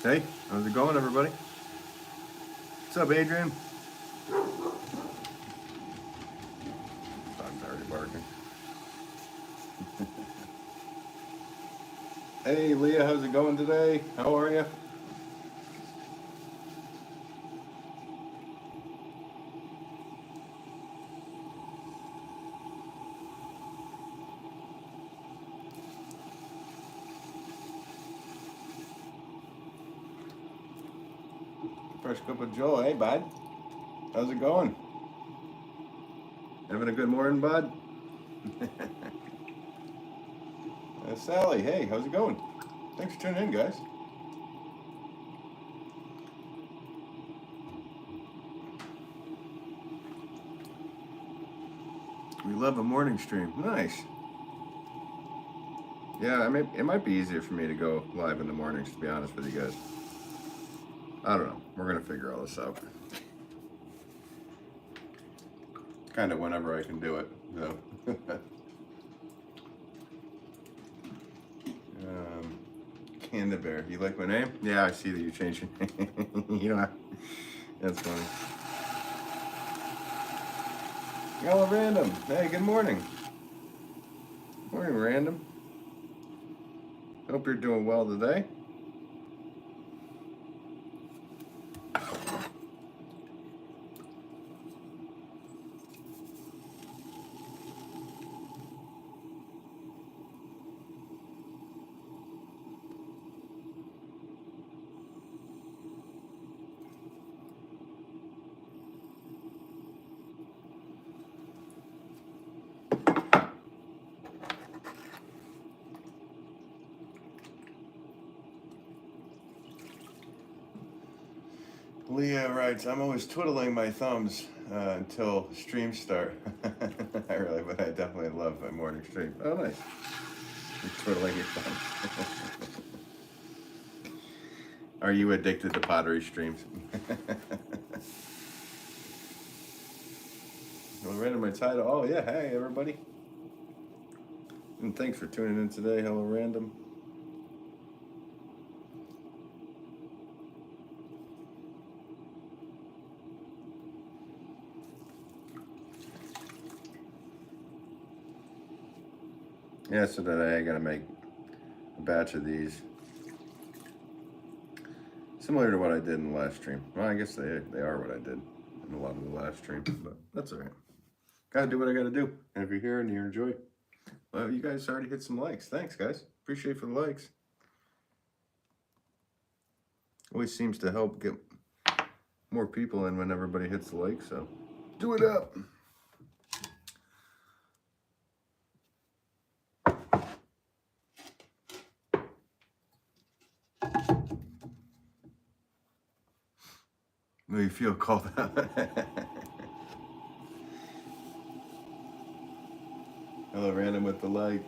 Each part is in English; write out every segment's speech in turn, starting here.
Hey, how's it going, everybody? What's up, Adrian? Dog's already barking. Hey, Leah, how's it going today? How are you? Fresh cup of Joe. Hey, bud. How's it going? Having a good morning, bud? Sally, hey, how's it going? Thanks for tuning in, guys. We love a morning stream. Nice. Yeah, I mean, it might be easier for me to go live in the mornings, to be honest with you guys. I don't know. We're going to figure all this out. Kind of whenever I can do it, though. Candy Bear, you like my name? Yeah, I see that you changed your name. You know, that's funny. Hello, Random. Hey, good morning. Morning, Random. Hope you're doing well today. Leah writes, I'm always twiddling my thumbs until streams start. But I definitely love my morning stream. Oh, nice. You're twiddling your thumbs. Are you addicted to pottery streams? Well, random my title. Oh, yeah. Hey, everybody. And thanks for tuning in today. Hello, Random. Yeah, so today I gotta make a batch of these. Similar to what I did in the last stream. Well, I guess they are what I did in a lot of the last stream, but that's all right. Gotta do what I gotta do. And if you're here and you enjoy, well, you guys already hit some likes. Thanks, guys. Appreciate for the likes. Always seems to help get more people in when everybody hits the like, so do it up. Will you feel called out? Hello, Random with the like.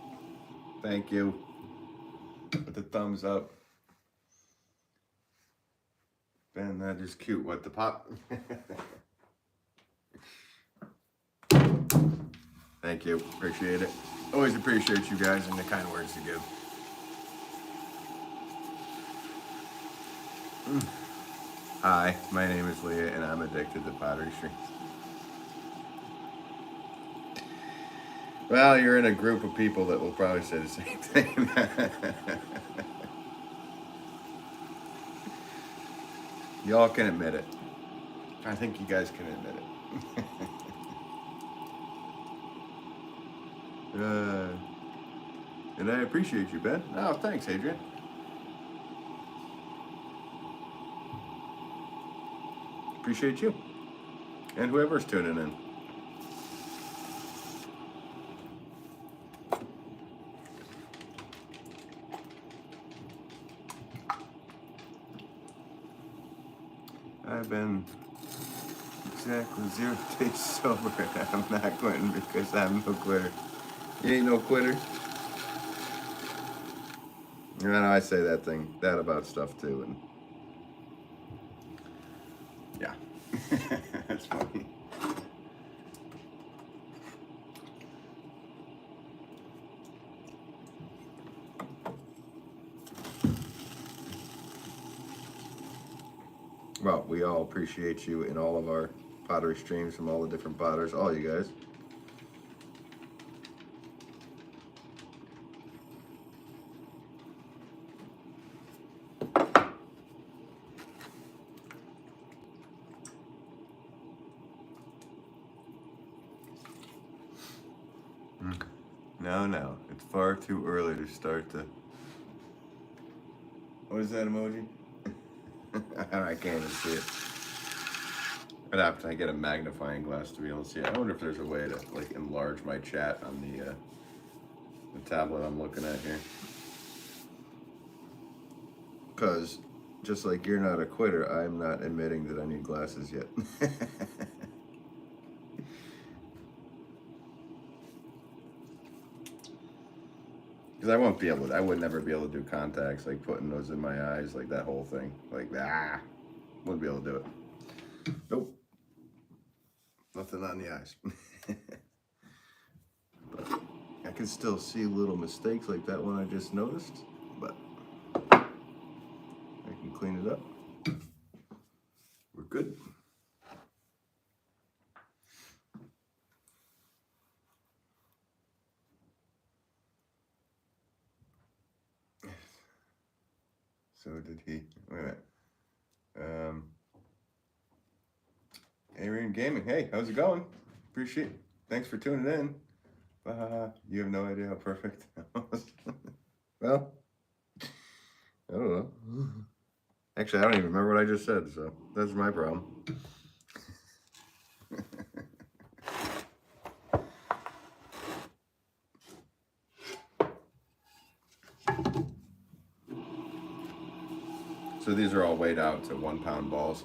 Thank you. With the thumbs up. Ben, that is cute. What, the pop? Thank you. Appreciate it. Always appreciate you guys and the kind words you give. Hi, my name is Leah and I'm addicted to pottery streams. Well, you're in a group of people that will probably say the same thing. Y'all can admit it. I think you guys can admit it. And I appreciate you, Ben. Oh, thanks, Adrian. Appreciate you. And whoever's tuning in. I've been exactly 0 days sober and I'm not quitting because I'm no quitter. You ain't no quitter? I know I say that about stuff too, and yeah. That's funny. Well, we all appreciate you in all of our pottery streams from all the different potters, all you guys. No, it's far too early to start to. What is that emoji? I can't even see it. I'd have to get a magnifying glass to be able to see it. I wonder if there's a way to like enlarge my chat on the tablet I'm looking at here. Because just like you're not a quitter, I'm not admitting that I need glasses yet. Because I won't be able to, I would never be able to do contacts, like putting those in my eyes, like that whole thing. Like, wouldn't be able to do it. Nope. Nothing on the eyes. But I can still see little mistakes like that one I just noticed, but I can clean it up. We're good. So did he. Wait a minute. Arian Gaming. Hey, how's it going? Appreciate it. Thanks for tuning in. You have no idea how perfect that was. Well, I don't know. Actually, I don't even remember what I just said, so that's my problem. So these are all weighed out to 1 pound balls.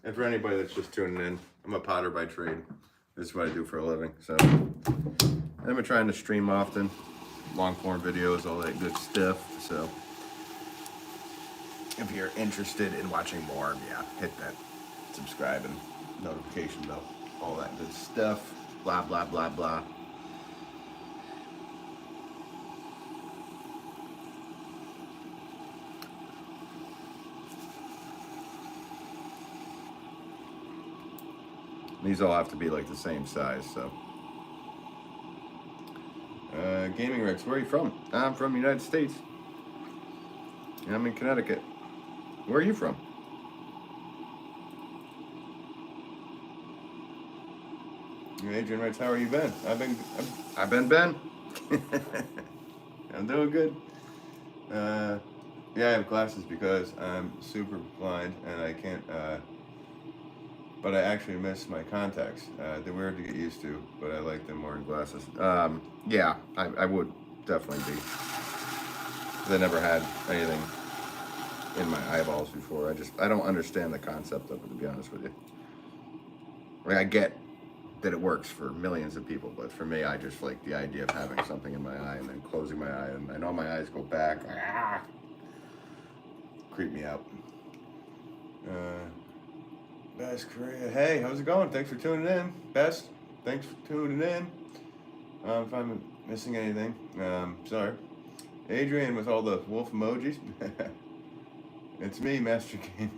And for anybody that's just tuning in, I'm a potter by trade. This is what I do for a living. So I've been trying to stream often, long form videos, all that good stuff. So if you're interested in watching more, yeah, hit that subscribe and notification bell, all that good stuff. Blah, blah, blah, blah. These all have to be like the same size, so. Gaming Rex, where are you from? I'm from the United States. I'm in Connecticut. Where are you from? Adrian writes, how are you been? I've been Ben. I'm doing good. Yeah, I have glasses because I'm super blind and I can't, but I actually miss my contacts. They're weird to get used to, but I like them more in glasses. Yeah, I would definitely be. I never had anything in my eyeballs before. I don't understand the concept of it, to be honest with you. Like, I get that it works for millions of people, but for me, I just like the idea of having something in my eye and then closing my eye, and I know my eyes go back. Creep me out. Best Korea. Hey, how's it going? Thanks for tuning in. Best, thanks for tuning in. If I'm missing anything, sorry. Adrian with all the Wolff emojis. It's me, Master Game.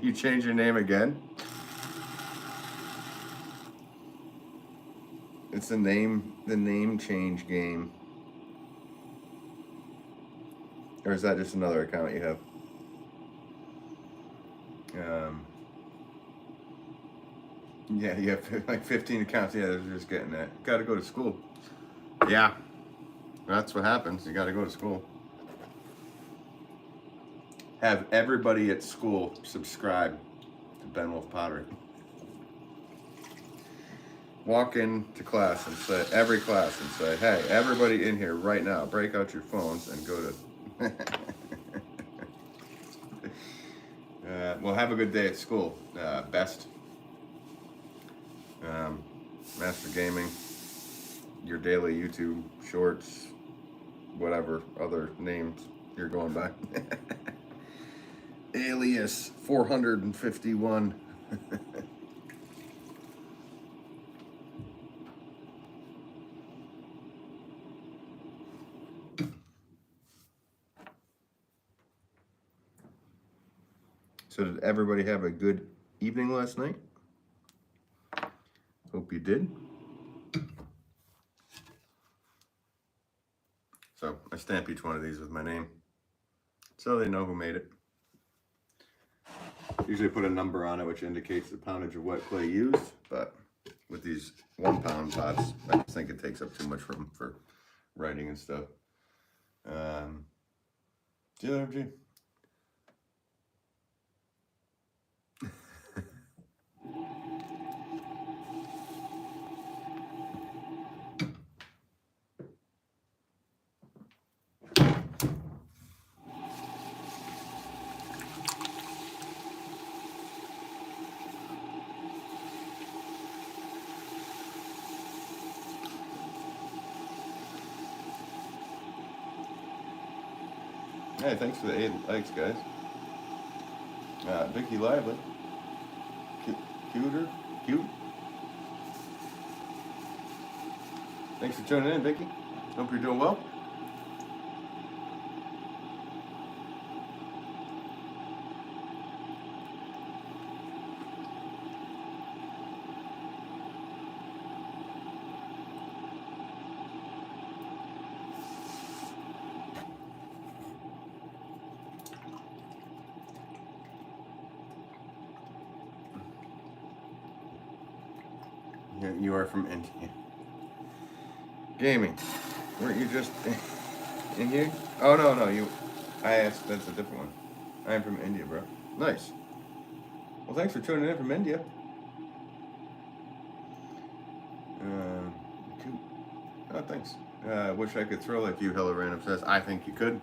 You changed your name again? It's the name change game. Or is that just another account you have? Yeah, you have like 15 accounts. Yeah, they're just getting that. Got to go to school. Yeah, that's what happens. You got to go to school. Have everybody at school subscribe to Ben Wolff Pottery. Walk into class and say, every class, and say, hey, everybody in here right now, break out your phones and go to. Well, have a good day at school. Best. Master Gaming, your daily YouTube shorts, whatever other names you're going by. Alias 451. So did everybody have a good evening last night? Hope you did. So I stamp each one of these with my name so they know who made it. Usually put a number on it which indicates the poundage of wet clay used, but with these 1 pound pots, I just think it takes up too much room for writing and stuff. GLRG. Hey, thanks for the 8 likes, guys. Vicky Lively. Cute. Thanks for tuning in, Vicky. Hope you're doing well. You are from India. Gaming. Weren't you just in here? Oh, no, you. I asked, that's a different one. I'm from India, bro. Nice. Well, thanks for tuning in from India. Cute. Oh, thanks. Wish I could throw like you, Hello Random says. I think you could.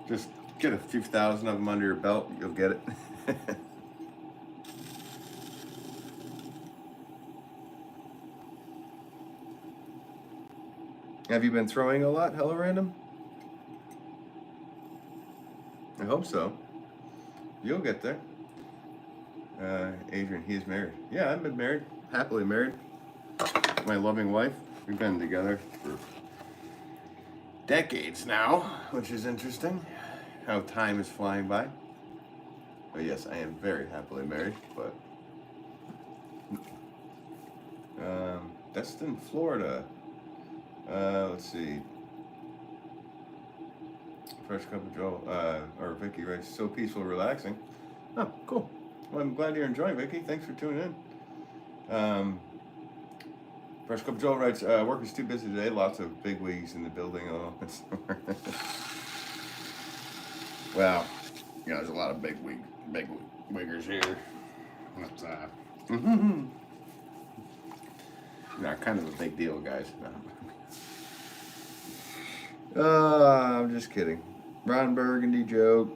Just get a few thousand of them under your belt. You'll get it. Have you been throwing a lot, Hello Random? I hope so. You'll get there. Adrian, he's married. Yeah, I've been married. Happily married. My loving wife. We've been together for decades now, which is interesting. How time is flying by. But yes, I am very happily married, but Destin, Florida. Let's see. Fresh cup of Joe, or Vicky writes, so peaceful, relaxing. Oh, cool. Well, I'm glad you're enjoying, Vicky. Thanks for tuning in. Fresh cup of Joe writes, work is too busy today. Lots of big wigs in the building. Oh, well, yeah, there's a lot of big wiggers here. That's kind of a big deal, guys. I'm just kidding. Ron Burgundy joke.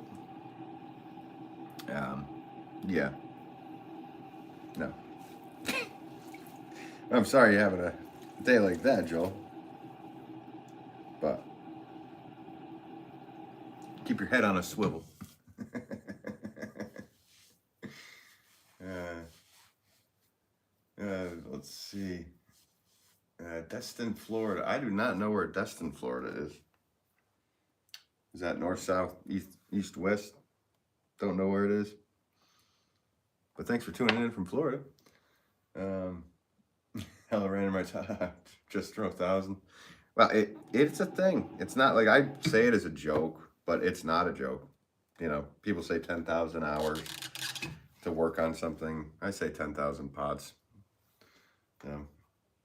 Yeah. No. I'm sorry you're having a day like that, Joel. But keep your head on a swivel. Let's see. Destin, Florida. I do not know where Destin, Florida is. Is that north, south, east, west? Don't know where it is. But thanks for tuning in from Florida. Hello, random writes, just throw 1,000. Well, it's a thing. It's not like I say it as a joke, but it's not a joke. You know, people say 10,000 hours to work on something. I say 10,000 pots.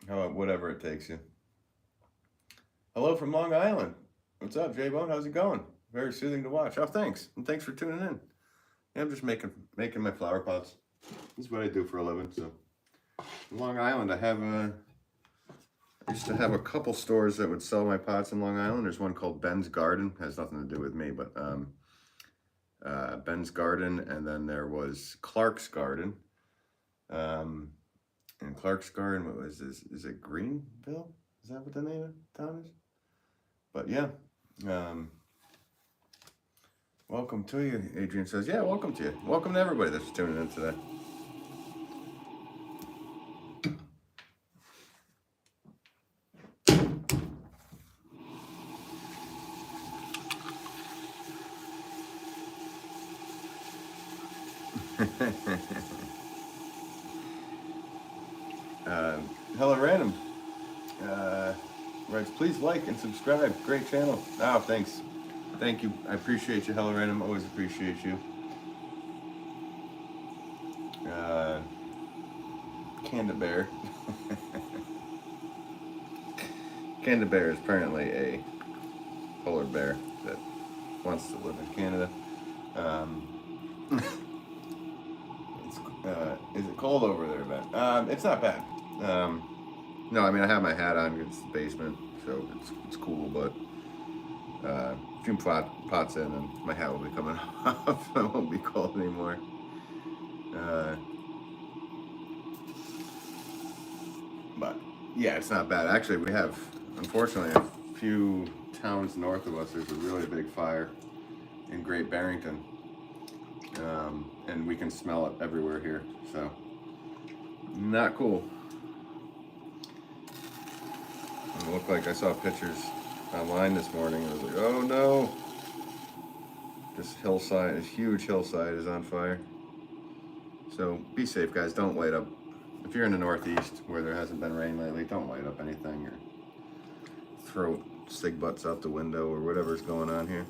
Whatever it takes you. Hello from Long Island. What's up, J-Bone? How's it going? Very soothing to watch. Oh, thanks. And thanks for tuning in. Yeah, I'm just making my flower pots. This is what I do for a living. So, in Long Island, I used to have a couple stores that would sell my pots in Long Island. There's one called Ben's Garden. Has nothing to do with me, but Ben's Garden, and then there was Clark's Garden. And Clark's Garden, what was this? Is it Greenville? Is that what the name of the town is? But yeah. Welcome to you, Adrian says. Yeah, welcome to you. Welcome to everybody that's tuning in today. Hello Random writes, please like and subscribe. Great channel. Oh, thanks. Thank you. I appreciate you, Hello Random. Always appreciate you. Canda Bear. Canda Bear is apparently a polar bear that wants to live in Canada. Is it cold over there, Ben? It's not bad. No, I mean, I have my hat on. It's the basement, so it's cool, but a few pots in and my hat will be coming off. It won't be cold anymore. But yeah, it's not bad. Actually, we have, unfortunately, a few towns north of us. There's a really big fire in Great Barrington, and we can smell it everywhere here. So not cool. It looked like I saw pictures online this morning. I was like, oh no, this hillside, this huge hillside is on fire. So be safe, guys. Don't light up. If you're in the Northeast where there hasn't been rain lately, don't light up anything or throw stick butts out the window or whatever's going on here.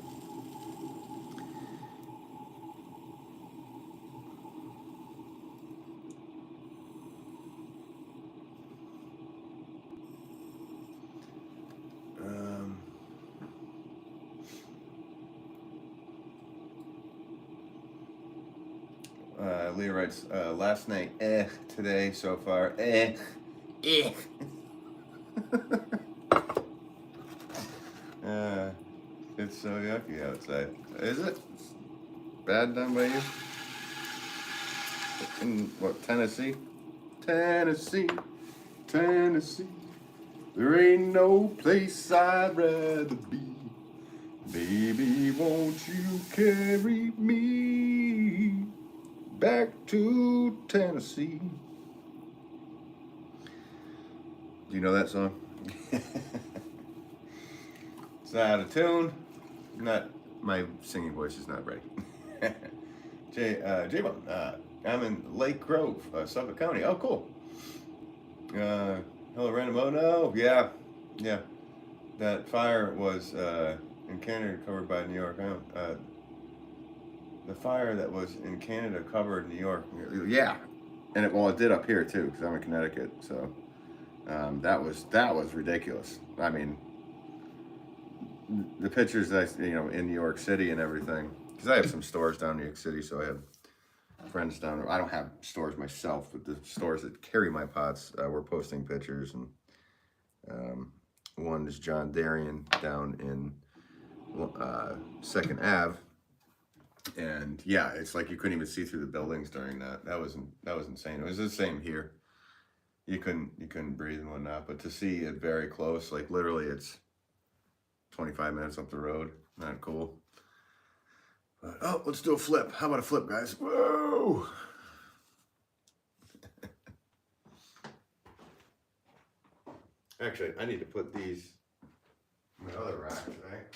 Leah writes, last night, today so far, It's so yucky outside. Is it? It's bad down by you? In what, Tennessee? Tennessee. There ain't no place I'd rather be. Baby, won't you carry me back to Tennessee? Do you know that song? It's out of tune. Not, my singing voice is not ready. J-Bone, I'm in Lake Grove, Suffolk County. Oh, cool. Hello, Random. Oh, no. Yeah. That fire was in Canada covered by New York. The fire that was in Canada covered New York. Yeah. And it did up here, too, because I'm in Connecticut. So that was ridiculous. I mean, the pictures that in New York City and everything, because I have some stores down in New York City, so I have friends down there. I don't have stores myself, but the stores that carry my pots were posting pictures, and one is John Darien down in 2nd Ave, and yeah, it's like you couldn't even see through the buildings during that. That was insane. It was the same here. You couldn't breathe and whatnot, but to see it very close, like literally, it's 25 minutes up the road. Not cool. But, oh, let's do a flip. How about a flip, guys? Whoa! Actually, I need to put these in my other rack, right?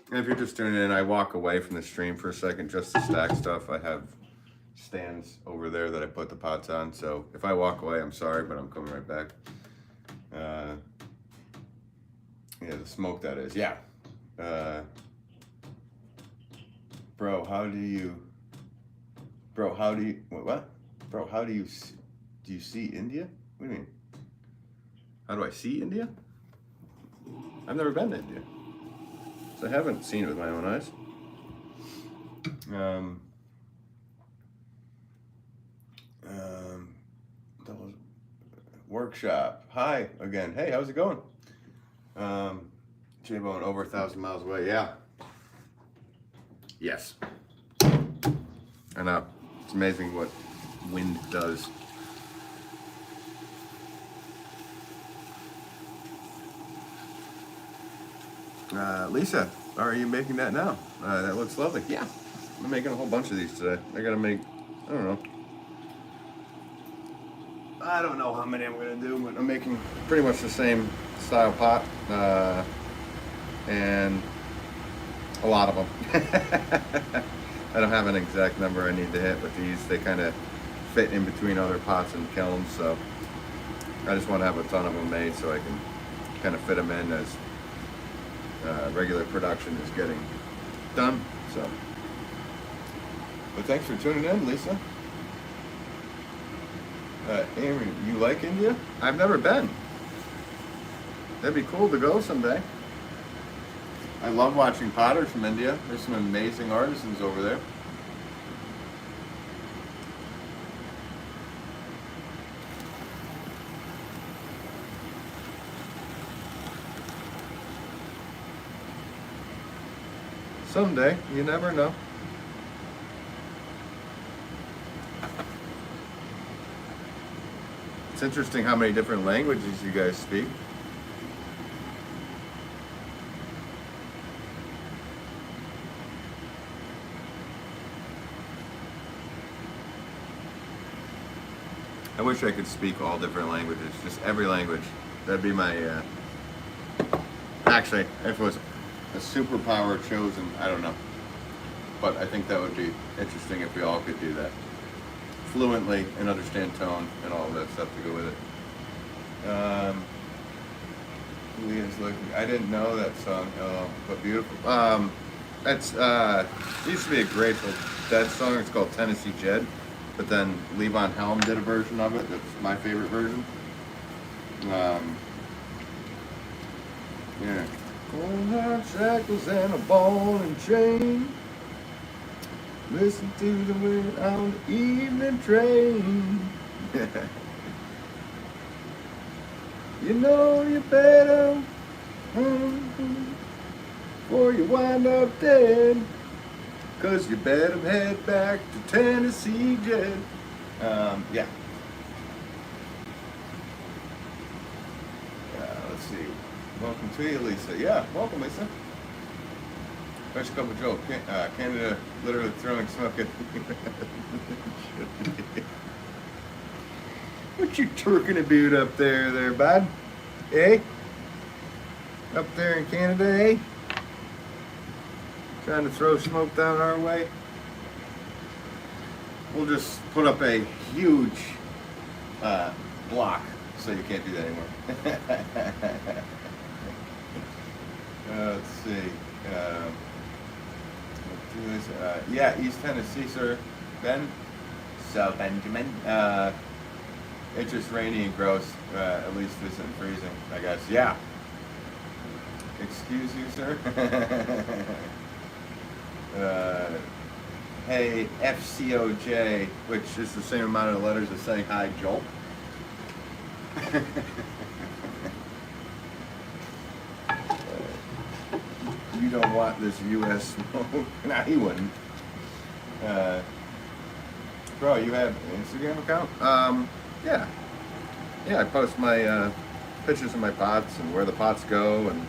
And if you're just tuning in, I walk away from the stream for a second just to stack stuff. I have stands over there that I put the pots on, so if I walk away, I'm sorry, but I'm coming right back. Yeah, the smoke, that is. Yeah. Bro, how do you what? Bro, how do you see India? What do you mean? How do I see India? I've never been to India, so I haven't seen it with my own eyes. Workshop. Hi again. Hey, how's it going? J-Bone over 1,000 miles away. Yeah. Yes. I know. It's amazing what wind does. Lisa, are you making that now? That looks lovely. Yeah. I'm making a whole bunch of these today. I gotta make, I don't know how many I'm gonna do, but I'm making pretty much the same style pot. And A lot of them. I don't have an exact number I need to hit with these. They kind of fit in between other pots and kilns, so I just want to have a ton of them made so I can kind of fit them in as regular production is getting done. So, but thanks for tuning in, Lisa. Amy, you like India? I've never been. That'd be cool to go someday. I love watching potters from India. There's some amazing artisans over there. Someday, you never know. It's interesting how many different languages you guys speak. I wish I could speak all different languages, just every language. That'd be my, actually, if it was a superpower chosen, I don't know. But I think that would be interesting if we all could do that. Fluently and understand tone and all of that stuff to go with it. Leah's looking, I didn't know that song, but beautiful. That's, it used to be a Grateful Dead song, it's called Tennessee Jed. But then Levon Helm did a version of it. That's my favorite version. Yeah. Cold hard shackles and a ball and chain. Listen to the wind on the evening train. You know you better before you wind up dead. 'Cause you better head back to Tennessee, Jed. Yeah. Let's see. Welcome to you, Lisa. Yeah, welcome, Lisa. Fresh cup of Joe. Canada literally throwing smoke at What you turking about up there, bud? Eh? Up there in Canada, eh? Trying to throw smoke down our way. We'll just put up a huge block so you can't do that anymore. Let's see. Yeah, East Tennessee, sir. Ben? So, Benjamin. It's just rainy and gross. At least this isn't freezing, I guess. Yeah. Excuse you, sir? Hey, FCOJ, which is the same amount of letters as saying hi, Joel. You don't want this U.S. smoke. Nah, he wouldn't. Bro, you have an Instagram account? Yeah. Yeah, I post my pictures of my pots and where the pots go and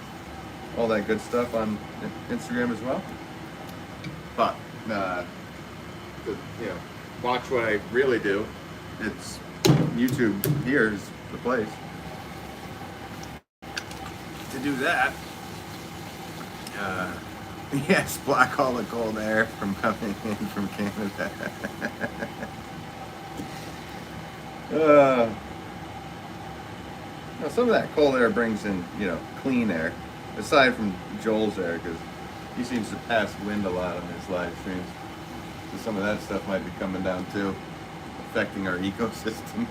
all that good stuff on Instagram as well. But, you know, watch what I really do. It's YouTube. Here's the place to do that. Yes, block all the cold air from coming in from Canada. Now some of that cold air brings in, you know, clean air, aside from Joel's air, because he seems to pass wind a lot on his live streams. So some of that stuff might be coming down too, affecting our ecosystem.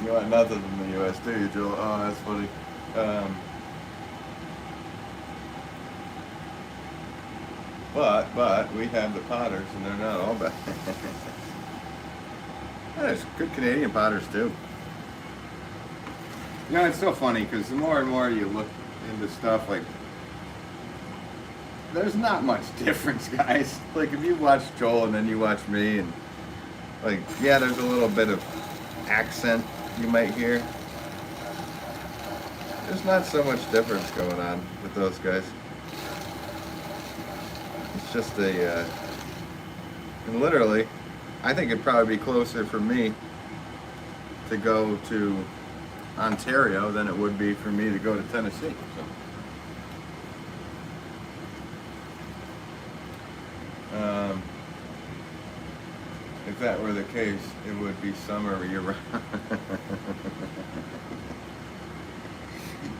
You want nothing from the U.S., do you, Joel? Oh, that's funny. But we have the potters, and they're not all bad. There's good Canadian potters too. You know, it's so funny because the more and more you look into stuff, like, there's not much difference, guys. Like, if you watch Joel and then you watch me, and like, yeah, there's a little bit of accent you might hear. There's not so much difference going on with those guys. It's just a, and literally, I think it'd probably be closer for me to go to Ontario than it would be for me to go to Tennessee. So, if that were the case, it would be summer year round.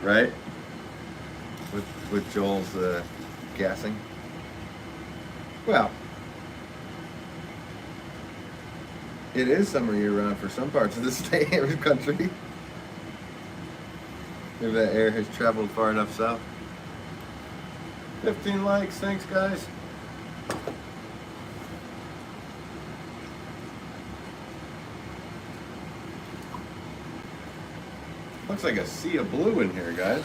Right? With Joel's guessing. Well, it is summer year round for some parts of the state or country. If that air has traveled far enough south. 15 likes, thanks guys. Looks like a sea of blue in here, guys.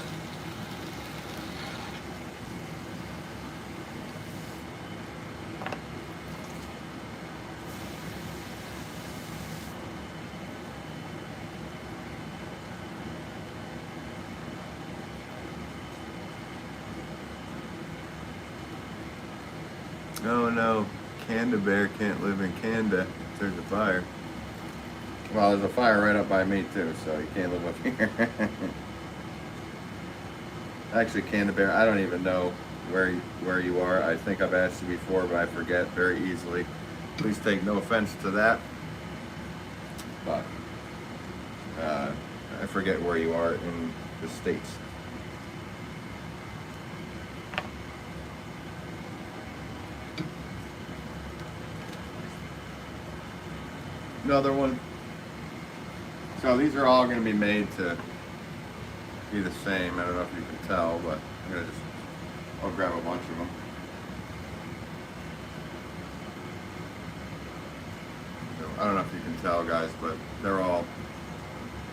Oh no, Canada Bear can't live in Canada if there's a fire. Well, there's a fire right up by me too, so you can't live up here. Actually, Canada Bear, I don't even know where you are. I think I've asked you before, but I forget very easily. Please take no offense to that. But I forget where you are in the States. Another one. So these are all going to be made to be the same. I don't know if you can tell, but I'll grab a bunch of them. So, I don't know if you can tell, guys, but they're all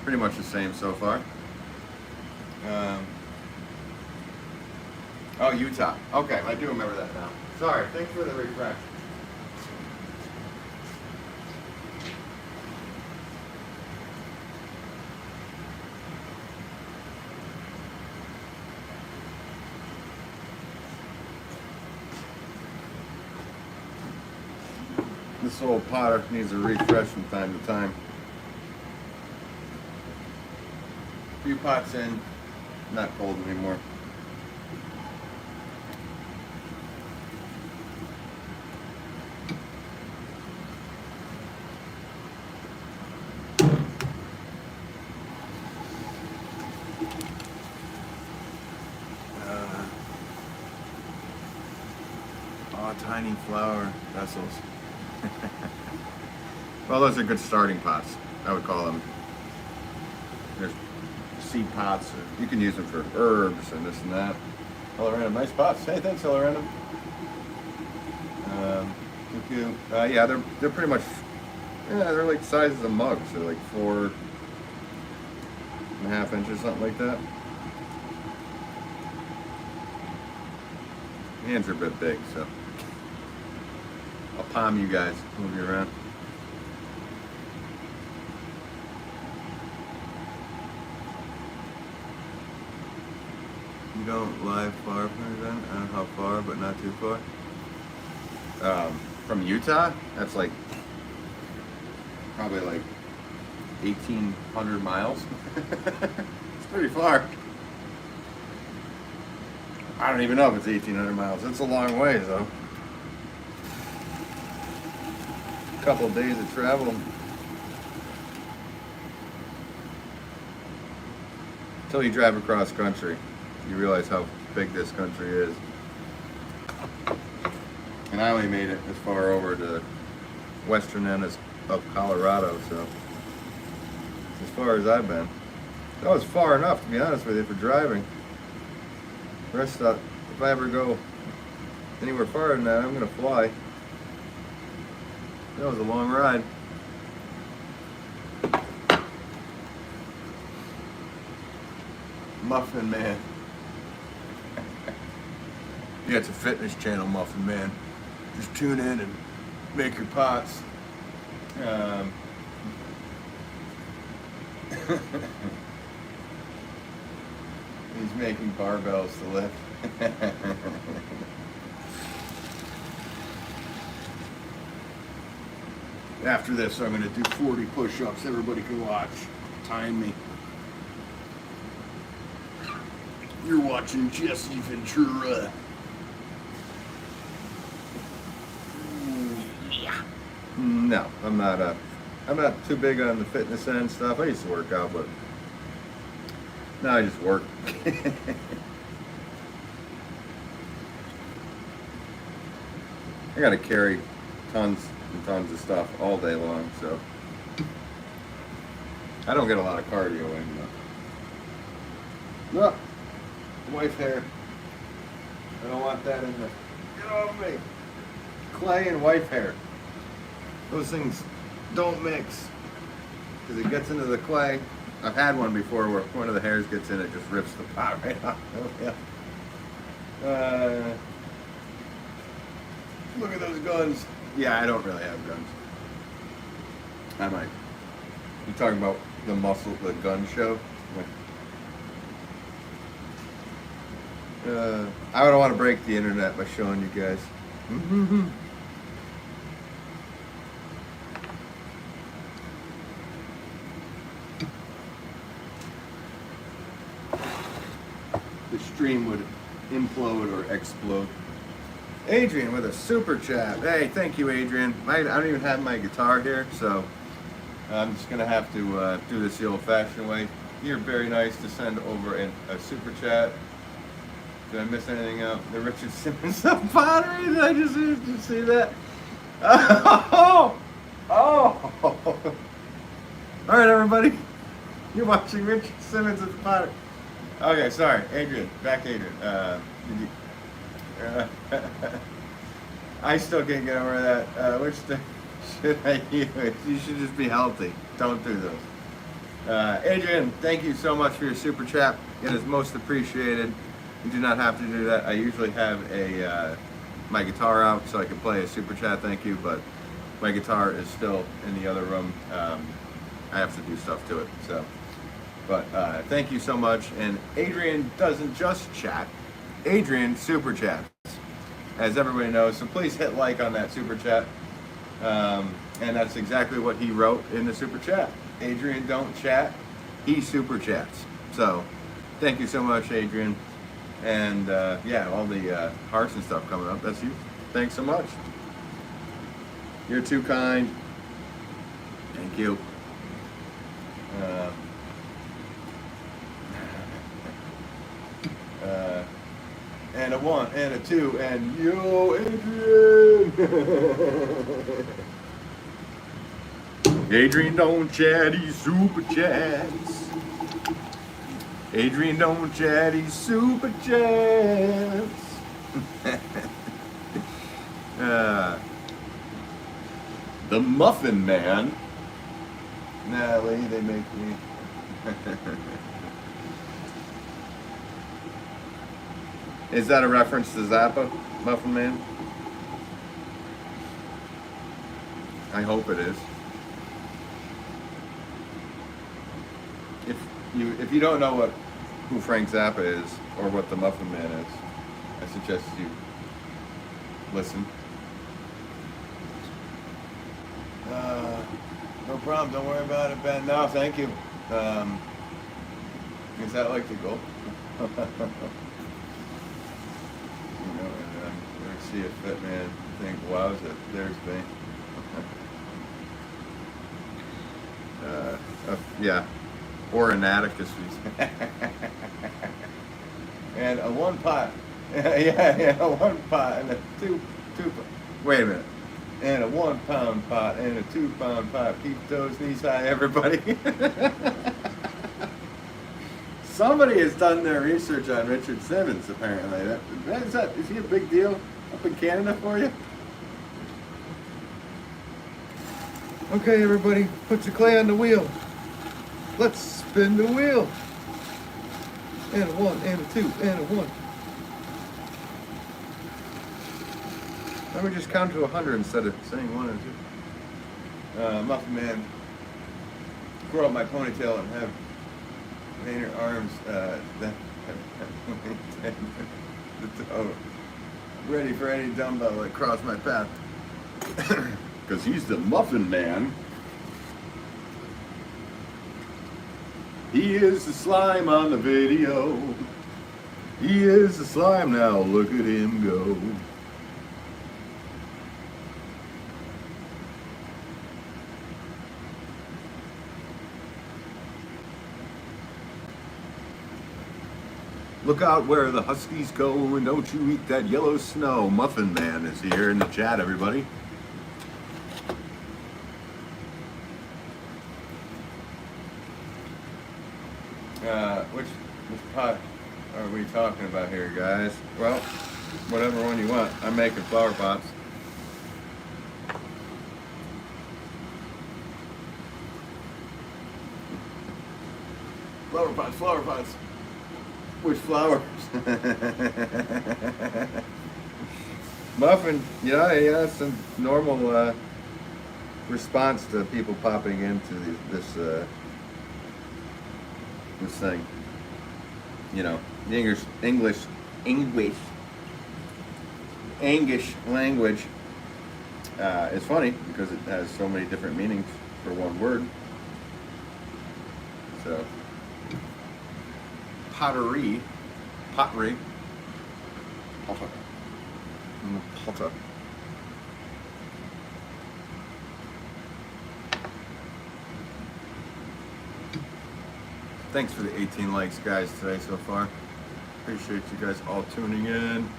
pretty much the same so far. Oh, Utah. Okay, I do remember that now. Sorry, thanks for the refresh. This old potter needs a refresh from time to time. A few pots in, not cold anymore. Tiny flower vessels. Well, those are good starting pots, I would call them. There's seed pots. You can use them for herbs and this and that. Hello Random, nice pots. Hey, thanks, Hello Random. Yeah, they're pretty much, they're like sizes of mugs. They're like 4.5 inches, something like that. Hands are a bit big, so I'll palm you guys, move you around. You don't live far from then? I don't know how far, but not too far. From Utah, that's like probably like 1,800 miles. It's pretty far. I don't even know if it's 1,800 miles. It's a long ways though. A couple of days of travel. Until you drive across country, you realize how big this country is. And I only made it as far over to the western end of Colorado, so as far as I've been. That was far enough, to be honest with you, for driving. The rest of, if I ever go anywhere farther than that, I'm gonna fly. That was a long ride. Muffin Man. Yeah, it's a fitness channel, Muffin Man. Just tune in and make your pots. He's making barbells to lift. After this, I'm going to do 40 push-ups. Everybody can watch. Time me. You're watching Jesse Ventura. Yeah. No, I'm not too big on the fitness end stuff. I used to work out, but now I just work. I gotta carry tons and tons of stuff all day long, so I don't get a lot of cardio in. No, wife hair. I don't want that in there. Get off me. Clay and wife hair. Those things don't mix because it gets into the clay. I've had one before where one of the hairs gets in, it just rips the pot right off. Oh, yeah. Look at those guns. Yeah, I don't really have guns. I might. You talking about the the gun show? I don't want to break the internet by showing you guys. The stream would implode or explode. Adrian with a super chat. Hey, thank you, Adrian. I don't even have my guitar here, so I'm just gonna have to do this the old-fashioned way. You're very nice to send over a super chat. Did I miss anything out? The Richard Simmons of Pottery? Did I just see that? Oh! Oh! All right, everybody. You're watching Richard Simmons of Pottery. Okay, sorry, Adrian. Back, Adrian. I still can't get over that. Which thing should I use? You should just be healthy. Don't do those. Adrian, thank you so much for your super chat. It is most appreciated. You do not have to do that. I usually have my guitar out so I can play a super chat, thank you, but my guitar is still in the other room. I have to do stuff to it, so. But thank you so much. And Adrian doesn't just chat. Adrian super chats, as everybody knows, so please hit like on that super chat. And that's exactly what he wrote in the super chat. Adrian don't chat, he super chats. So thank you so much, Adrian. And yeah, all the hearts and stuff coming up, that's you. Thanks so much. You're too kind. Thank you. And a 1 and a 2 and yo, Adrian. Adrian don't chat, he super chats. Adrian don't chat, he super chats. The Muffin Man. Natalie, they make me. Is that a reference to Zappa, Muffin Man? I hope it is. If you don't know who Frank Zappa is or what the Muffin Man is, I suggest you listen. No problem. Don't worry about it, Ben. No, thank you. Is that like the goal? You know, and never see a fit man think, wowza, there's me. Yeah, or an atticus. And a 1 pot. yeah, a 1 pot and a two. Wait a minute. And a 1 pound pot and a 2 pound pot. Keep those knees high, everybody. Somebody has done their research on Richard Simmons, apparently. Is he a big deal up in Canada for you? Okay, everybody, put your clay on the wheel. Let's spin the wheel. And a 1, and a 2, and a 1. Let me just count to 100 instead of saying 1 and 2. Muffin Man, grow up my ponytail and have painter arms the toe, ready for any dumbbell that cross my path. Because he's the Muffin Man. He is the slime on the video. He is the slime now. Look at him go. Look out where the huskies go, and don't you eat that yellow snow. Muffin Man is here in the chat, everybody. Which pot are we talking about here, guys? Well, whatever one you want. I'm making flower pots. Flower pots, flower pots. Which flowers? Muffin, yeah, it's a normal response to people popping into this thing. You know, the English language. It's funny because it has so many different meanings for one word. So, pottery. Potter. Thanks for the 18 likes, guys, today so far. Appreciate you guys all tuning in.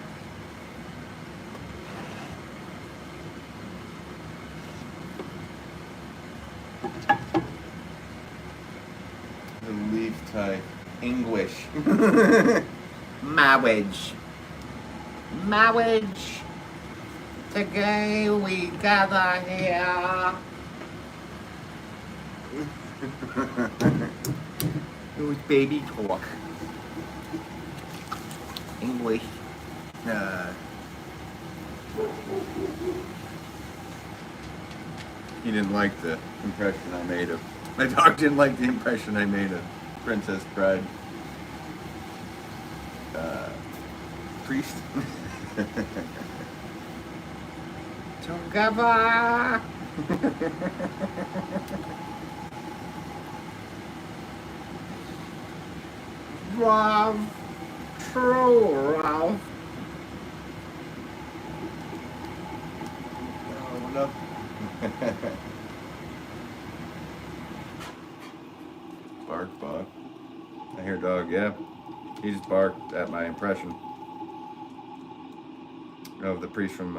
The leaf type English. Marriage. Today we gather here. It was baby talk. English. He didn't like the impression I made of. My dog didn't like the impression I made of Princess Bride. Priest. Together. Ralph. True, Ralph. Oh, no. Bark. I hear dog, yeah. He just barked at my impression of the priest from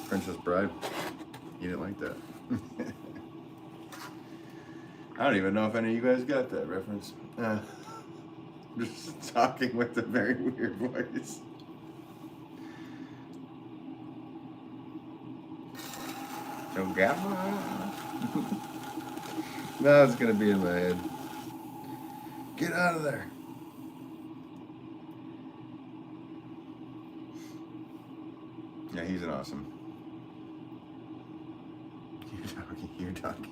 Princess Bride. He didn't like that. I don't even know if any of you guys got that reference. Just talking with a very weird voice. So Gamma. No, it's gonna be in my head. Get out of there. Yeah, he's an awesome. You're talking.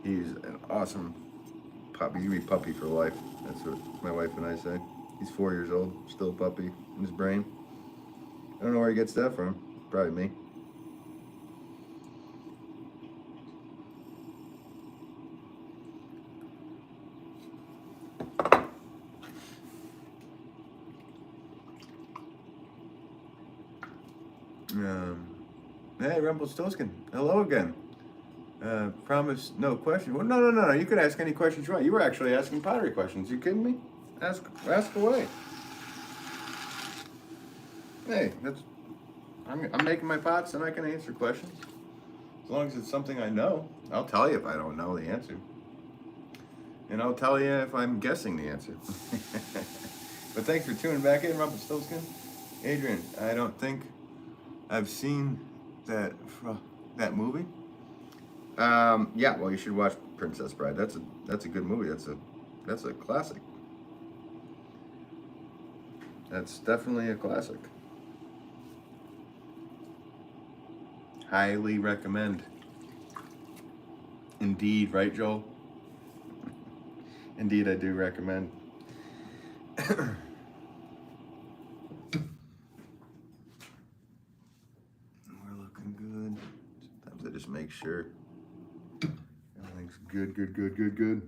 He's an awesome puppy. He'd be puppy for life. That's what my wife and I say. He's 4 years old, still a puppy in his brain. I don't know where he gets that from. Probably me. Hey, Rumpelstiltskin. Hello again. Promise no question. Well, no. You could ask any questions you want. You were actually asking pottery questions. You kidding me? Ask away. Hey, I'm making my pots and I can answer questions. As long as it's something I know. I'll tell you if I don't know the answer. And I'll tell you if I'm guessing the answer. But thanks for tuning back in, Rumpelstiltskin. Adrian, I don't think I've seen that movie. Yeah, well, you should watch Princess Bride. That's a good movie. That's a classic. That's definitely a classic. Highly recommend. Indeed, right, Joel? Indeed, I do recommend. We're looking good. Sometimes I just make sure everything's good.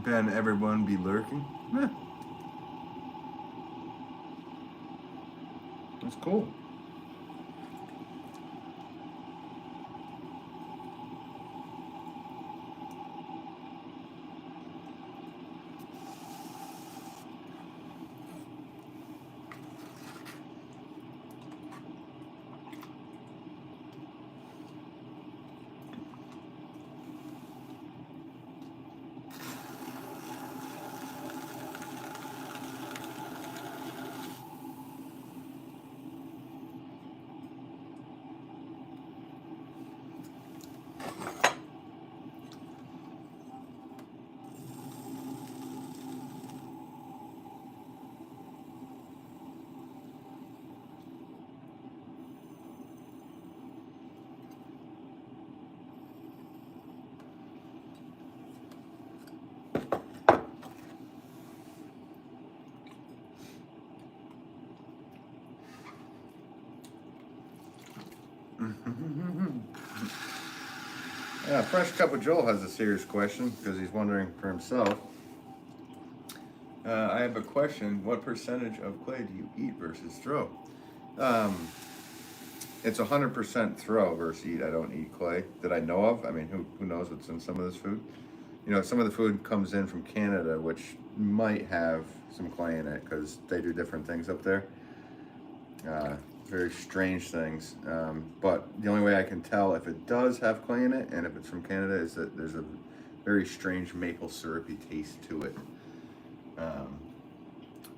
Ben, everyone be lurking. Yeah. That's cool. Yeah, Fresh Cup of Joel has a serious question because he's wondering for himself. I have a question. What percentage of clay do you eat versus throw? It's 100% throw versus eat. I don't eat clay that I know of. I mean, who knows what's in some of this food? You know, some of the food comes in from Canada, which might have some clay in it because they do different things up there. Very strange things. But the only way I can tell if it does have clay in it and if it's from Canada is that there's a very strange maple syrupy taste to it.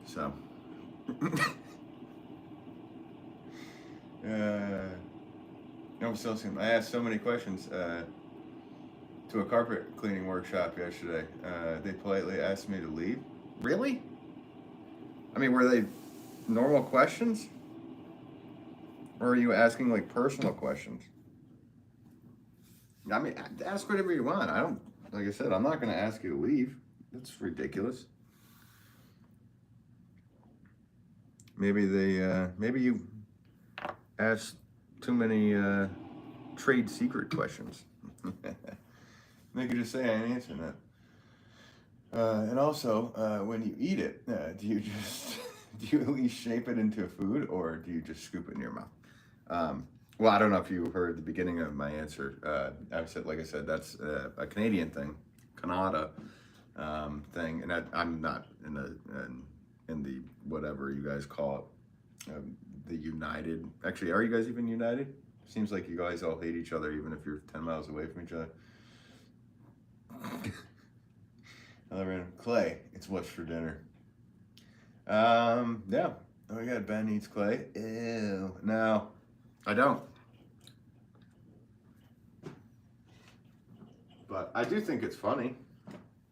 So. I'm still seeing. I asked so many questions to a carpet cleaning workshop yesterday. They politely asked me to leave. Really? I mean, were they normal questions? Or are you asking like personal questions? I mean, ask whatever you want. I don't, like I said, I'm not going to ask you to leave. That's ridiculous. Maybe maybe you asked too many trade secret questions. They could just say I ain't answering that. And also, when you eat it, do you at least shape it into a food, or do you just scoop it in your mouth? Well, I don't know if you heard the beginning of my answer. I said, like I said, that's a Canadian thing, Canada thing, and I'm not in the whatever you guys call it, the United. Actually, are you guys even united? Seems like you guys all hate each other, even if you're 10 miles away from each other. Clay, it's what's for dinner. Yeah. Oh my God, Ben eats clay. Ew. No, I don't. But I do think it's funny.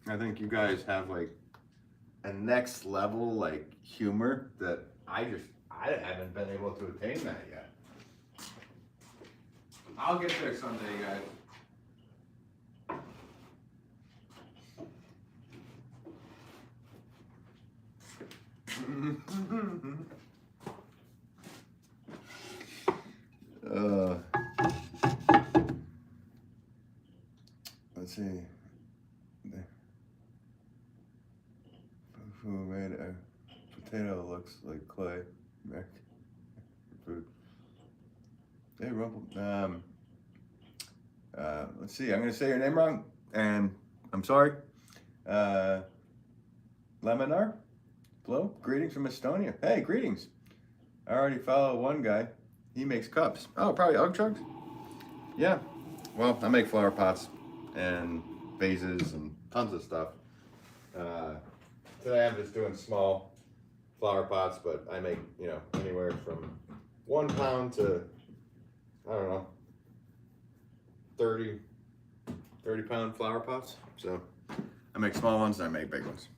I think you guys have like a next level like humor that I haven't been able to attain that yet. I'll get there someday, guys. Let's see. Who made a potato looks like clay? Food. Hey, Rumple. Let's see. I'm gonna say your name wrong, and I'm sorry. Leminar? Hello? Greetings from Estonia. Hey, greetings. I already follow one guy. He makes cups. Oh, probably Ugg trucks? Yeah. Well, I make flower pots and vases and tons of stuff. Today I'm just doing small flower pots, but I make, you know, anywhere from 1 pound to, I don't know, 30 pound flower pots. So I make small ones and I make big ones.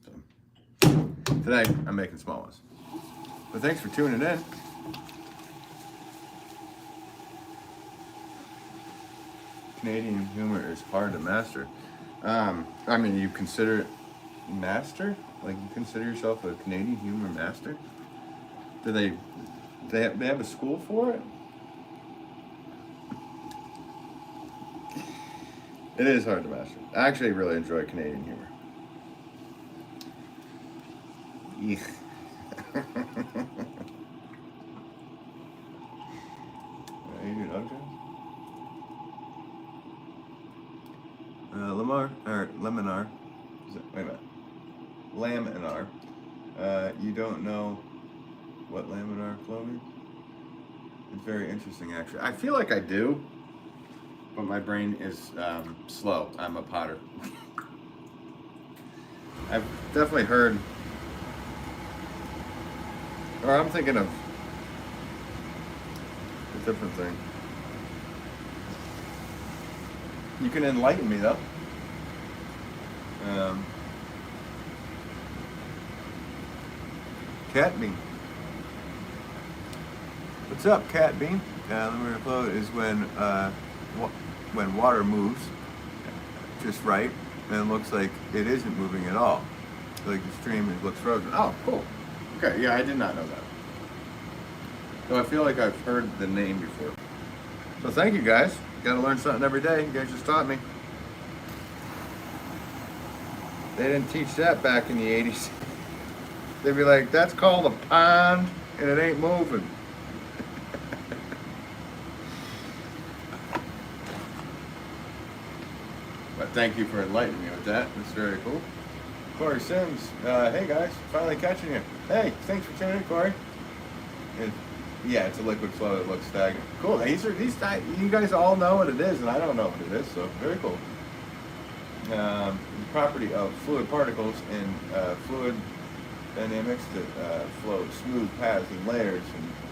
So today I'm making small ones. But thanks for tuning in. Canadian humor is hard to master. I mean, you consider it master? Like, you consider yourself a Canadian humor master? Do they have a school for it? It is hard to master. I actually really enjoy Canadian humor. Eek. Laminar. Wait a minute. Laminar. You don't know what laminar flow means? It's very interesting, actually. I feel like I do, but my brain is slow. I'm a potter. I've definitely heard, or I'm thinking of a different thing. You can enlighten me, though. Cat bean. What's up, cat bean? Laminar flow is when water moves just right, and it looks like it isn't moving at all. Like the stream looks frozen. Oh, cool. Okay, yeah, I did not know that. So I feel like I've heard the name before. So thank you guys. Gotta learn something every day. You guys just taught me. They didn't teach that back in the 80s. They'd be like, that's called a pond and it ain't moving. But thank you for enlightening me with that. That's very cool. Corey Sims, hey guys, finally catching you. Hey, thanks for tuning in, Corey. Yeah, it's a liquid flow that looks stagnant. Cool. These you guys all know what it is, and I don't know what it is, so very cool. The property of fluid particles in fluid dynamics that flow smooth paths and layers,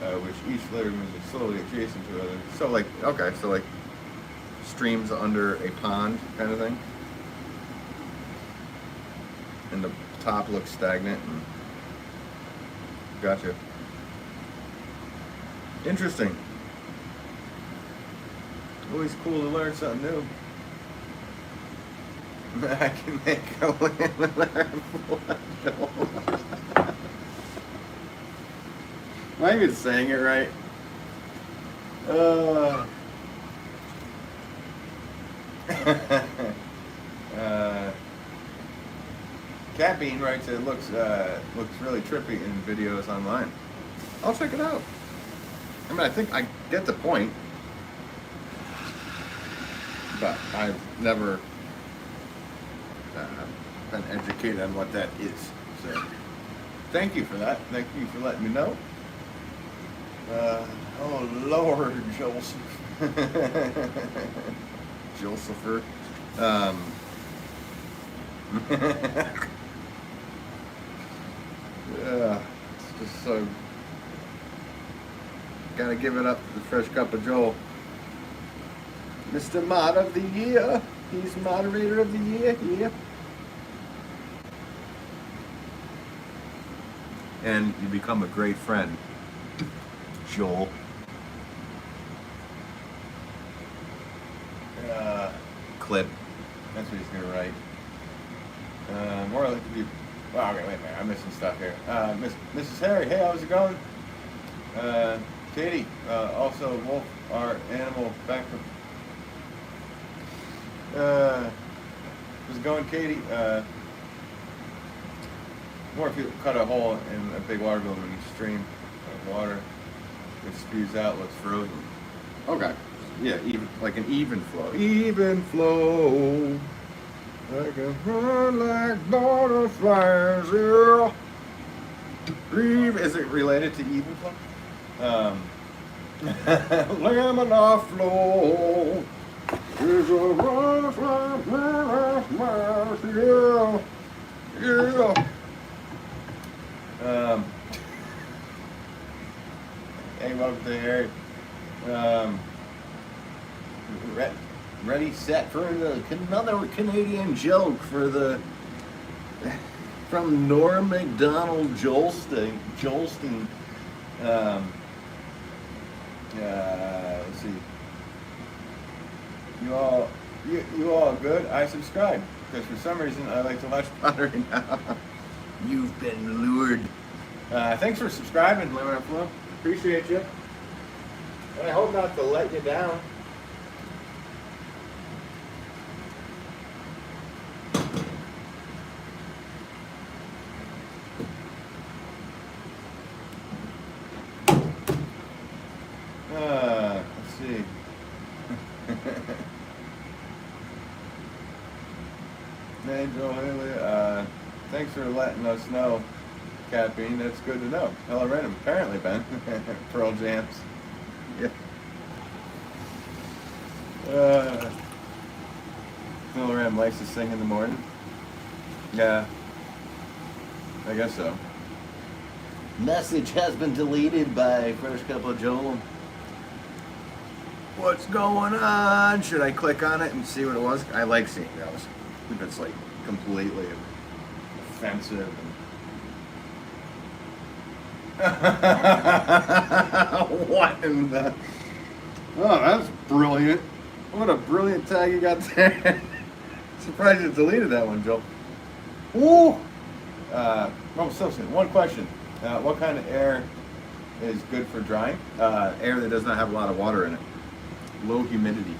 and which each layer moves slowly adjacent to other. So like, okay, so like streams under a pond kind of thing, and the top looks stagnant. And gotcha. Interesting. Always cool to learn something new. I can make a laminar flow. Am I even saying it right? Cat Bean writes it looks really trippy in videos online. I'll check it out. I mean, I think I get the point, but I've never been educated on what that is. So, thank you for that. Thank you for letting me know. Oh Lord, Joseph. Josepher. Yeah, it's just so. Gotta give it up to the fresh cup of Joel. Mr. Mod of the Year. He's Moderator of the Year here. And you become a great friend, Joel. Clip. That's what he's gonna write. More like to be. Oh, okay, wait a minute. I'm missing stuff here. Mrs. Harry, hey, how's it going? Katie, also Wolff, our animal backer. How's it going, Katie? More if you cut a hole in a big water balloon, each stream of water which spews out looks frozen. Okay. Yeah, even like an even flow. Even flow. I can run like butterflies, yeah. Is it related to even flow? Laminar flow is a yeah. Hey, welcome to Harry. Ready, set for another Canadian joke for the from Norm McDonald Jolstein. Let's see. You all good? I subscribe because for some reason I like to watch Pottery now. You've been lured. Thanks for subscribing, Laminar Flow. Appreciate you. And I hope not to let you down. Let's see. Angel Haley, thanks for letting us know, Caffeine. That's good to know. Hello, random. Apparently, Ben. Pearl Jams. Yeah. Hello, Ram likes to sing in the morning. Yeah. I guess so. Message has been deleted by first couple of Joel. What's going on? Should I click on it and see what it was? I like seeing those. If it's like completely offensive. What in the... Oh, that's brilliant. What a brilliant tag you got there. Surprised you deleted that one, Joel. Ooh! Well, so one question. What kind of air is good for drying? Air that does not have a lot of water in it. Low humidity.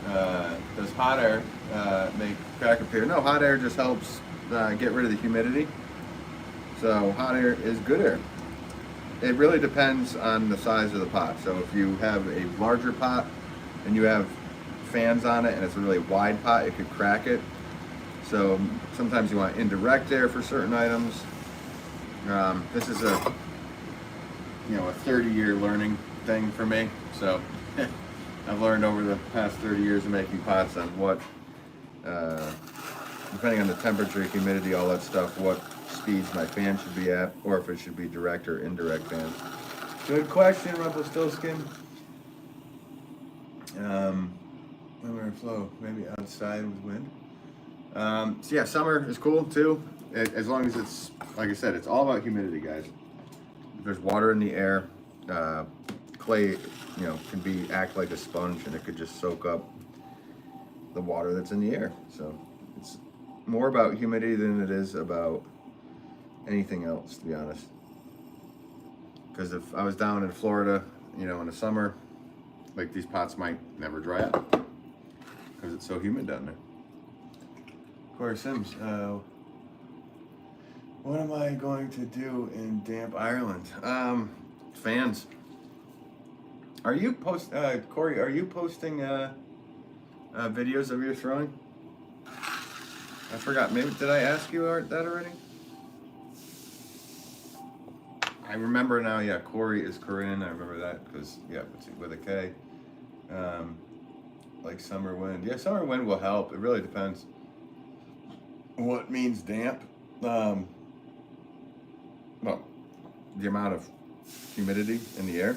Does hot air make crack appear? No, hot air just helps get rid of the humidity. So hot air is good air. It really depends on the size of the pot. So if you have a larger pot and you have fans on it and it's a really wide pot, it could crack it. So sometimes you want indirect air for certain items. This is a 30-year learning thing for me. So I've learned over the past 30 years of making pots on what, depending on the temperature, humidity, all that stuff, what speeds my fan should be at, or if it should be direct or indirect fan. Good question, Rumpelstiltskin. Laminar flow, maybe outside with wind. So yeah, summer is cool too, as long as it's, like I said, it's all about humidity, guys. If there's water in the air, clay, can act like a sponge, and it could just soak up the water that's in the air. So it's more about humidity than it is about anything else, to be honest. Because if I was down in Florida, in the summer, like these pots might never dry up because it's so humid down there. Corey Sims, what am I going to do in damp Ireland? Fans. Are you Corey, are you posting videos of your throwing? I forgot. Maybe did I ask you that already? I remember now. Yeah, Corey is Corinne. I remember that because with a K. Like summer wind. Yeah, summer wind will help. It really depends. What means damp? Well, the amount of humidity in the air.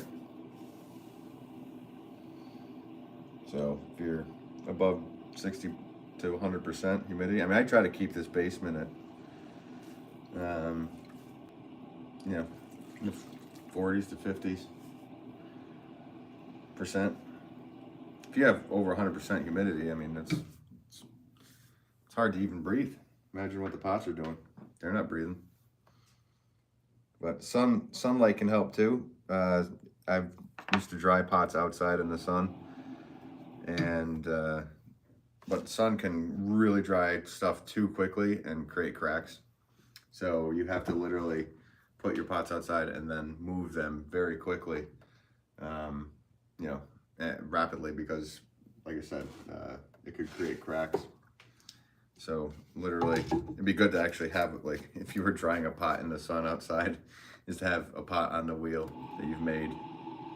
So if you're above 60 to 100% humidity, I mean, I try to keep this basement at, 40s to 50s%. If you have over 100% humidity, I mean, it's hard to even breathe. Imagine what the pots are doing. They're not breathing. But sunlight can help too. I've used to dry pots outside in the sun, and but sun can really dry stuff too quickly and create cracks. So you have to literally put your pots outside and then move them very quickly, rapidly, because, like I said, it could create cracks. So literally, it'd be good to actually have, like, if you were drying a pot in the sun outside, is to have a pot on the wheel that you've made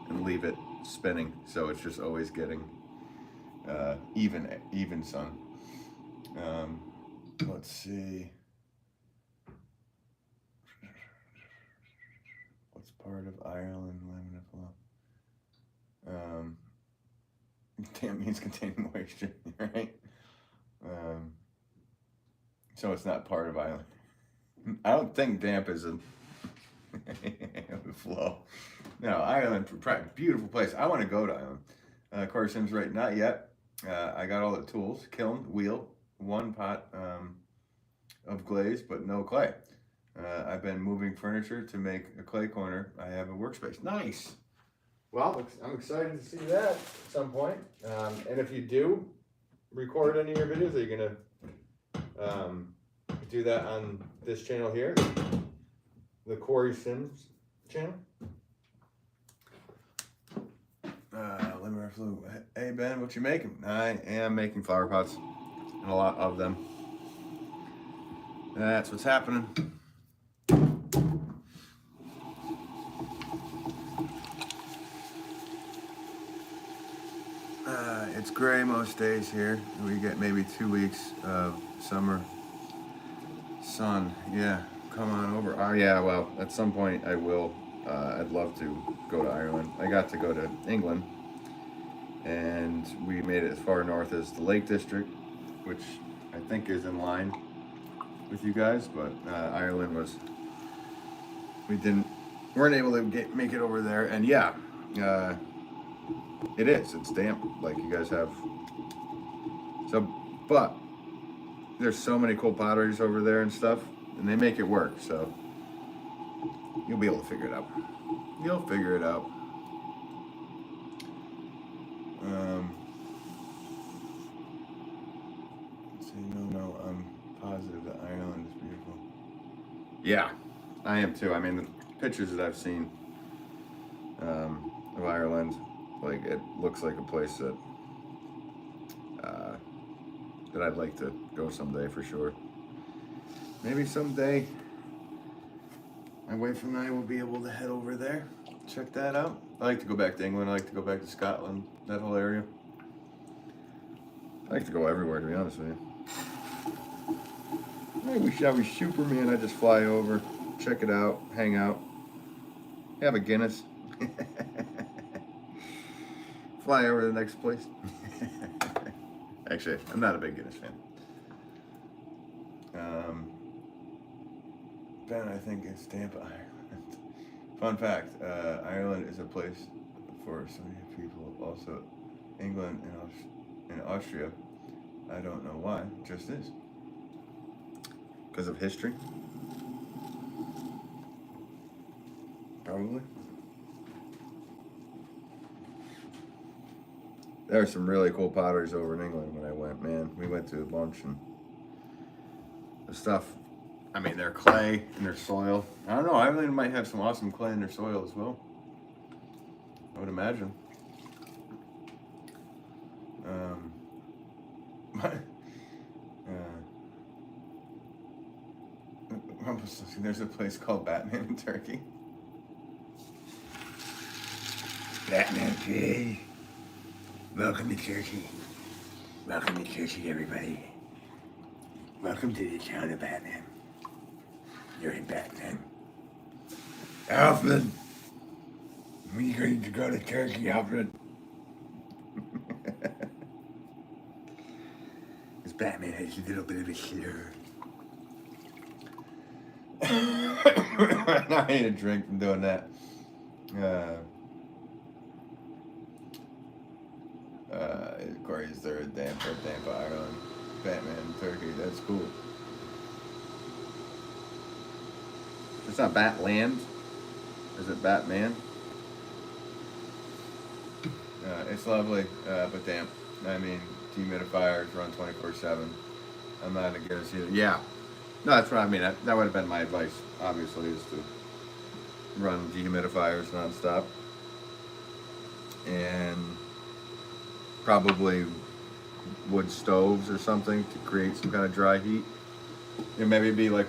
and leave it spinning, so it's just always getting even sun. Let's see. What's part of Ireland laminate flow? Damp means containing moisture, right? So it's not part of Ireland. I don't think damp is a flow. No, Ireland, beautiful place. I want to go to Ireland. Corey Sims, right? Not yet. I got all the tools: kiln, wheel, 1 pot of glaze, but no clay. I've been moving furniture to make a clay corner. I have a workspace. Nice. Well, I'm excited to see that at some point. And if you do record any of your videos, are you gonna do that on this channel here, the Corey Sims channel? Limerick flu. Hey Ben, what you making? I am making flower pots, and a lot of them. That's what's happening. It's gray most days here. We get maybe 2 weeks of summer sun. Yeah, come on over. Oh yeah, well, at some point I will. I'd love to go to Ireland. I got to go to England, and we made it as far north as the Lake District, which I think is in line with you guys, but Ireland was, weren't able to make it over there. And yeah, it's damp, like you guys have. So, but there's so many cool potteries over there and stuff, and they make it work, so you'll be able to figure it out. You'll figure it out. Let's see, no, I'm positive that Ireland is beautiful. Yeah, I am too. I mean, the pictures that I've seen of Ireland, like, it looks like a place that that I'd like to go someday for sure. Maybe someday my wife and I will be able to head over there, check that out. I like to go back to England. I like to go back to Scotland, that whole area. I like to go everywhere, to be honest with you. I wish I was Superman. I just fly over, check it out, hang out, have a Guinness, fly over to the next place. Actually, I'm not a big Guinness fan. Ben, I think it's Tampa, Ireland. Fun fact, Ireland is a place for so many people. Also, England and Austria, I don't know why, just is. Because of history? Probably. There are some really cool potteries over in England when I went, man. We went to a bunch, and the stuff, I mean, their clay and their soil. I don't know, Ireland might have some awesome clay in their soil as well, I would imagine. There's a place called Batman in Turkey. Batman, Jay. Welcome to Turkey. Welcome to Turkey, everybody. Welcome to the town of Batman. You're in Batman. Alfred, we're going to go to Turkey, Alfred. This Batman has a little bit of a slur. I need a drink from doing that. Corey, is there a Tampa, Ireland, Batman, Turkey? That's cool. It's not Batland. Is it Batman? It's lovely, but damp. I mean, dehumidifiers run 24/7. I'm not against either. Yeah. No, that's what I mean. That would have been my advice, obviously, is to run dehumidifiers nonstop. And probably wood stoves or something to create some kind of dry heat. It maybe be like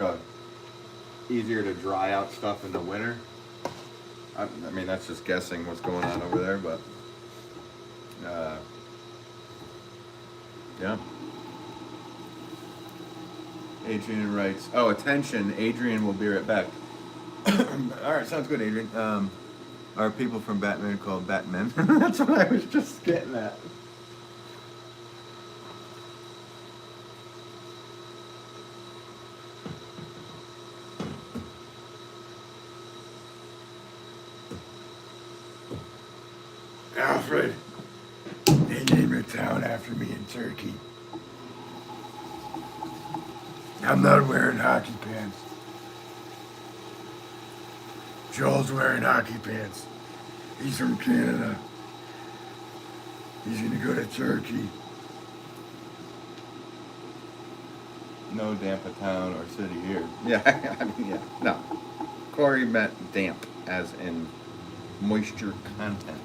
easier to dry out stuff in the winter I mean, that's just guessing what's going on over there, but yeah. Adrian writes, oh, attention, Adrian will be right back. All right, sounds good, Adrian. Are people from Batman called Batmen? That's what I was just getting at. Alfred, they named a town after me in Turkey. I'm not wearing hockey pants. Joel's wearing hockey pants. He's from Canada. He's gonna go to Turkey. No damp a town or city here. Yeah, I mean, yeah. No. Corey meant damp, as in moisture content.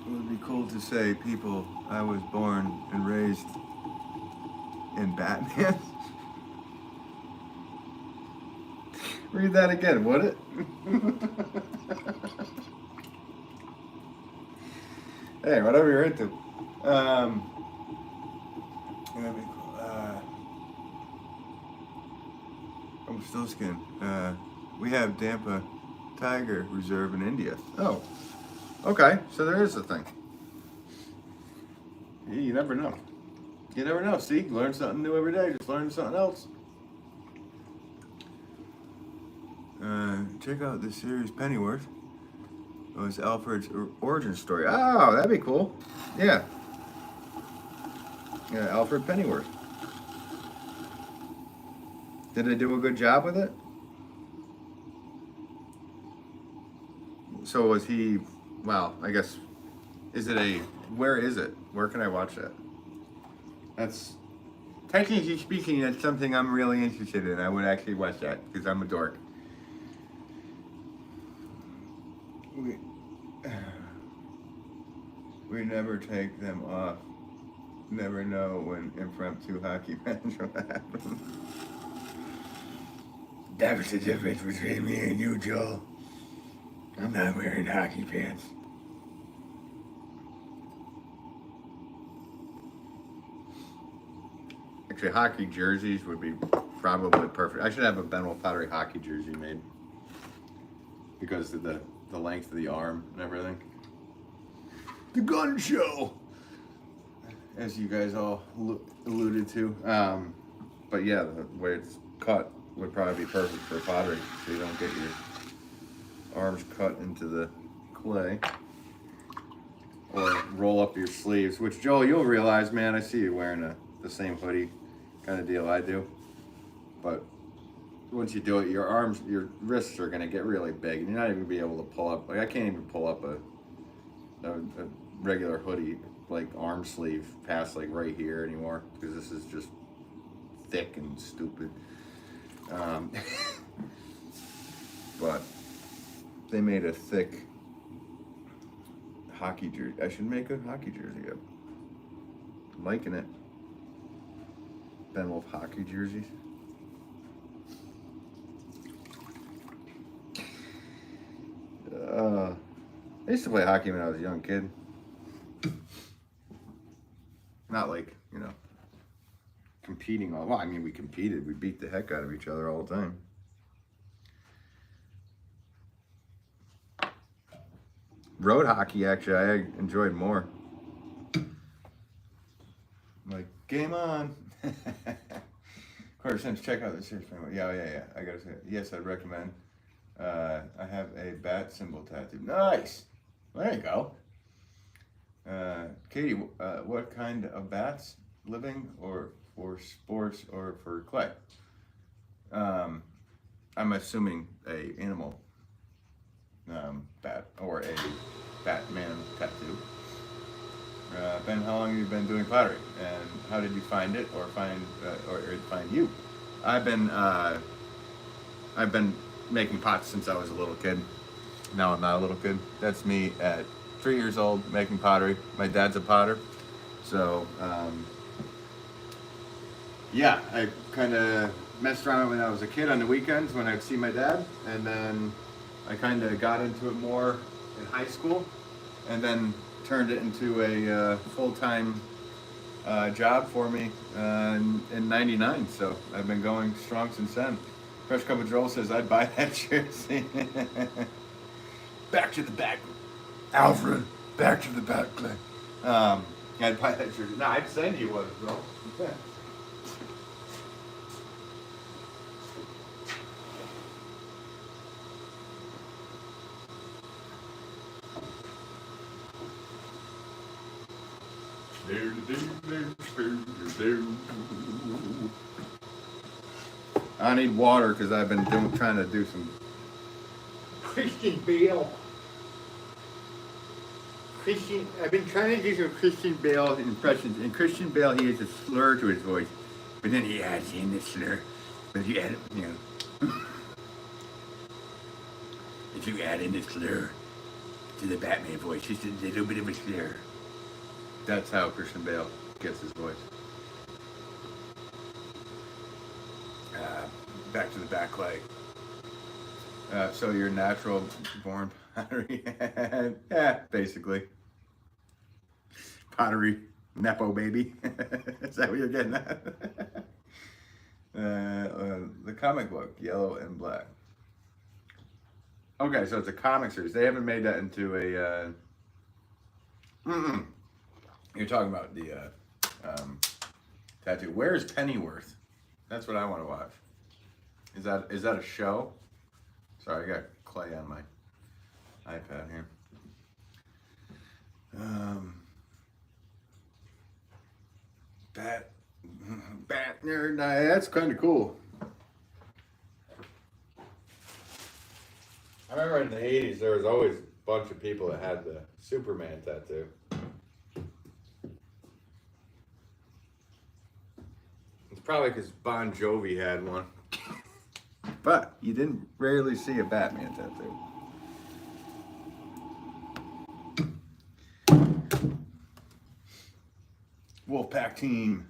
It would be cool to say, people, I was born and raised in Batman. Read that again, would it? Hey, whatever you're into. That'd be cool. I'm still skin. We have Dampa Tiger Reserve in India. Oh, okay. So there is a thing. You never know. You never know. See, learn something new every day. Just learn something else. Check out the series Pennyworth. It was Alfred's origin story. Oh, that'd be cool. Yeah. Yeah, Alfred Pennyworth. Did they do a good job with it? So was he, well, I guess, is it a, where is it? Where can I watch that? That's, technically speaking, that's something I'm really interested in. I would actually watch that, because I'm a dork. We never take them off. Never know when impromptu hockey match will happen. That was the difference between me and you, Joel. I'm not wearing hockey pants. Actually, hockey jerseys would be probably perfect. I should have a Pottery hockey jersey made because of the length of the arm and everything. The gun show, as you guys all alluded to. But yeah, the way it's cut would probably be perfect for pottery, so you don't get your arms cut into the clay. Or roll up your sleeves, which, Joel, you'll realize, man, I see you wearing the same hoodie kind of deal I do. But once you do it, your arms, your wrists are going to get really big, and you're not even going to be able to pull up. Like, I can't even pull up a regular hoodie, like arm sleeve, past like right here anymore, because this is just thick and stupid. But they made a thick hockey jersey. I should make a hockey jersey up. I'm liking it. Wolff hockey jerseys. I used to play hockey when I was a young kid. Not like, you know, competing all. Well, I mean, we competed. We beat the heck out of each other all the time. Road hockey, actually, I enjoyed more. Like, game on. Carter Sims, check out the series. Yeah. I gotta say it. Yes, I'd recommend. I have a bat symbol tattoo. Nice. There you go. Katie, what kind of bats? Living or for sports or for clay? I'm assuming a animal bat or a Batman tattoo. Ben, how long have you been doing pottery, and how did you find it, or find you? I've been making pots since I was a little kid. Now I'm not a little kid. That's me at 3 years old making pottery. My dad's a potter, so yeah, I kind of messed around when I was a kid on the weekends when I'd see my dad, and then I kind of got into it more in high school, and then turned it into a full-time job for me in '99. So I've been going strong since then. Fresh Cup of Joel says I'd buy that jersey. Back to the back, Alfred. Back to the back, Clay. I'd buy that jersey. No, I'd send you one, bro. Yeah. I need water because I've been trying to do some Christian Bale. I've been trying to do some Christian Bale impressions. And Christian Bale, he has a slur to his voice, but then he adds in the slur. But you add, if you add in the slur to the Batman voice, just a little bit of a slur. That's how Christian Bale gets his voice. Back to the back, Clay. So you're natural born pottery? Yeah, basically. Pottery, Nepo baby. Is that what you're getting at? The comic book, Yellow and Black. Okay, so it's a comic series. They haven't made that into a... You're talking about the tattoo. Where's Pennyworth? That's what I want to watch. Is that a show? Sorry, I got clay on my iPad here. Bat nerd. Nah, that's kind of cool. I remember in the '80s there was always a bunch of people that had the Superman tattoo. It's probably because Bon Jovi had one. But you didn't rarely see a Batman tattoo. Wolfpack team.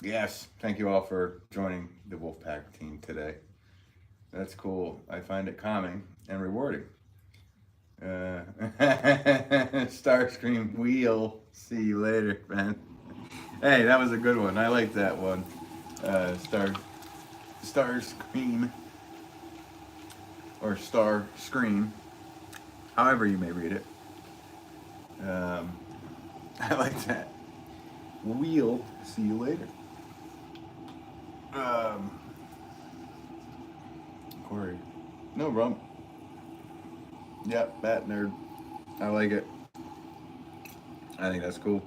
Yes, thank you all for joining the Wolfpack team today. That's cool. I find it calming and rewarding. Starscream wheel. See you later, man. Hey, that was a good one. I like that one. Starscream. Or Starscream. However you may read it. I like that. Wheel. See you later. Corey. No rump. Yep, bat nerd. I like it. I think that's cool.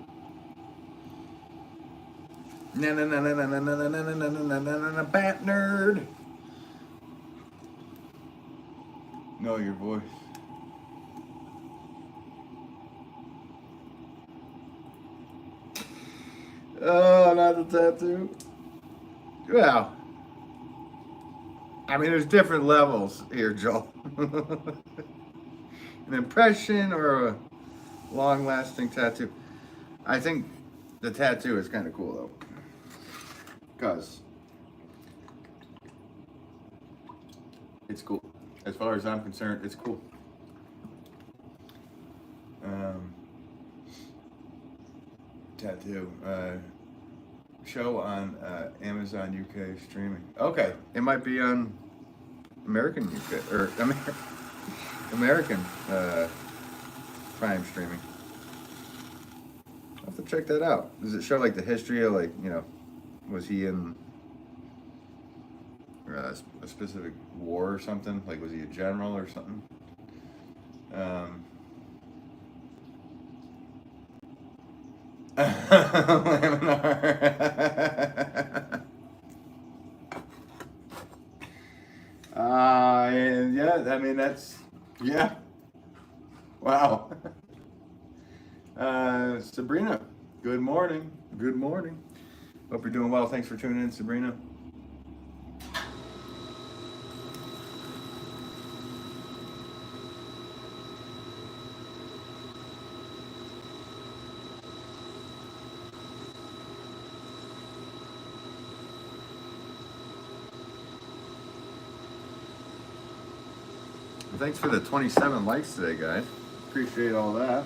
Bat nerd. Know your voice. Oh, not the tattoo. Well, I mean, there's different levels here, Joel. An impression or a long-lasting tattoo. I think the tattoo is kind of cool, though. Because it's cool. As far as I'm concerned, it's cool. Tattoo. Show on Amazon UK streaming. Okay, it might be on American UK or American Prime streaming. I'll have to check that out. Does it show like the history of was he in a specific war or something? Like was he a general or something? Yeah, I mean yeah. Wow. Sabrina, good morning. Good morning. Hope you're doing well. Thanks for tuning in, Sabrina. Thanks for the 27 likes today, guys. Appreciate all that.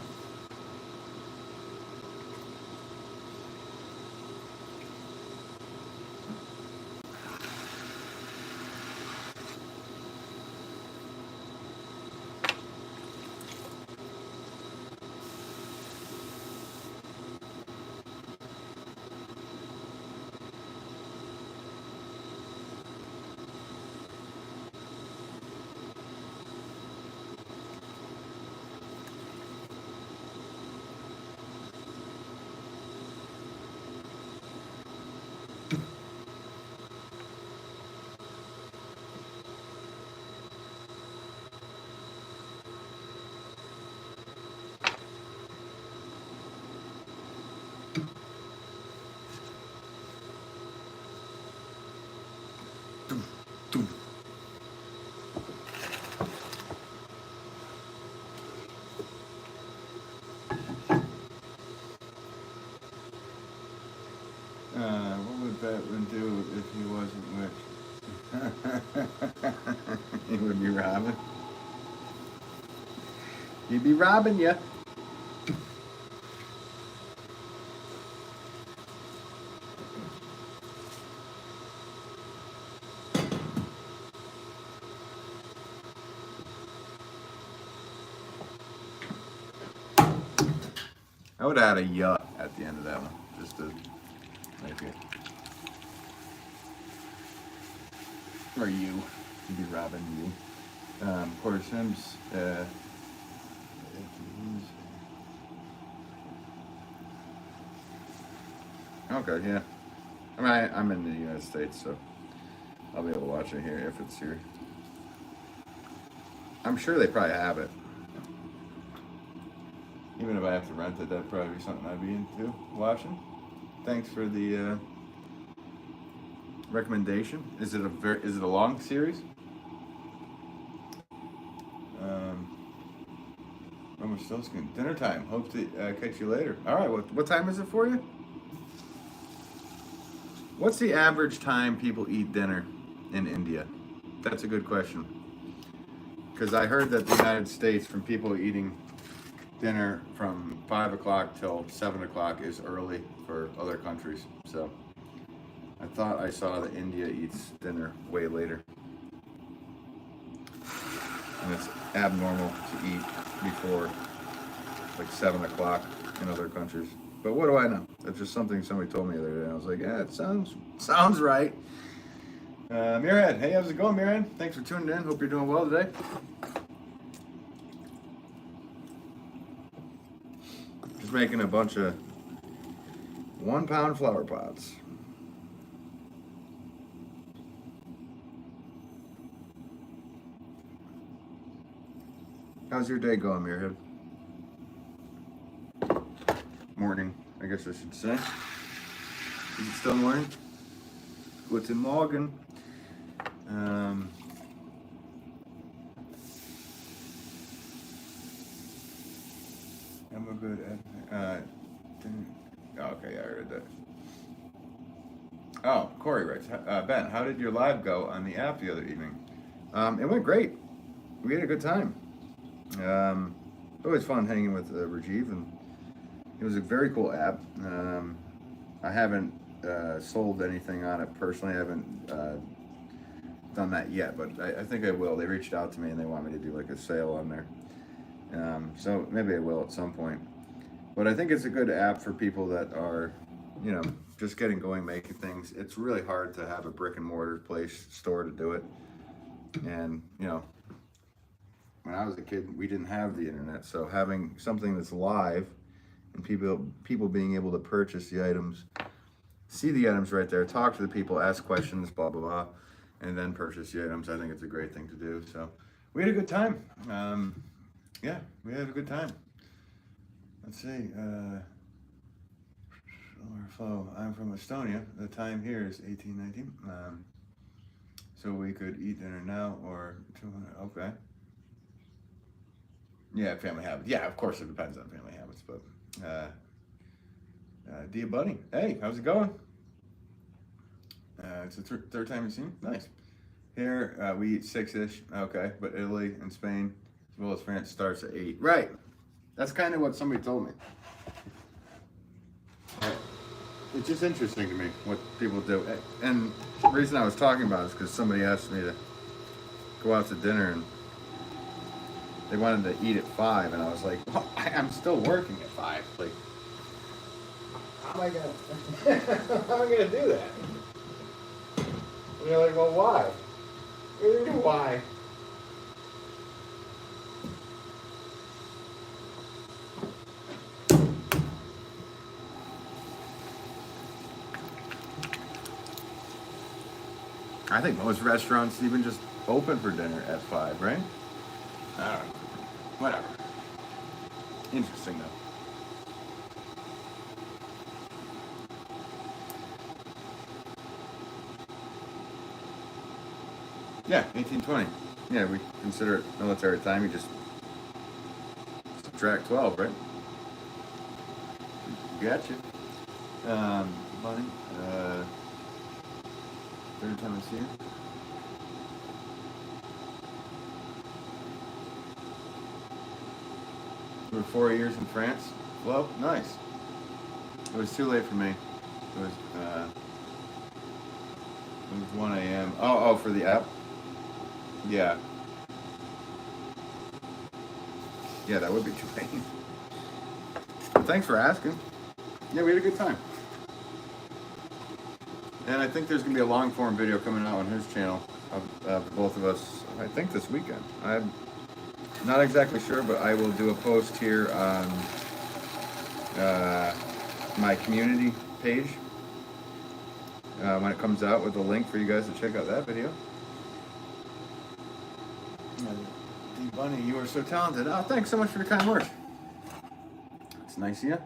What would Batman do if he wasn't rich? He would be robbing. He'd be robbing you. I would add a yuh at the end of that one, just to make it. Or you. You'd be robbing you. Quarter Sims. Okay, yeah. I mean, I'm in the United States, so I'll be able to watch it here if it's here. I'm sure they probably have it. Even if I have to rent it, that'd probably be something I'd be into watching. Thanks for the recommendation. Is it a long series? Almost still skin. Dinner time. Hope to catch you later. All right. What time is it for you? What's the average time people eat dinner in India? That's a good question. Because I heard that the United States, from people eating dinner from 5 o'clock till 7 o'clock is early for other countries. So I thought I saw that India eats dinner way later. And it's abnormal to eat before like 7 o'clock in other countries. But what do I know? That's just something somebody told me the other day. I was like, yeah, it sounds right. Mirad, hey, how's it going, Mirad? Thanks for tuning in. Hope you're doing well today. Just making a bunch of 1 pound flower pots. How's your day going, Mirad? Morning, I guess I should say. Is it still morning? Guten Morgen. I'm a good okay, I heard that. Oh, Corey writes, Ben, how did your live go on the app the other evening? It went great. We had a good time. Always fun hanging with Rajiv, and it was a very cool app. I haven't sold anything on it personally. I haven't done that yet, but I think I will. They reached out to me and they want me to do like a sale on there. So maybe I will at some point. But I think it's a good app for people that are, just getting going, making things. It's really hard to have a brick and mortar store to do it. And, when I was a kid, we didn't have the internet. So having something that's live and people being able to purchase the items, see the items right there, talk to the people, ask questions, blah, blah, blah, and then purchase the items. I think it's a great thing to do. So we had a good time. Yeah, we had a good time. Let's see. Overflow. I'm from Estonia. The time here is 18:19. So we could eat dinner now or 200. Okay. Yeah, family habits. Yeah, of course it depends on family habits, but Dia Bunny, hey, how's it going? It's the third time you've seen me? Nice. Here, we eat 6-ish, okay, but Italy and Spain, as well as France, starts at 8. Right. That's kind of what somebody told me. It's just interesting to me what people do. And the reason I was talking about it is because somebody asked me to go out to dinner and they wanted to eat at 5, and I was like, well, I'm still working at 5. Like, how am I gonna do that? And you're like, well, why? Why? I think most restaurants even just open for dinner at 5, right? I don't know. Whatever. Interesting though. Yeah, 1820. Yeah, we consider it military time. You just subtract 12, right? Gotcha. Money. Third time I see you. We were 4 years in France. Well, nice. It was too late for me. It was 1 a.m. Oh, for the app? Yeah. Yeah, that would be too late. Well, thanks for asking. Yeah, we had a good time. And I think there's going to be a long form video coming out on his channel of both of us, I think this weekend. I'm not exactly sure, but I will do a post here on my community page when it comes out with a link for you guys to check out that video. D Bunny, you are so talented. Oh, thanks so much for the kind words. It's nice of you.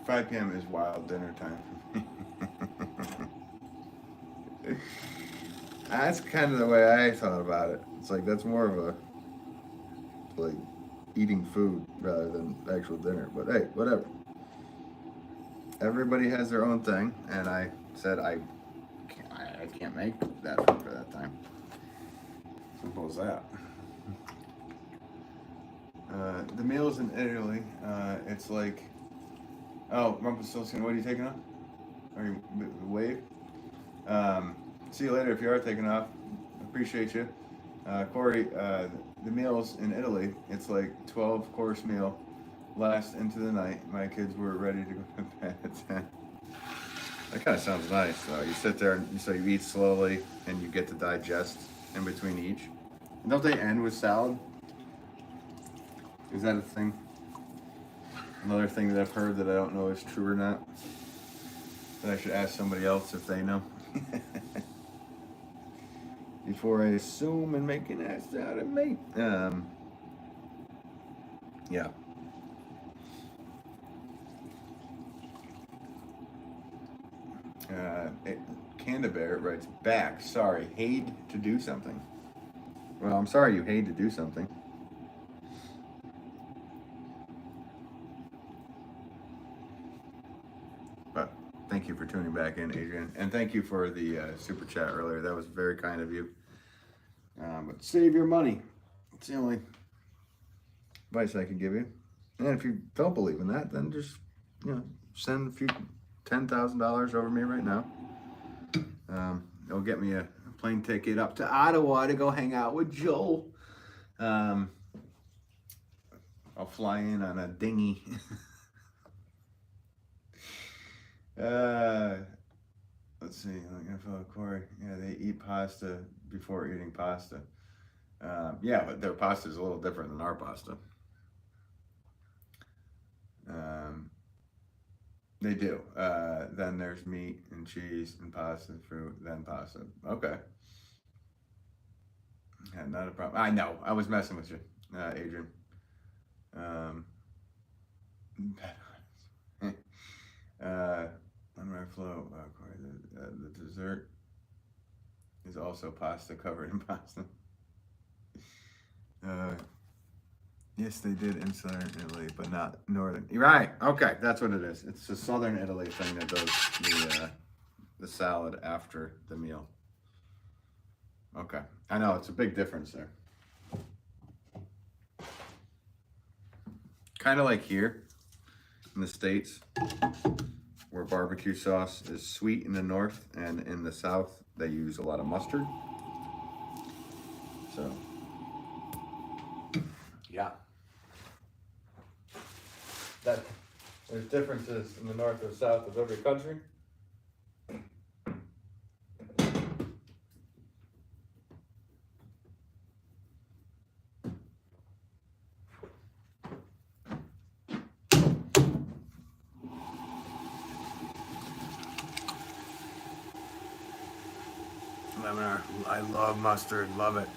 5 p.m. is wild dinner time for me. That's kind of the way I thought about it. It's like that's more of a like eating food rather than actual dinner. But hey, whatever. Everybody has their own thing, and I said I can't make that food for that time. Simple as that. The meals in Italy, it's like, oh, Rumpelstiltskin, what are you taking off? Are you wave? See you later if you are taking off. Appreciate you. Corey, the meals in Italy, it's like 12-course meal, last into the night. My kids were ready to go to bed at 10. That kind of sounds nice, though. You sit there and you eat slowly, and you get to digest in between each. Don't they end with salad? Is that a thing? Another thing that I've heard that I don't know is true or not. That I should ask somebody else if they know. Before I assume and make an ass out of me. Yeah. Candabear writes back. Sorry, hate to do something. Well, I'm sorry you hate to do something. But thank you for tuning back in, Adrian. And thank you for the super chat earlier. That was very kind of you. But save your money. It's the only advice I can give you. And if you don't believe in that, then just, send a few $10,000 over me right now. It'll get me a plane ticket up to Ottawa to go hang out with Joel. I'll fly in on a dinghy. Let's see. I'm gonna follow Corey. Yeah, they eat pasta before eating pasta. Yeah, but their pasta is a little different than our pasta. They do. Then there's meat and cheese and pasta, fruit, then pasta. Okay. Yeah, not a problem. I know. I was messing with you, Adrian. On my flow, Corey, the dessert is also pasta covered in pasta. Yes, they did in southern Italy, but not northern. You're right. Okay, that's what it is. It's the southern Italy thing that does the salad after the meal. Okay, I know it's a big difference there. Kind of like here in the States, where barbecue sauce is sweet in the north, and in the south they use a lot of mustard. So, yeah. That there's differences in the north or south of every country. I love mustard, love it.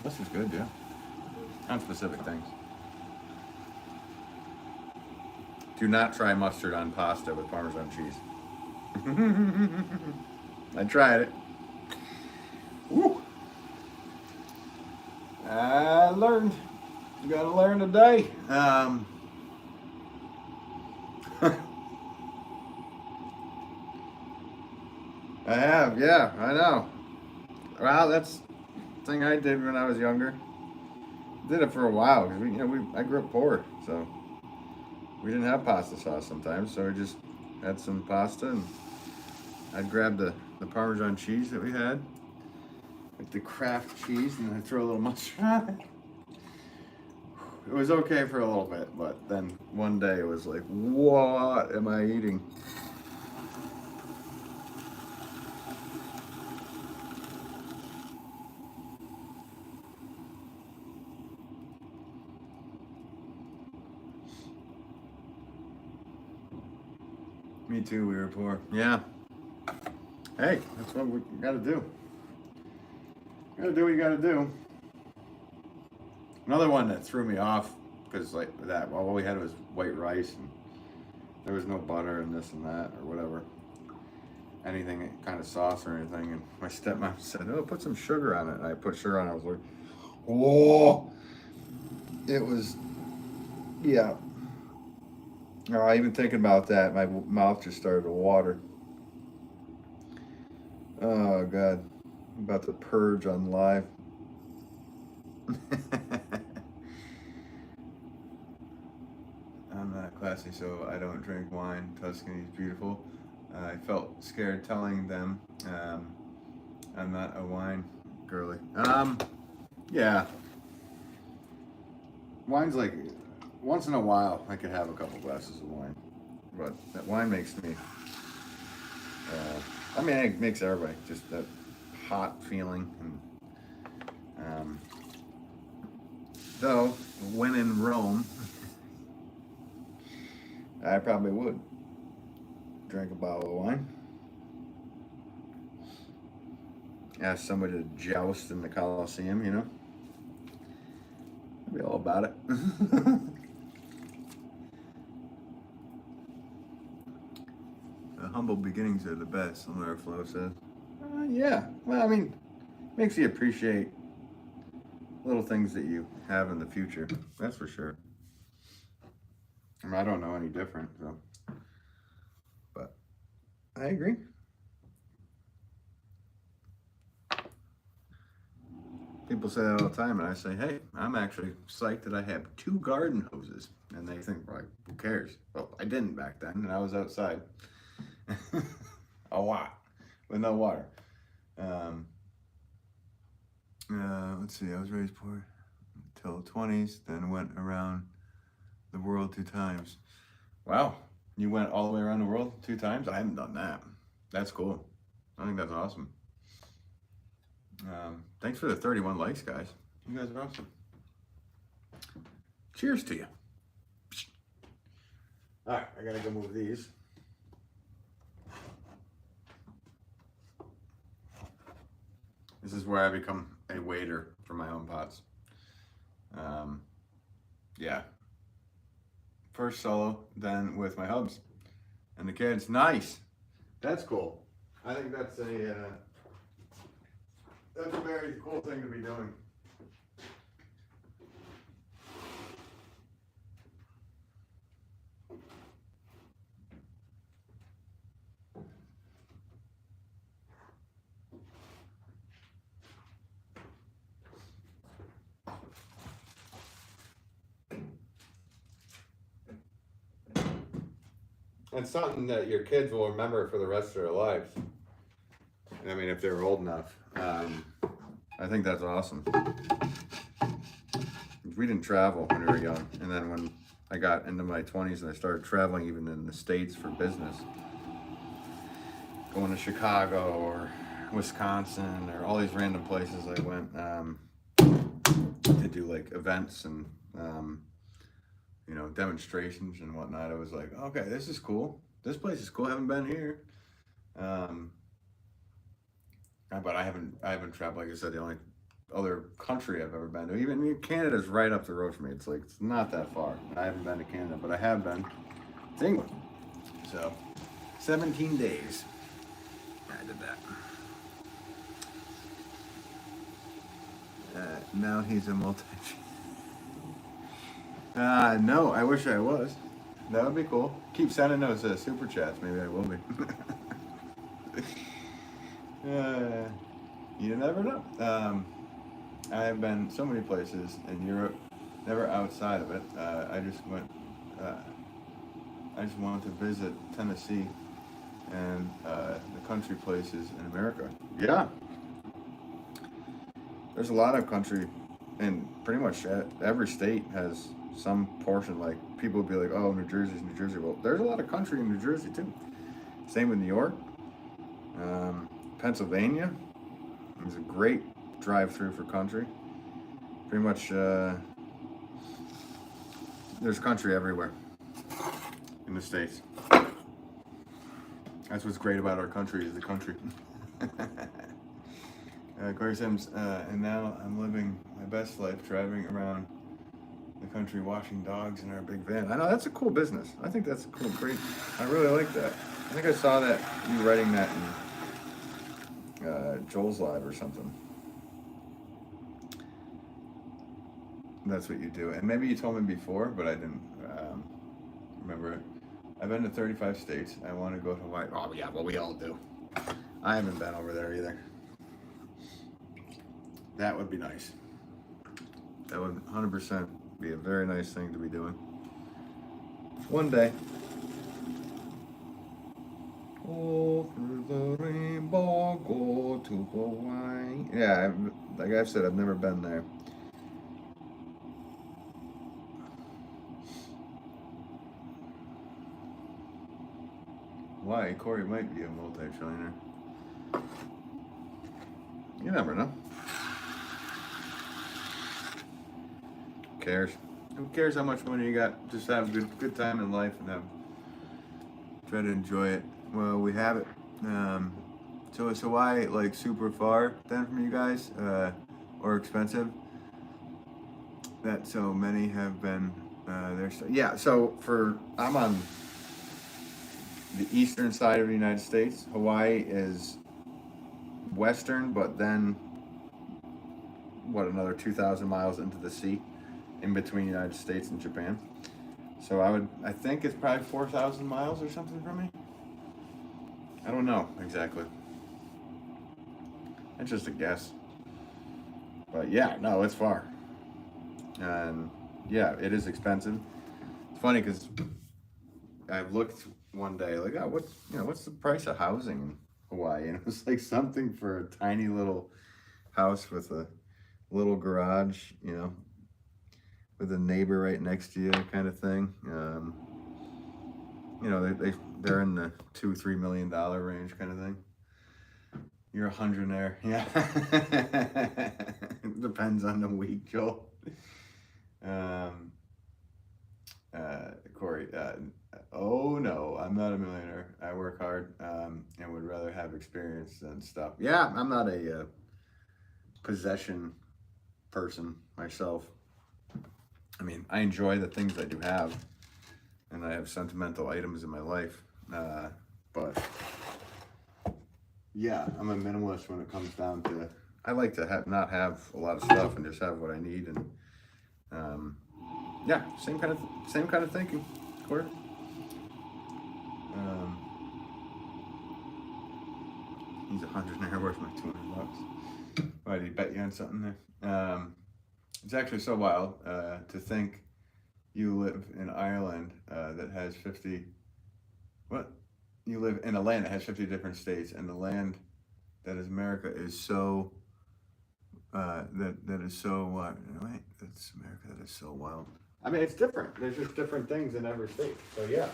Mustard's good, yeah. On specific things. Do not try mustard on pasta with Parmesan cheese. I tried it. Woo. I learned. You gotta learn today. I have, yeah, I know. Well, that's the thing I did when I was younger. Did it for a while because I grew up poor, so we didn't have pasta sauce sometimes. So we just had some pasta, and I'd grab the Parmesan cheese that we had, like the Kraft cheese, and I'd throw a little mustard on it. It was okay for a little bit, but then one day it was like, what am I eating? Me too, we were poor. Yeah. Hey, that's what we gotta do. You gotta do what you gotta do. Another one that threw me off, because like that, all we had was white rice, and there was no butter and this and that, or whatever. Anything kind of sauce or anything. And my stepmom said, oh, put some sugar on it. And I put sugar on it. I was like, whoa. It was, yeah. Oh, even thinking about that, my mouth just started to water. Oh, God. I'm about to purge on live. I'm not classy, so I don't drink wine. Tuscany's beautiful. I felt scared telling them I'm not a wine girly. Yeah. Wine's like, once in a while, I could have a couple glasses of wine. But that wine makes me, it makes everybody just that hot feeling. And, though, when in Rome, I probably would drink a bottle of wine. Ask somebody to joust in the Colosseum, I'd be all about it. The humble beginnings are the best, Lunar Flow says. Yeah, well, makes you appreciate little things that you have in the future. That's for sure. I don't know any different, so. But I agree. People say that all the time, and I say, hey, I'm actually psyched that I have 2 garden hoses. And they think, like, who cares? Well, I didn't back then, and I was outside a lot with no water. Let's see, I was raised poor until 20s, then went around the world 2 times. Wow, you went all the way around the world 2 times? I haven't done that. That's cool. I think that's awesome. Thanks for the 31 likes, guys. You guys are awesome. Cheers to you. All right, I gotta go move these. This is where I become a waiter for my own pots. Yeah. First solo, then with my hubs and the kids. Nice. That's cool. I think that's a very cool thing to be doing. It's something that your kids will remember for the rest of their lives. I mean, if they're old enough. I think that's awesome. We didn't travel when we were young, and then when I got into my 20s and I started traveling even in the States for business, going to Chicago or Wisconsin or all these random places I went to do like events and you know, demonstrations and whatnot. I was like, okay, this is cool. This place is cool. I haven't been here. But I haven't traveled. Like I said, the only other country I've ever been to, even Canada's right up the road from me. It's like, it's not that far. I haven't been to Canada, but I have been to England. So 17 days I did that. Now he's a multi. No, I wish I was. That would be cool. Keep sending those super chats. Maybe I will be. You never know. I have been so many places in Europe, never outside of it. I just wanted to visit Tennessee and the country places in America. Yeah. There's a lot of country, and pretty much every state has some portion. Like, people would be like, oh, New Jersey's New Jersey. Well, there's a lot of country in New Jersey too. Same with New York. Pennsylvania is a great drive-through for country. Pretty much, there's country everywhere in the States. That's what's great about our country, is the country. Corey Sims, and now I'm living my best life driving around the country watching dogs in our big van. I know, that's a cool business. I think that's a cool, great. I really like that. I think I saw that, you writing that in Joel's Live or something. That's what you do. And maybe you told me before, but I didn't remember it. I've been to 35 states. I want to go to Hawaii. Oh, yeah, well, we all do. I haven't been over there either. That would be nice. That would 100% be a very nice thing to be doing. One day. Oh, through the rainbow, go to Hawaii. Yeah, like I've said, I've never been there. Why? Corey might be a multi-trillionaire. You never know. Who cares? Who cares how much money you got? Just have a good time in life and try to enjoy it. Well, we have it. So is Hawaii like super far then from you guys, or expensive? That so many have been there. Yeah. So I'm on the eastern side of the United States. Hawaii is western, but then another 2,000 miles into the sea, in between the United States and Japan. So I think it's probably 4,000 miles or something from me. I don't know exactly. It's just a guess. But yeah, no, it's far. And yeah, it is expensive. It's funny because I've looked one day, like, oh, what's the price of housing in Hawaii? And it was like something for a tiny little house with a little garage, with a neighbor right next to you, kind of thing. They're in the $2-3 million range, kind of thing. You're a hundredaire, yeah. Depends on the week, Joel. Corey, oh no, I'm not a millionaire. I work hard and would rather have experience than stuff. Yeah, I'm not a possession person myself. I mean, I enjoy the things I do have, and I have sentimental items in my life, but yeah, I'm a minimalist when it comes down to, I like to not have a lot of stuff and just have what I need. And yeah, same kind of thinking, Corey. He's a hundredaire worth my $200. Why did he bet you on something there? It's actually so wild to think you live in Ireland that has 50 What? You live in a land that has 50 different states, and the land that is America is so, that is so, wait, that's America, that is so wild. I mean, it's different. There's just different things in every state. So, yeah.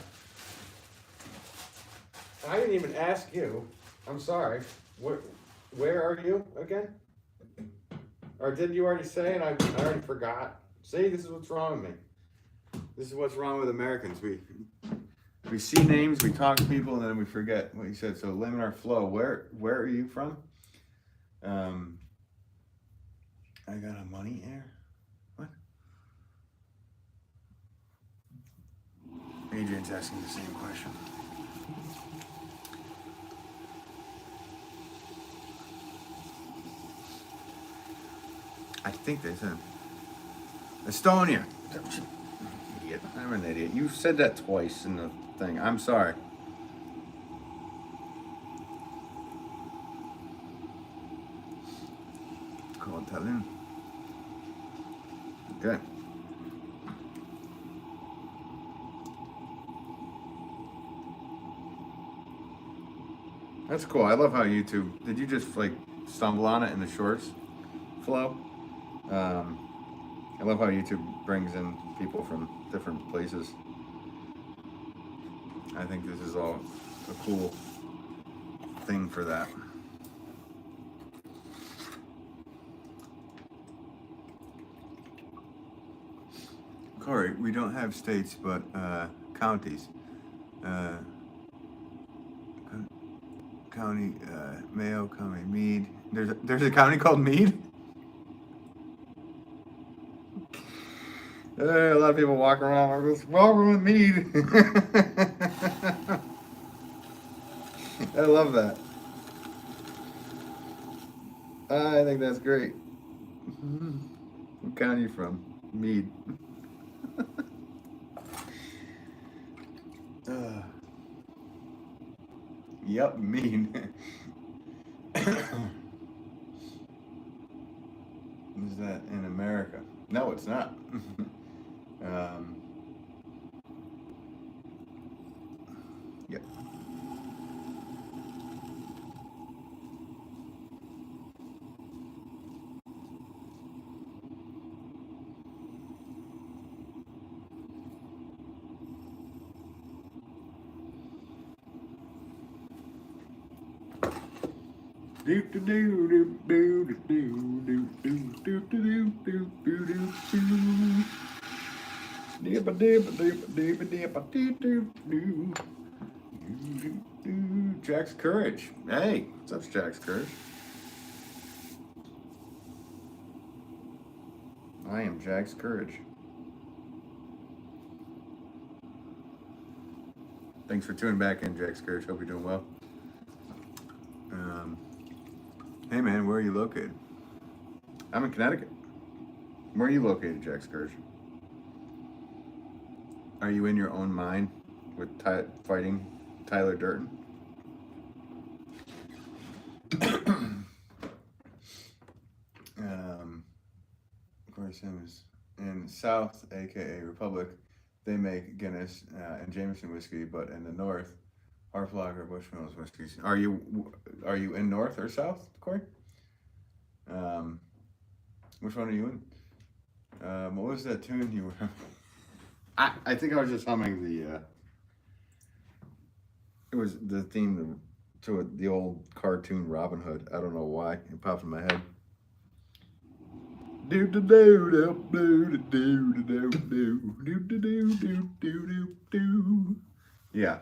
I didn't even ask you. I'm sorry. Where are you again? Or did you already say, and I already forgot? See, this is what's wrong with me. This is what's wrong with Americans. We see names, we talk to people, and then we forget what you said. So limit our flow. Where are you from? I got a money air. What? Adrian's asking the same question. I think they said Estonia. Idiot. I'm an idiot. You said that twice in the thing. I'm sorry. Call Tallinn. Okay. That's cool. I love how YouTube. Did you just like stumble on it in the shorts flow? I love how YouTube brings in people from different places. I think this is all a cool thing for that. Corey, we don't have states, but counties. County, Mayo County, Meade. There's a county called Meade? A lot of people walk around like this. Welcome to Meade. I love that. I think that's great. What county are you from? Meade. Yep, Meade. Is that in America? No, it's not. Yep. Do do do do do do do do do do do do do do. Dibba dibba dibba dibba dibba doo doo doo. Jack's Courage. Hey, what's up, Jack's Courage? I am Jack's Courage. Thanks for tuning back in, Jack's Courage. Hope you're doing well. Hey man, where are you located? I'm in Connecticut. Where are you located, Jack's Courage? Are you in your own mind with fighting Tyler Durden? Of course, in South, aka Republic, they make Guinness and Jameson whiskey, but in the North, Harflager, Bushmills whiskeys. Are you in North or South, Corey? Which one are you in? What was that tune you were? I think I was just humming the. It was the theme to the old cartoon Robin Hood. I don't know why it popped in my head. Do do do do do do do do do do do do do. Yeah,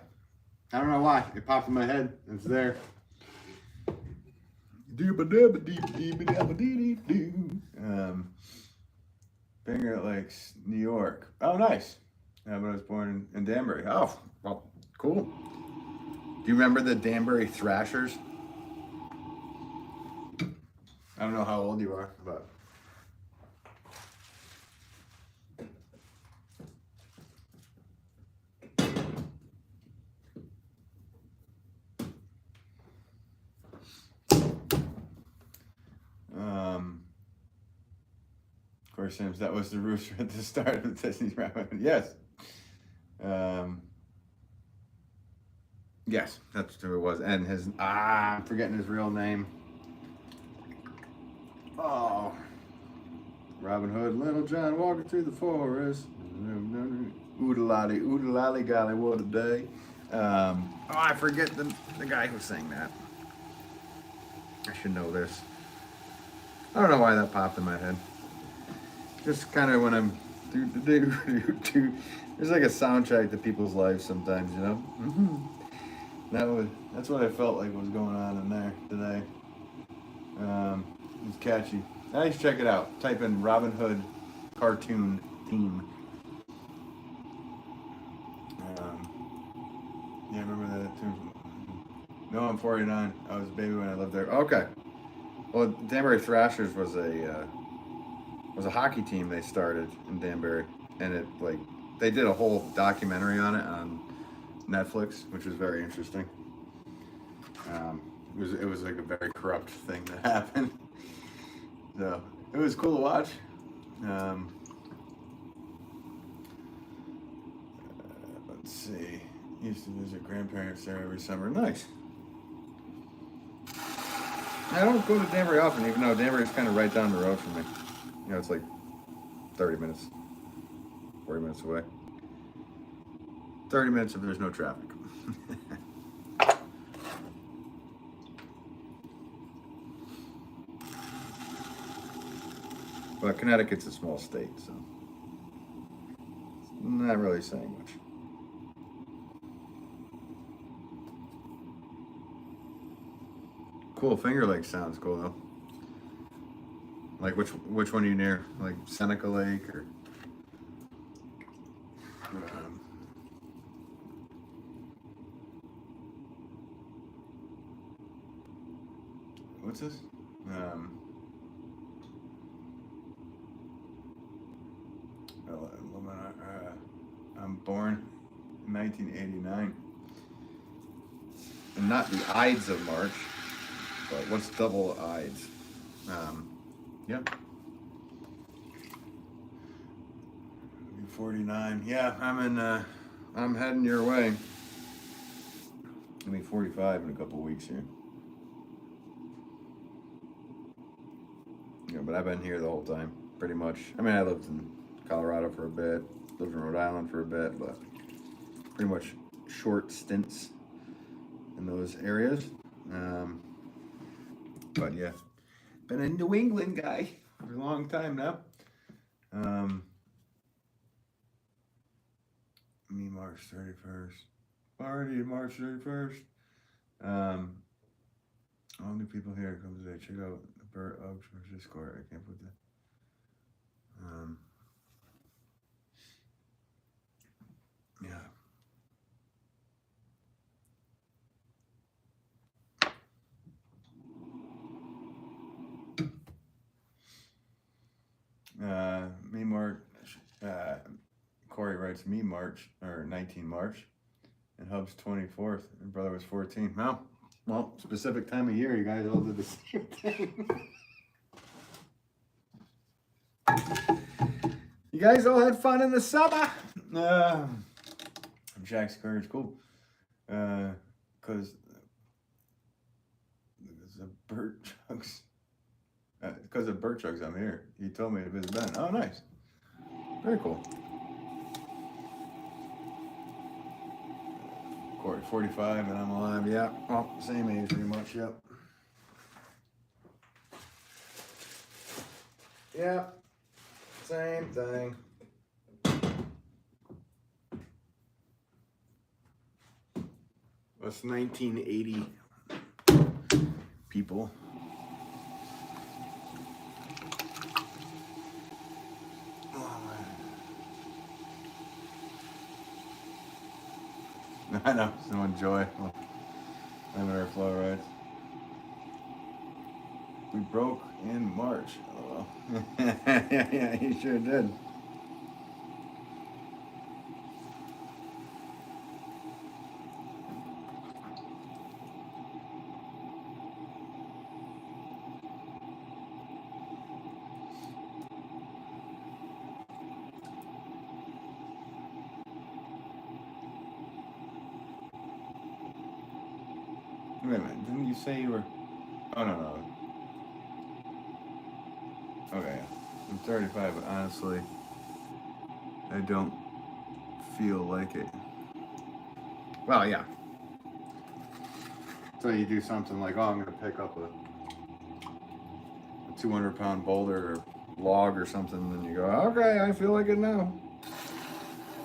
I don't know why it popped in my head. It's there. Finger Lakes, New York. Oh, nice. But I was born in Danbury. Oh, well, cool. Do you remember the Danbury Thrashers? I don't know how old you are, but. Of course, Sims, that was the rooster at the start of Disney's Rabbit. Yes. Yes, that's who it was. And I'm forgetting his real name. Oh, Robin Hood, Little John walking through the forest. Oodalali, oodalali, golly, what a day. I forget the guy who sang that. I should know this. I don't know why that popped in my head. Just kind of when I'm there's like a soundtrack to people's lives sometimes, you know. That's what I felt like was going on in there today. It's catchy. Nice, check it out. Type in Robin Hood cartoon theme. Yeah, remember that too. No, I'm 49. I was a baby when I lived there. Okay. Well, Danbury Thrashers was a hockey team they started in Danbury, and they did a whole documentary on it on Netflix, which was very interesting. It was like a very corrupt thing that happened. So it was cool to watch. Let's see. Used to visit grandparents there every summer. Nice. I don't go to Danbury often, even though Danbury is kind of right down the road from me. You know, it's like 30 minutes, 40 minutes away. 30 minutes if there's no traffic. But Connecticut's a small state, so it's not really saying much. Cool. Finger Lake sounds cool though. Like which one are you near? Like Seneca Lake or? What's this? I'm born in 1989, and not the Ides of March, but what's double Ides? Yeah. 49. Yeah, I'm heading your way. I'll be 45 in a couple weeks here. Yeah, but I've been here the whole time, pretty much. I mean, I lived in Colorado for a bit, lived in Rhode Island for a bit, but pretty much short stints in those areas. But yeah, been a New England guy for a long time now. Me March 31st. Party March 31st. All new people here come today. Check out the Burt Oaks versus Discord. I can't put that. Yeah. Me March. Corey writes me March or 19 March, and Hub's 24th. Your brother was 14. Well, specific time of year. You guys all did the same thing. You guys all had fun in the summer. Jack's Courage, cool. Because of Burt Chugs. Because of Burt Chugs, I'm here. He told me to visit Ben. Oh, nice. Very cool. Corey, 45, and I'm alive. Yeah, well, same age pretty much, yep. Yeah, same thing. That's 1980 people. I know, so enjoy. I'm in our flow rides. We broke in March. Oh, yeah, he sure did. Wait a minute, didn't you say you were... Oh, no. Okay, I'm 35, but honestly, I don't feel like it. Well, yeah. So you do something like, oh, I'm going to pick up a 200-pound boulder or log or something, and you go, okay, I feel like it now.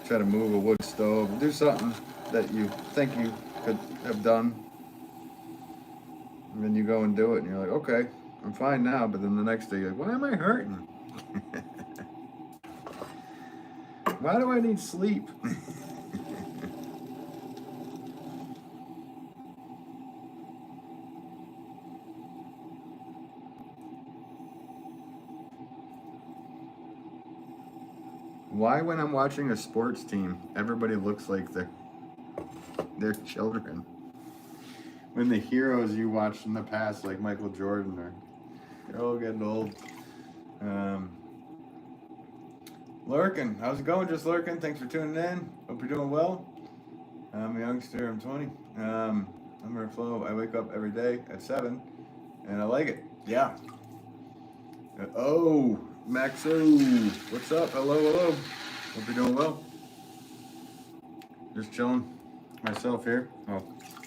Try to move a wood stove, do something that you think you could have done, and then you go and do it, and you're like, okay, I'm fine now, but then the next day you're like, why am I hurting? Why do I need sleep? Why, when I'm watching a sports team, everybody looks like they're children? When the heroes you watched in the past, like Michael Jordan, they're all getting old. Lurking, how's it going? Just lurking. Thanks for tuning in. Hope you're doing well. I'm a youngster. I'm 20. I'm in a flow. I wake up every day at 7, and I like it. Yeah. Oh, Maxo, what's up? Hello. Hope you're doing well. Just chilling myself here. Oh,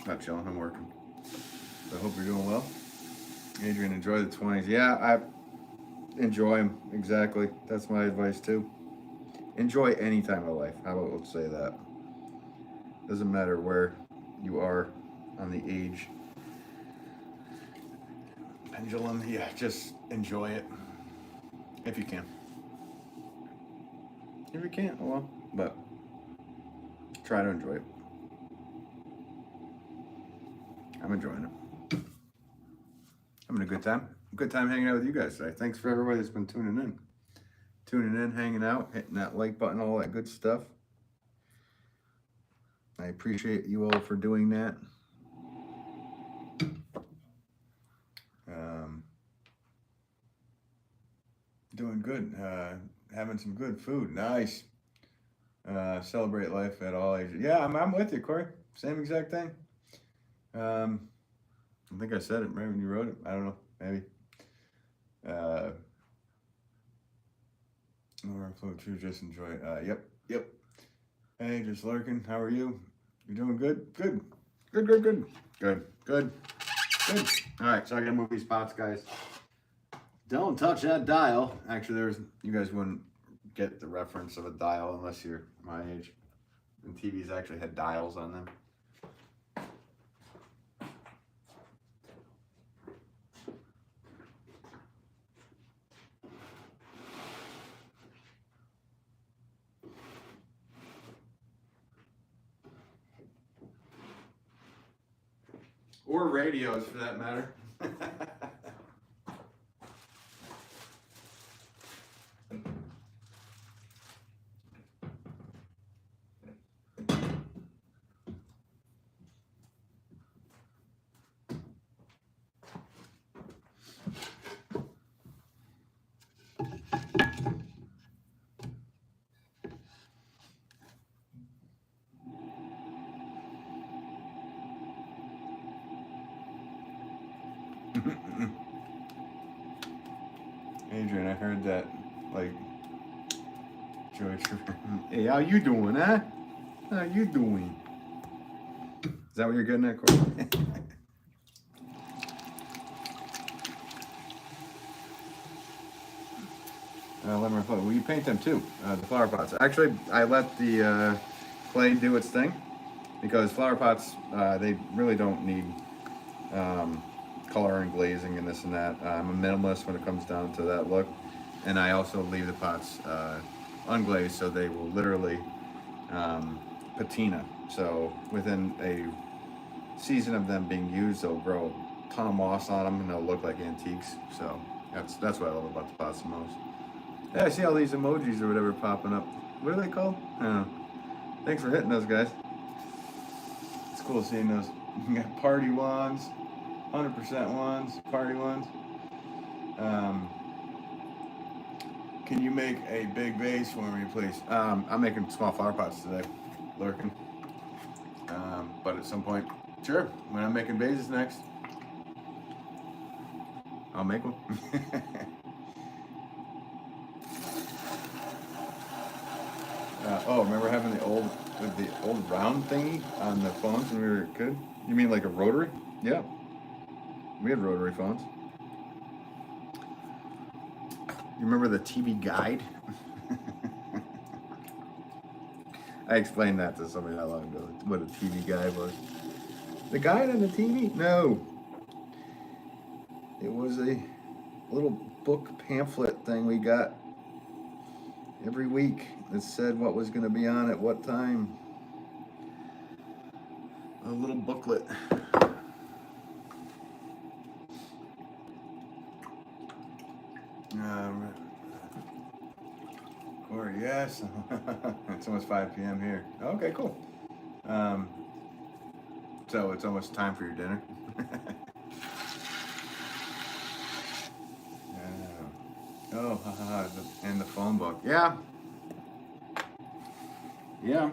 not chilling. I'm working. So I hope you're doing well. Adrian, enjoy the 20s. Yeah, I enjoy them. Exactly. That's my advice too. Enjoy any time of life. How about we'll say that? Doesn't matter where you are on the age pendulum. Yeah, just enjoy it if you can. If you can't, well, but try to enjoy it. I'm enjoying it. Having a good time. Good time hanging out with you guys today. Thanks for everybody that's been tuning in, hanging out, hitting that like button, all that good stuff. I appreciate you all for doing that. Doing good. Having some good food. Nice. Celebrate life at all ages. Yeah, I'm with you, Corey. Same exact thing. I think I said it right when you wrote it. I don't know. Maybe. True, just enjoy it. Yep. Hey, just lurking. How are you? You doing good? Good. All right, so I gotta move these pots, guys. Don't touch that dial. Actually, you guys wouldn't get the reference of a dial unless you're my age. And TVs actually had dials on them. Or radios, for that matter. Adrian, I heard that, like, Joey, hey, how you doing, huh? How you doing? Is that what you're getting at, Corey? Well, you paint them too, the flower pots. Actually, I let the clay do its thing because flower pots, they really don't need color and glazing and this and that. I'm a minimalist when it comes down to that look, and I also leave the pots unglazed, so they will literally patina. So within a season of them being used, they'll grow a ton of moss on them and they'll look like antiques. So that's what I love about the pots the most. Yeah, I see all these emojis or whatever popping up. What are they called? I don't know. Thanks for hitting those, guys. It's cool seeing those. You got party wands, 100% wands, party wands. Can you make a big vase for me, please? I'm making small flower pots today, lurking. But at some point, Sure. When I'm making bases next, I'll make one. Oh, remember having the old round thingy on the phones when we were a kid? You mean like a rotary? Yeah, we had rotary phones. You remember the TV guide? I explained that to somebody not long ago, what a TV guide was. The guide on the TV? No. It was a little book pamphlet thing we got every week that said what was going to be on at what time. A little booklet. Or yes, it's almost 5 p.m. here. Okay, cool. So it's almost time for your dinner. Oh, and the phone book. Yeah. Yeah.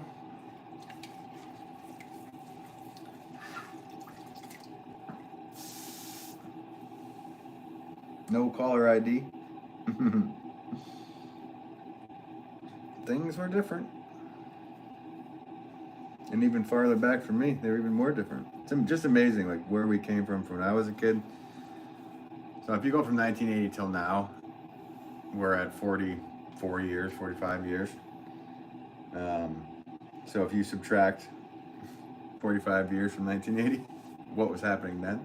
No caller ID. Things were different. And even farther back from me, they were even more different. It's just amazing, like where we came from when I was a kid. So if you go from 1980 till now, we're at 44 years, 45 years. So if you subtract 45 years from 1980, what was happening then?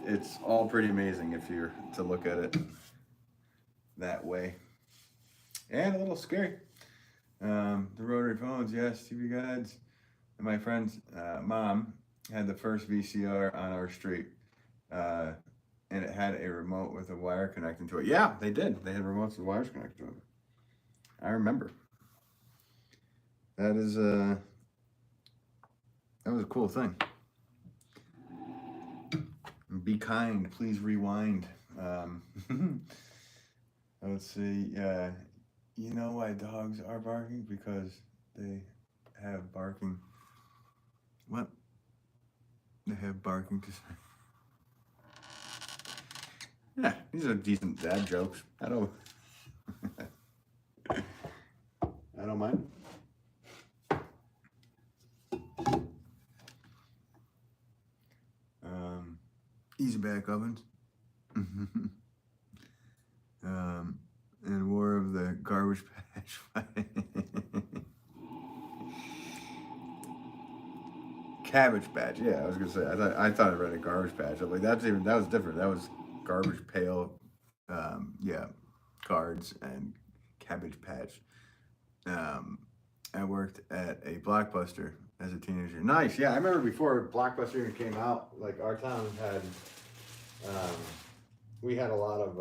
It's all pretty amazing if you're to look at it that way. And a little scary. The rotary phones, yes, TV guides. And my friend's mom had the first VCR on our street. And it had a remote with a wire connecting to it. Yeah, they did. They had remotes with wires connected to it. I remember. That was a cool thing. Be kind, please rewind. Let's see. You know why dogs are barking? Because they have barking. What? They have barking to say. Yeah, these are decent dad jokes. I don't mind. Easy back ovens. And War of the Garbage Patch. Cabbage Patch. Yeah, I was gonna say. I thought I read a Garbage Patch. I'm like, that was different. That was Garbage Pail. Yeah, cards and Cabbage Patch. I worked at a Blockbuster as a teenager. Nice. Yeah, I remember before Blockbuster even came out. Like our town had. We had a lot of.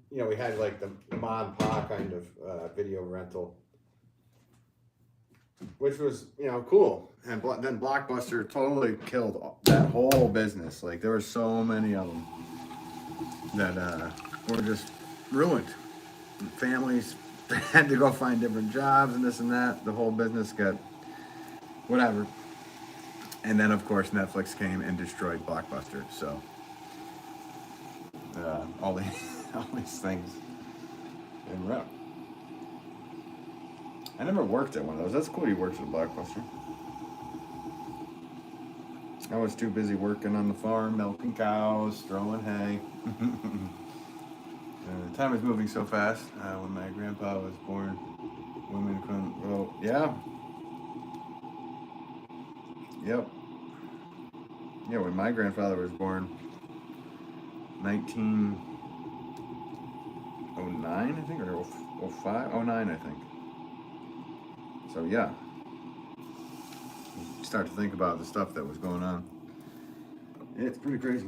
We had like the mom and pop kind of video rental, which was cool. And then Blockbuster totally killed that whole business. Like there were so many of them that were just ruined. Families had to go find different jobs and this and that. The whole business got whatever. And then of course Netflix came and destroyed Blockbuster. So all these things in row. I never worked at one of those. That's cool you worked at a Blockbuster. I was too busy working on the farm, milking cows, throwing hay. Time is moving so fast. When my grandpa was born, women couldn't vote. Yeah. Yep. Yeah, when my grandfather was born, 1909, I think, or 05, 09, I think. So yeah, you start to think about the stuff that was going on. It's pretty crazy.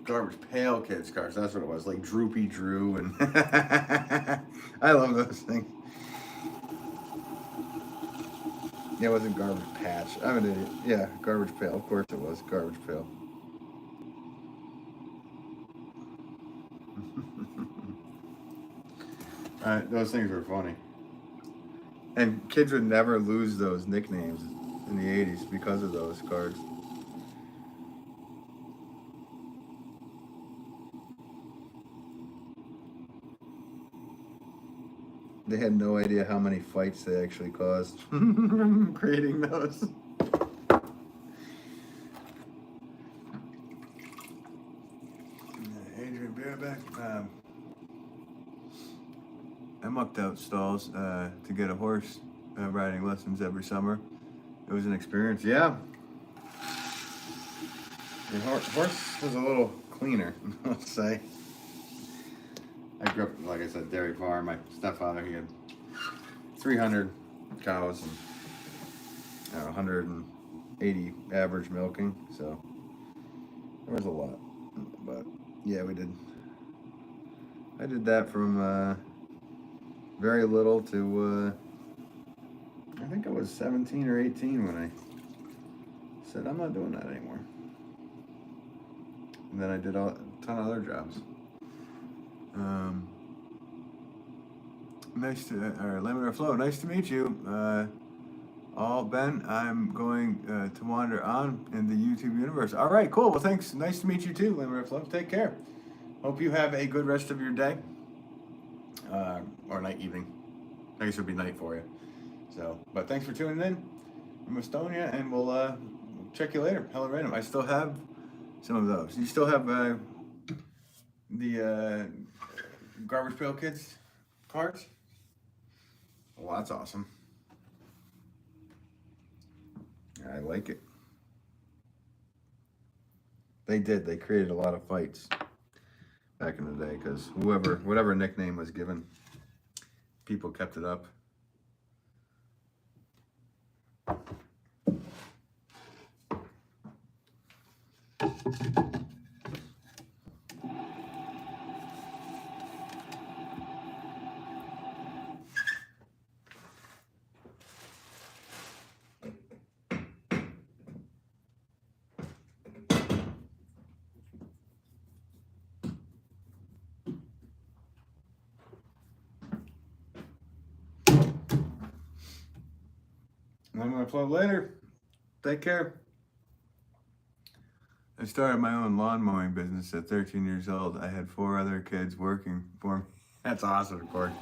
Garbage Pail Kids cars, that's what it was, like Droopy Drew and I love those things. Yeah, it wasn't Garbage Patch. I'm an idiot. Yeah, Garbage Pail, of course it was, Garbage Pail. Those things were funny. And kids would never lose those nicknames in the 80s because of those cards. They had no idea how many fights they actually caused creating those. Adrian Bareback. I mucked out stalls to get a horse riding lessons every summer. It was an experience. Yeah. The horse was a little cleaner, let's say. I grew up, like I said, dairy farm. My stepfather, he had 300 cows and 180 average milking, so there was a lot. But yeah, we did. I did that from very little to I think I was 17 or 18 when I said I'm not doing that anymore. And then I did a ton of other jobs. Nice to, or Laminar Flow, nice to meet you. Ben, I'm going to wander on in the YouTube universe. All right, cool. Well, thanks. Nice to meet you too, Laminar Flow. Take care. Hope you have a good rest of your day. Or night, evening. I guess it'll be night for you. So, but thanks for tuning in from Estonia, and we'll check you later. Hella random. I still have some of those. You still have the Garbage Pail Kids cards? Well, that's awesome. I like it. They did. They created a lot of fights back in the day because whatever nickname was given, people kept it up. I'm going to upload later. Take care. I started my own lawn mowing business at 13 years old. I had 4 other kids working for me. That's awesome, Corey.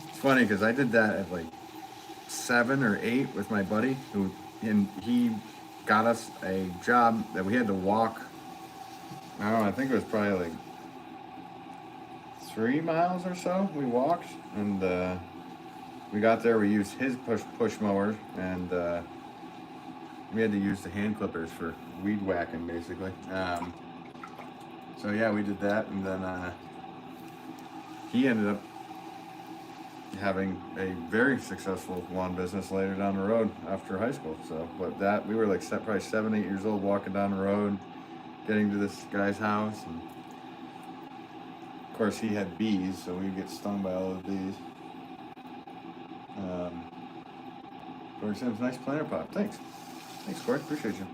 It's funny because I did that at like 7 or 8 with my buddy, and he got us a job that we had to walk. I don't know, I think it was probably like 3 miles or so. We walked, and we got there. We used his push mower, and we had to use the hand clippers for weed whacking, basically. So yeah, we did that, and then he ended up having a very successful lawn business later down the road after high school. So, but that we were like probably 7, 8 years old, walking down the road, getting to this guy's house, and of course he had bees, so we'd get stung by all those bees. Corey Sims, nice planter pop. Thanks. Thanks, Corey. Appreciate you.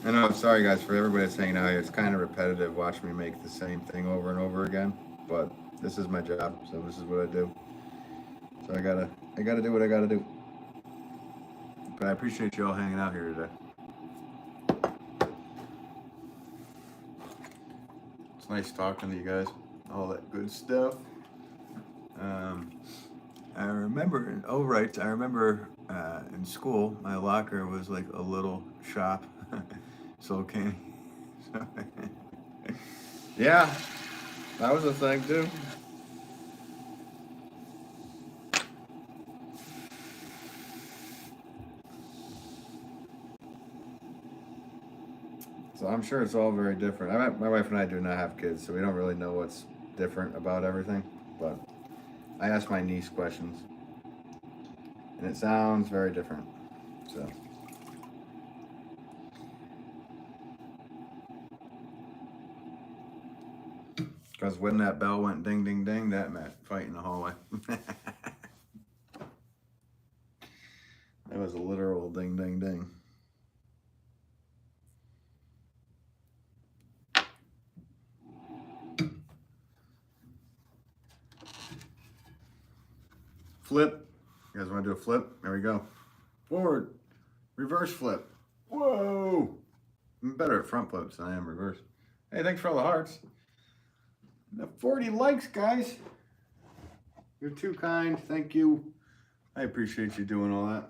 I know, I'm sorry guys for everybody that's hanging out here. It's kind of repetitive watching me make the same thing over and over again, but this is my job, so this is what I do. So I gotta do what I gotta do. But I appreciate you all hanging out here today. It's nice talking to you guys, all that good stuff. I remember, I remember in school, my locker was like a little shop. Soul candy. Yeah, that was a thing too. So I'm sure it's all very different. My wife and I do not have kids, so we don't really know what's different about everything. But I ask my niece questions. and it sounds very different. So. Because when that bell went ding, ding, ding, that meant fight in the hallway. That was a literal ding, ding, ding. Flip. You guys want to do a flip? There we go. Forward. Reverse flip. Whoa. I'm better at front flips than I am reverse. Hey, thanks for all the hearts. 40 likes, guys. You're too kind. Thank you. I appreciate you doing all that.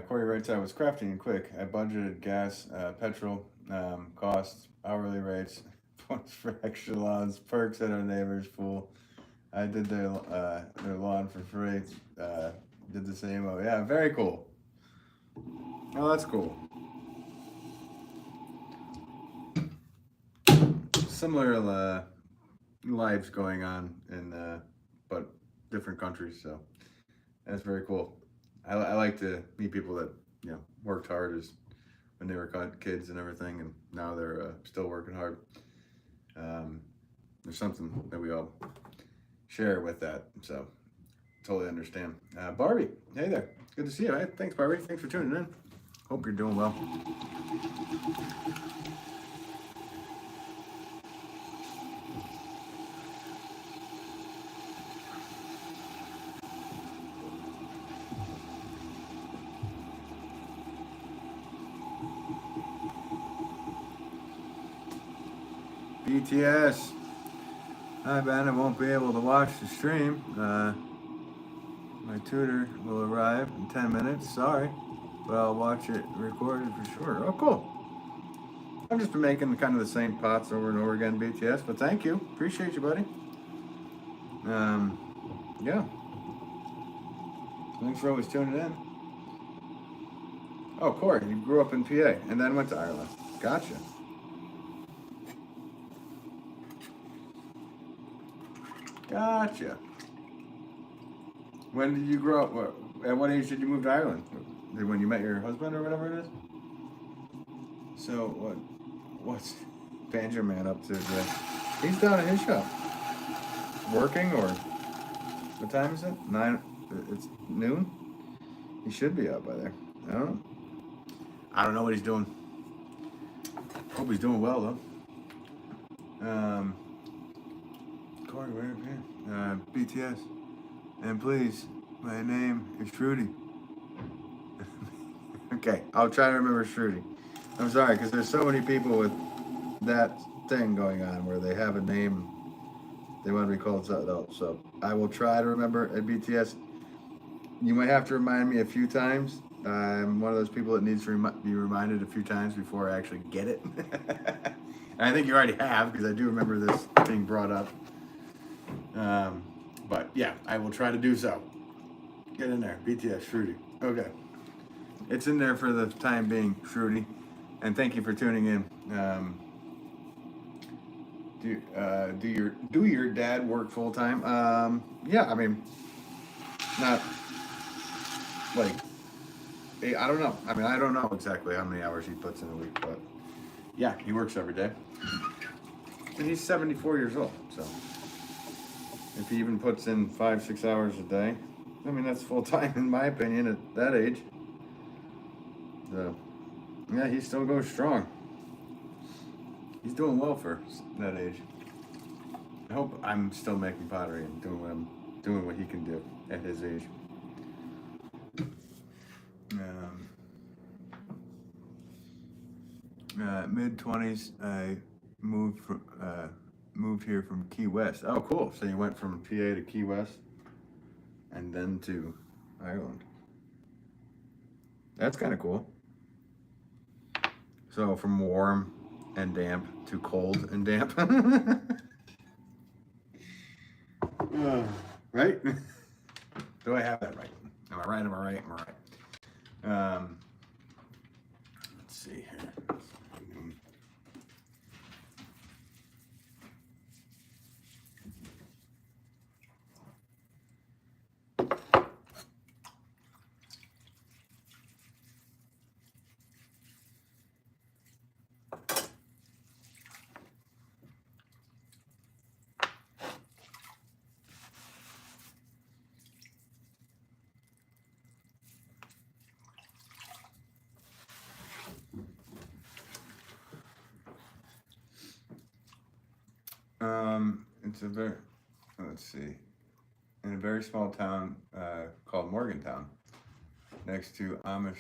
Corey writes, I was crafting and quick. I budgeted gas, petrol, costs, hourly rates, points for extra lawns, perks at our neighbor's pool. I did their lawn for free. Did the same. Oh yeah, very cool. Oh, that's cool. Similar lives going on in but different countries, so that's very cool. I like to meet people that, you know, worked hard as when they were kids and everything, and now they're still working hard. There's something that we all share with that, so totally understand. Barbie, hey there, good to see you. Hey, thanks, Barbie. Thanks for tuning in. Hope you're doing well. BTS. Hi, Ben. I won't be able to watch the stream. My tutor will arrive in 10 minutes. Sorry, but I'll watch it recorded for sure. Oh, cool. I've just been making kind of the same pots over and over again, BTS, but thank you. Appreciate you, buddy. Yeah. Thanks for always tuning in. Oh, Corey, you grew up in PA and then went to Ireland. Gotcha. Gotcha. When did you grow up? At what age did you move to Ireland? When you met your husband or whatever it is? So what's Banter Man up to today? He's down at his shop. Working, or what time is it? 9, it's noon? He should be out by there. I don't know. I don't know what he's doing. Hope he's doing well though. Corey, where here? BTS. And please, my name is Trudy. Okay, I'll try to remember Trudy. I'm sorry, because there's so many people with that thing going on where they have a name, they want to be called something else. So I will try to remember at BTS. You might have to remind me a few times. I'm one of those people that needs to be reminded a few times before I actually get it. And I think you already have, because I do remember this being brought up. But yeah, I will try to do so. Get in there, BTS, Shruti. Okay. It's in there for the time being, Shruti. And thank you for tuning in. Do your dad work full time? Yeah, I mean, not like, I don't know. I mean, I don't know exactly how many hours he puts in a week, but yeah, he works every day. And he's 74 years old, so if he even puts in 5-6 hours a day, I mean, that's full time in my opinion at that age. So, yeah, he still goes strong. He's doing well for that age. I hope I'm still making pottery and doing what he can do at his age. Mid-20s, I moved here from Key West. Oh, cool. So you went from PA to Key West and then to Ireland. That's kind of cool. So from warm and damp to cold and damp. Right? Do I have that right? Am I right? Am I right? Am I right? Let's see here. It's a very, let's see, in a very small town called Morgantown, next to Amish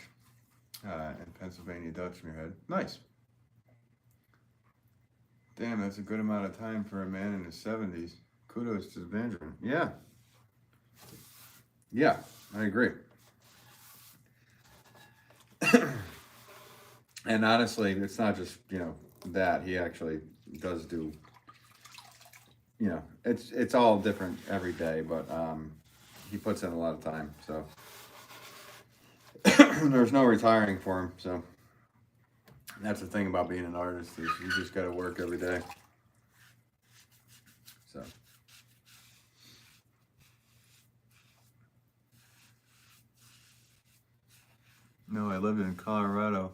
and Pennsylvania Dutch Muirhead. Nice. Damn, that's a good amount of time for a man in his 70s. Kudos to Benjamin. Yeah. Yeah, I agree. And honestly, it's not just, that. He actually does do, it's all different every day, but he puts in a lot of time, so there's no retiring for him. So that's the thing about being an artist, is you just got to work every day. So no, I lived in Colorado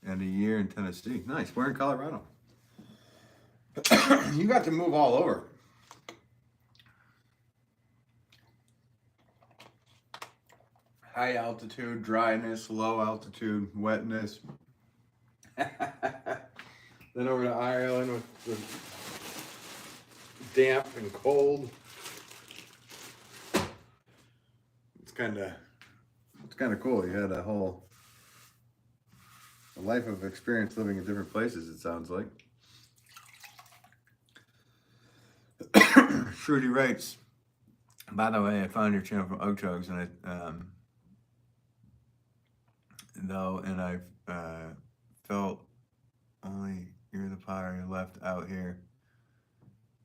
and a year in Tennessee. Nice. Where in Colorado? You got to move all over. High altitude, dryness, low altitude, wetness. Then over to Ireland with damp and cold. It's kind of cool. You had a life of experience living in different places, it sounds like. Shruti writes, by the way, I found your channel from Oakchugs, and I felt only you're the potter left out here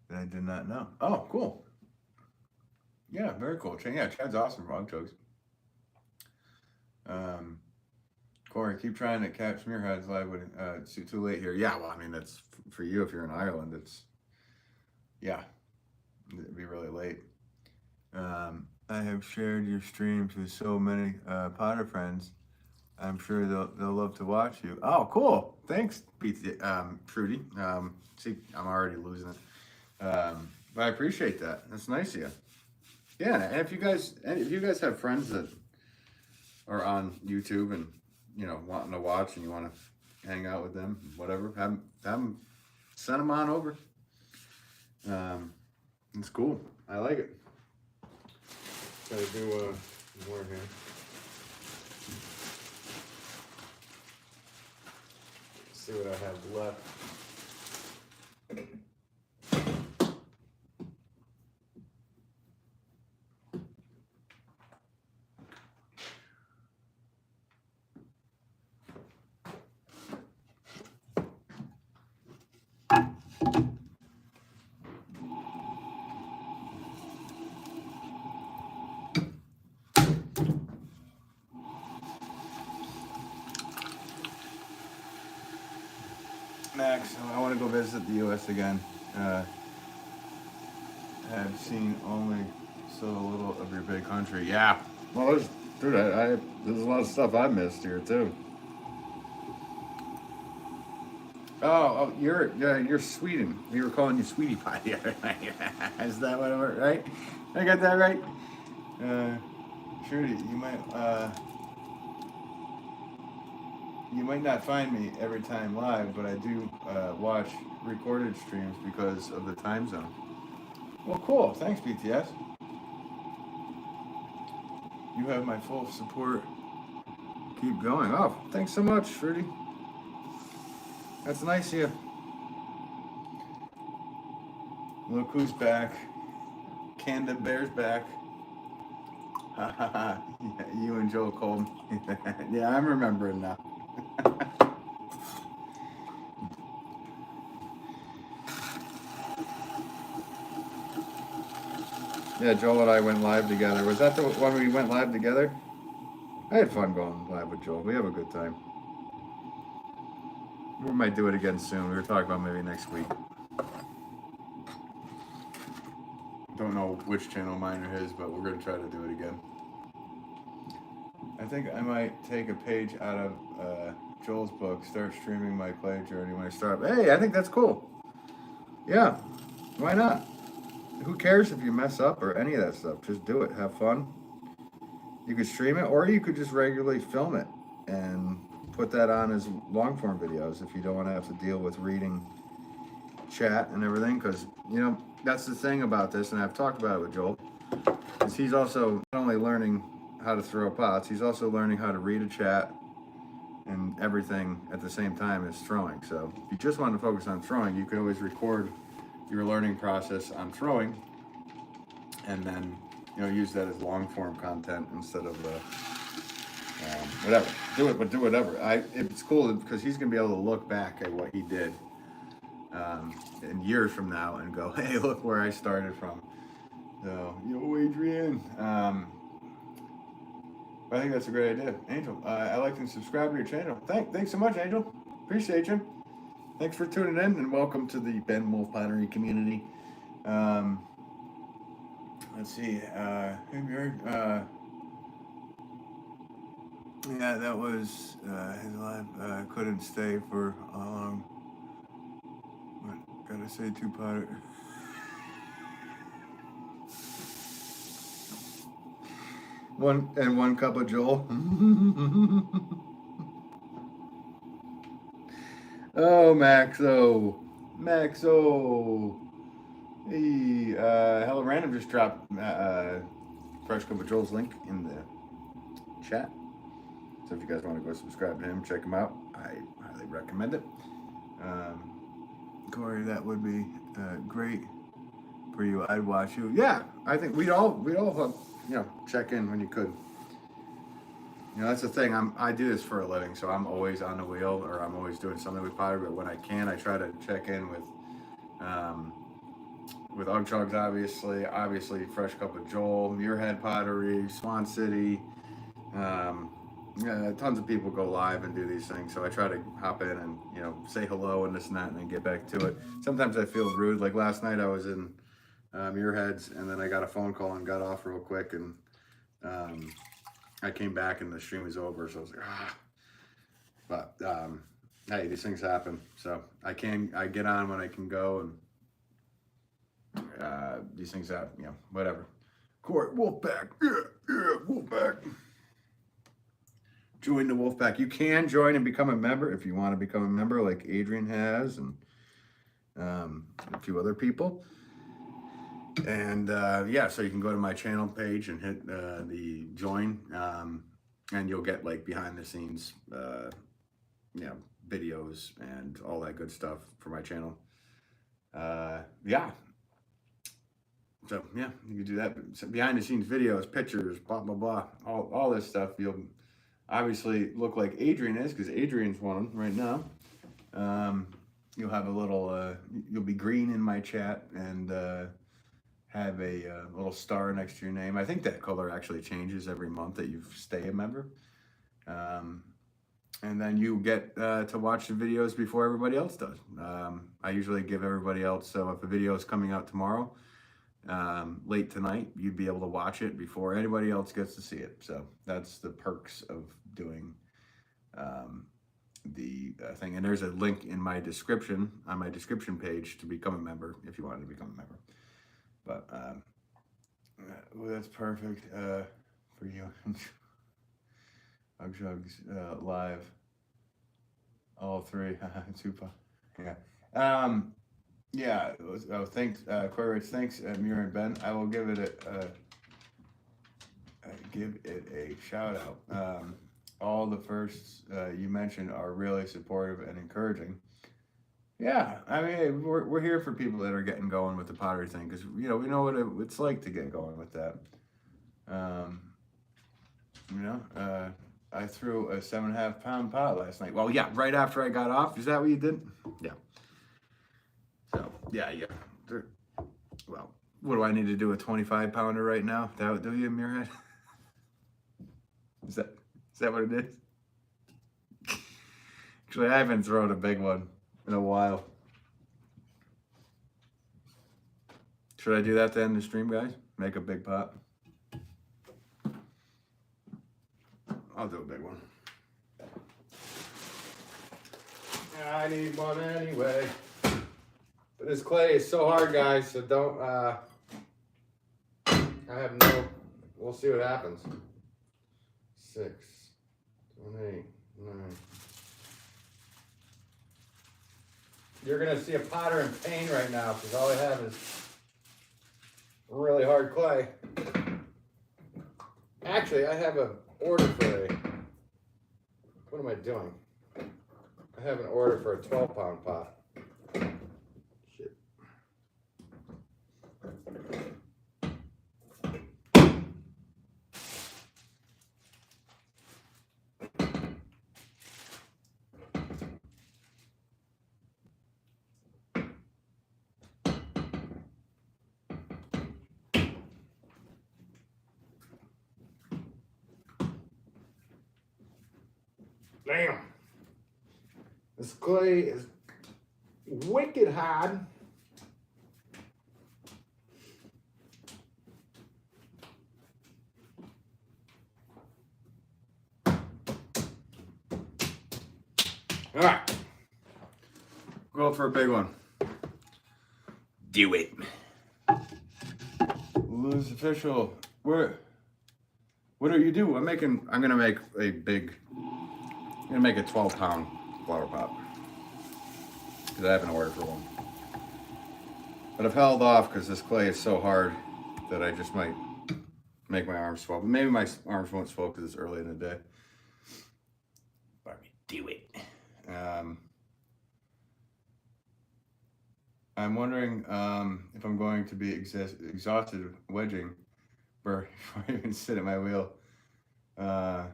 that I did not know. Oh, cool. Yeah, very cool. Yeah, Chad's awesome from Oakchugs. Corey, keep trying to catch Muirheads live, but it's too late here. Yeah, well, I mean, that's for you if you're in Ireland. It'd be really late. I have shared your streams with so many Potter friends. I'm sure they'll love to watch you. Oh, cool. Thanks, Trudy. See, I'm already losing it. But I appreciate that. That's nice of you. Yeah, and if you guys have friends that are on YouTube and wanting to watch, and you want to hang out with them, whatever, have them send them on over. It's cool. I like it. Gotta do more here. Let's see what I have left. Max, I want to go visit the U.S. again. I've seen only so little of your big country. Yeah. Well, there's a lot of stuff I missed here too. Oh, you're Sweden. We were calling you Sweetie Pie the other night. Is that what it was, right? I got that right? Trudy, you might you might not find me every time live, but I do watch recorded streams because of the time zone. Well, cool. Thanks, BTS. You have my full support. Keep going. Oh, thanks so much, Fruity. That's nice of you. Look who's back. Canda Bear's back. Ha ha ha. You and Joel Cole. Yeah, I'm remembering now. Yeah, Joel and I went live together. Was that the one we went live together? I had fun going live with Joel. We have a good time. We might do it again soon. We were talking about maybe next week. Don't know which channel mine or his, but we're going to try to do it again. I think I might take a page out of Joel's book, start streaming my clay journey when I start. Hey, I think that's cool. Yeah, why not? Who cares if you mess up or any of that stuff? Just do it. Have fun. You could stream it, or you could just regularly film it and put that on as long form videos if you don't want to have to deal with reading chat and everything. Because, you know, that's the thing about this, and I've talked about it with Joel, is he's also not only learning how to throw pots, he's also learning how to read a chat and everything at the same time as throwing. So if you just want to focus on throwing, you can always record your learning process on throwing and then, you know, use that as long form content instead of whatever. Do it, but do whatever. It's cool because he's gonna be able to look back at what he did in years from now and go, hey, look where I started from. So, yo, Adrian. I think that's a great idea. Angel, I like and subscribe to your channel. Thanks so much, Angel. Appreciate you. Thanks for tuning in, and welcome to the Ben Wolff Pottery community. Let's see. Hey, Mary. Yeah, that was his live. Couldn't stay for long. What? Gotta say, two potter. One cup of Joel. Oh, Maxo. Hey, Hello Random just dropped Fresh Cup of Joel's link in the chat. So if you guys want to go subscribe to him, check him out. I highly recommend it. Corey, that would be great for you. I'd watch you. Yeah, I think we'd all check in when you could. You know, that's the thing. I do this for a living, so I'm always on the wheel, or I'm always doing something with pottery. But when I can, I try to check in with Ugchugs, obviously Fresh Cup of Joel, Muirhead Pottery, Swan City. Tons of people go live and do these things, so I try to hop in and, you know, say hello and this and that, and then get back to it. Sometimes I feel rude. Like last night, I was in Muirheads, and then I got a phone call and got off real quick, and I came back and the stream was over, so I was like, ah. But hey, these things happen. So I get on when I can go, and these things happen, you know, whatever. Corey, Wolfpack, yeah, Wolfpack. Join the Wolfpack. You can join and become a member if you want to become a member, like Adrian has, and a few other people. And yeah, so you can go to my channel page and hit the join, and you'll get like behind the scenes, videos and all that good stuff for my channel. Yeah. So yeah, you can do that. So behind the scenes videos, pictures, blah blah blah, all this stuff. You'll obviously look like Adrian is, because Adrian's one right now. You'll have a little. You'll be green in my chat and have a little star next to your name. I think that color actually changes every month that you stay a member. And then you get to watch the videos before everybody else does. I usually give everybody else. So if a video is coming out tomorrow, late tonight, you'd be able to watch it before anybody else gets to see it. So that's the perks of doing the thing. And there's a link in my description, on my description page, to become a member if you wanted to become a member. But well, that's perfect for you. Ugchugs live. All three. Super. Yeah. Yeah. Oh, thanks, Corey Rich. Thanks, Mira and Ben. I will give it a shout out. All the firsts you mentioned are really supportive and encouraging. Yeah, I mean, we're here for people that are getting going with the pottery thing because we know what it's like to get going with that. I threw a 7.5 pound pot last night. Well, yeah, right after I got off. Is that what you did? Yeah. So yeah. Well, what do I need to do? A 25 pounder right now? That would do you, Muirhead? Is that what it is? Actually, I haven't thrown a big one in a while. Should I do that to end the stream, guys? Make a big pot? I'll do a big one. I need one anyway. But this clay is so hard, guys, so don't, we'll see what happens. 6, 7, 8, 9. You're gonna see a potter in pain right now because all I have is really hard clay. Actually, I have an order for what am I doing? I have an order for a 12-pound pot. Shit. Damn. This clay is wicked hard. All right. Go for a big one. Do it. Lose official. What do you do? I'm gonna make a 12-pound flower pot. Because I have an order for one. But I've held off because this clay is so hard that I just might make my arms swell. But maybe my arms won't swell because it's early in the day. Let me do it. I'm wondering if I'm going to be exhausted wedging before I even sit at my wheel. I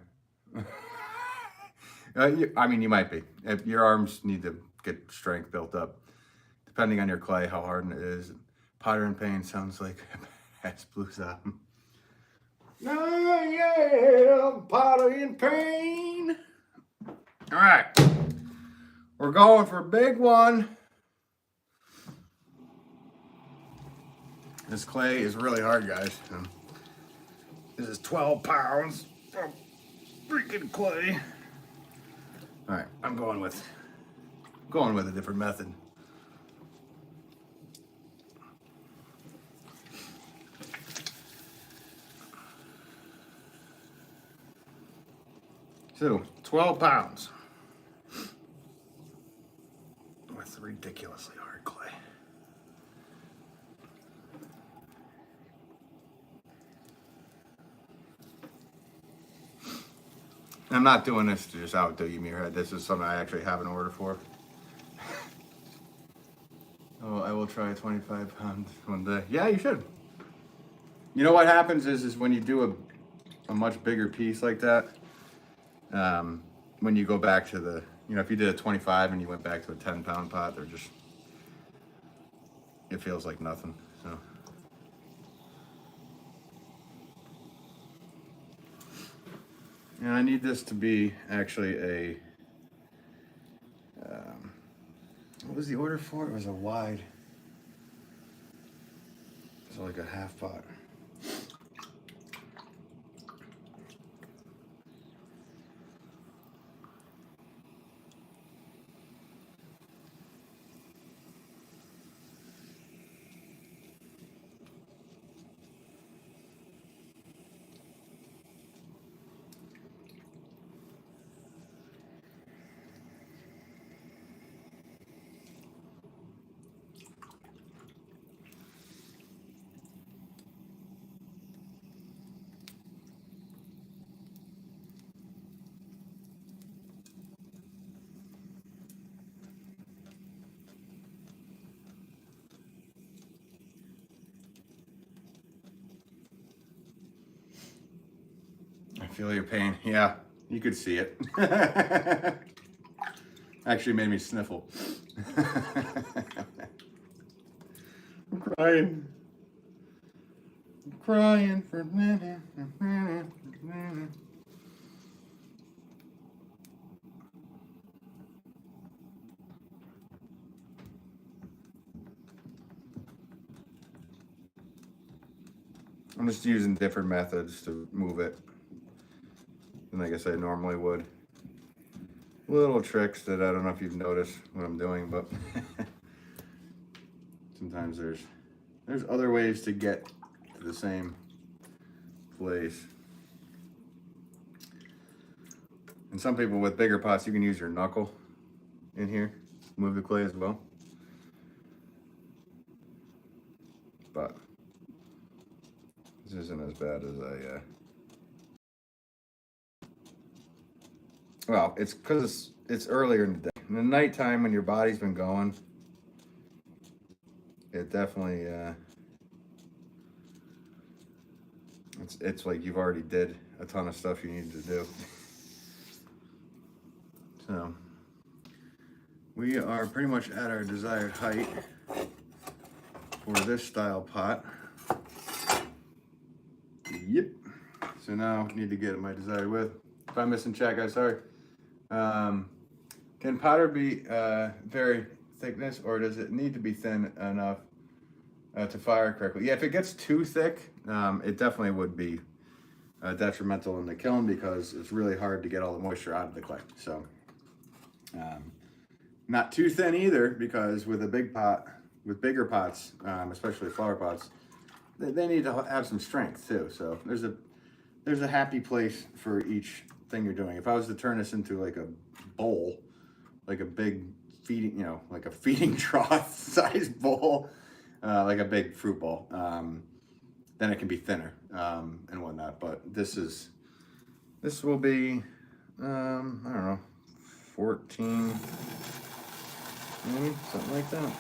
mean, you might be. If your arms need to get strength built up, depending on your clay, how hard it is. Potter in Pain sounds like a badass blues album. Oh yeah, Potter in Pain. All right, we're going for a big one. This clay is really hard, guys. This is 12 pounds of freaking clay. All right, I'm going with a different method. So, 12 pounds with ridiculously hard clay. I'm not doing this to just outdo you, Mira. This is something I actually have an order for. Oh, I will try a 25 pound one day. Yeah, you should. You know what happens is when you do a much bigger piece like that, when you go back to if you did a 25 and you went back to a 10-pound pot, it feels like nothing, so. And I need this to be actually what was the order for? It was a wide. It's like a half pot. Feel your pain. Yeah, you could see it. Actually made me sniffle. I'm crying. I'm crying for a minute. I'm just using different methods to move it than I guess I normally would. Little tricks that I don't know if you've noticed what I'm doing, but sometimes there's other ways to get to the same place. And some people with bigger pots, you can use your knuckle in here, move the clay as well. But this isn't as bad as well, it's because it's earlier in the day. In the nighttime when your body's been going, it definitely, it's like you've already did a ton of stuff you needed to do. So, we are pretty much at our desired height for this style pot. Yep. So now I need to get my desired width. If I'm missing chat, guys, sorry. Can powder be very thickness, or does it need to be thin enough to fire correctly? Yeah, if it gets too thick, it definitely would be detrimental in the kiln because it's really hard to get all the moisture out of the clay. So, not too thin either, because with a big pot, with bigger pots, especially flower pots, they need to have some strength too. So there's a happy place for each thing you're doing. If I was to turn this into like a bowl, like a big feeding, like a feeding trough size bowl, like a big fruit bowl, then it can be thinner and whatnot. But this will be, I don't know, 14, maybe something like that.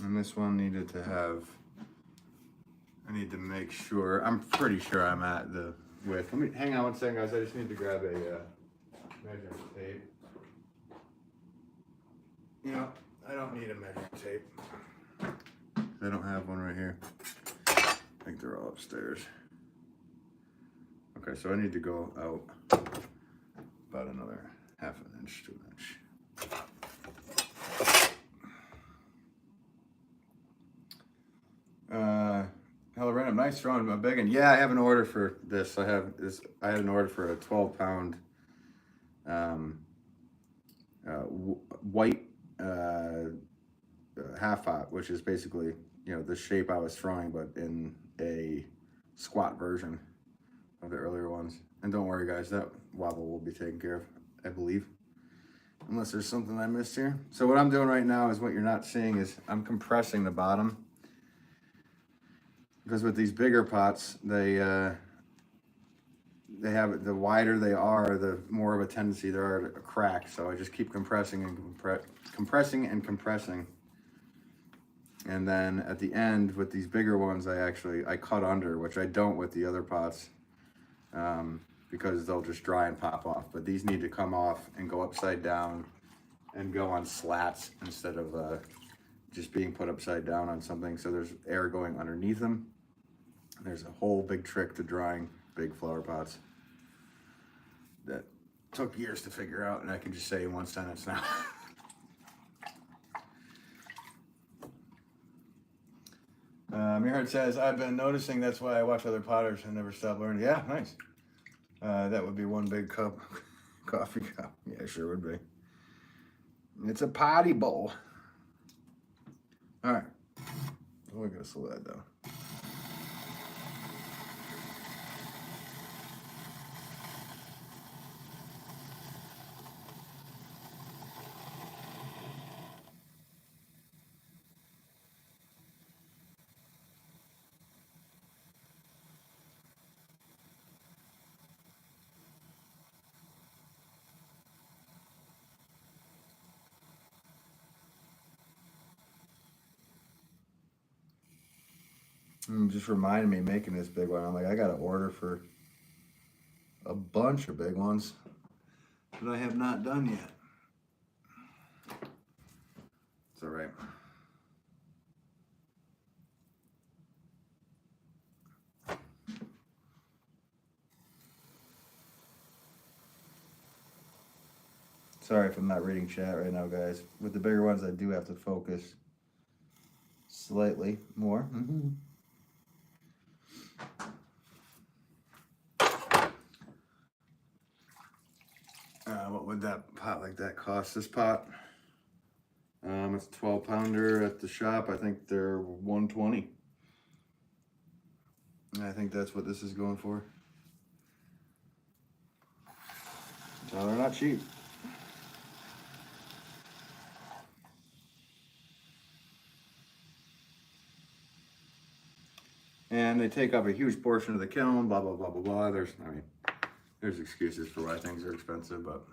And this one needed to have, I need to make sure, I'm pretty sure I'm at the width. Let me, hang on one second, guys. I just need to grab a measuring tape. I don't need a measuring tape. I don't have one right here. I think they're all upstairs. Okay, so I need to go out about another half an inch to an inch. Hello, random, nice drawing. I'm begging. Yeah, I have an order for this. I had an order for a 12-pound white half pot, which is basically the shape I was throwing, but in a squat version of the earlier ones. And don't worry, guys, that wobble will be taken care of, I believe, unless there's something I missed here. So what I'm doing right now is what you're not seeing is I'm compressing the bottom. Because with these bigger pots, they have, the wider they are, the more of a tendency there are to crack. So I just keep compressing and compressing and compressing. And then at the end, with these bigger ones, I cut under, which I don't with the other pots, because they'll just dry and pop off. But these need to come off and go upside down and go on slats instead of just being put upside down on something. So there's air going underneath them. There's a whole big trick to drying big flower pots that took years to figure out, and I can just say in one sentence now. Your heart says, I've been noticing, that's why I watch other potters and never stop learning. Yeah, nice. That would be one big cup, coffee cup. Yeah, sure would be. It's a potty bowl. All right, we're gonna slow that down. Just reminded me making this big one. I'm like, I got to order for a bunch of big ones that I have not done yet. It's all right. Sorry if I'm not reading chat right now, guys. With the bigger ones, I do have to focus slightly more. What would that pot like that cost? This pot, it's a 12-pounder at the shop. I think they're $120. And I think that's what this is going for. So they're not cheap. And they take up a huge portion of the kiln, blah, blah, blah, blah, blah. There's excuses for why things are expensive, but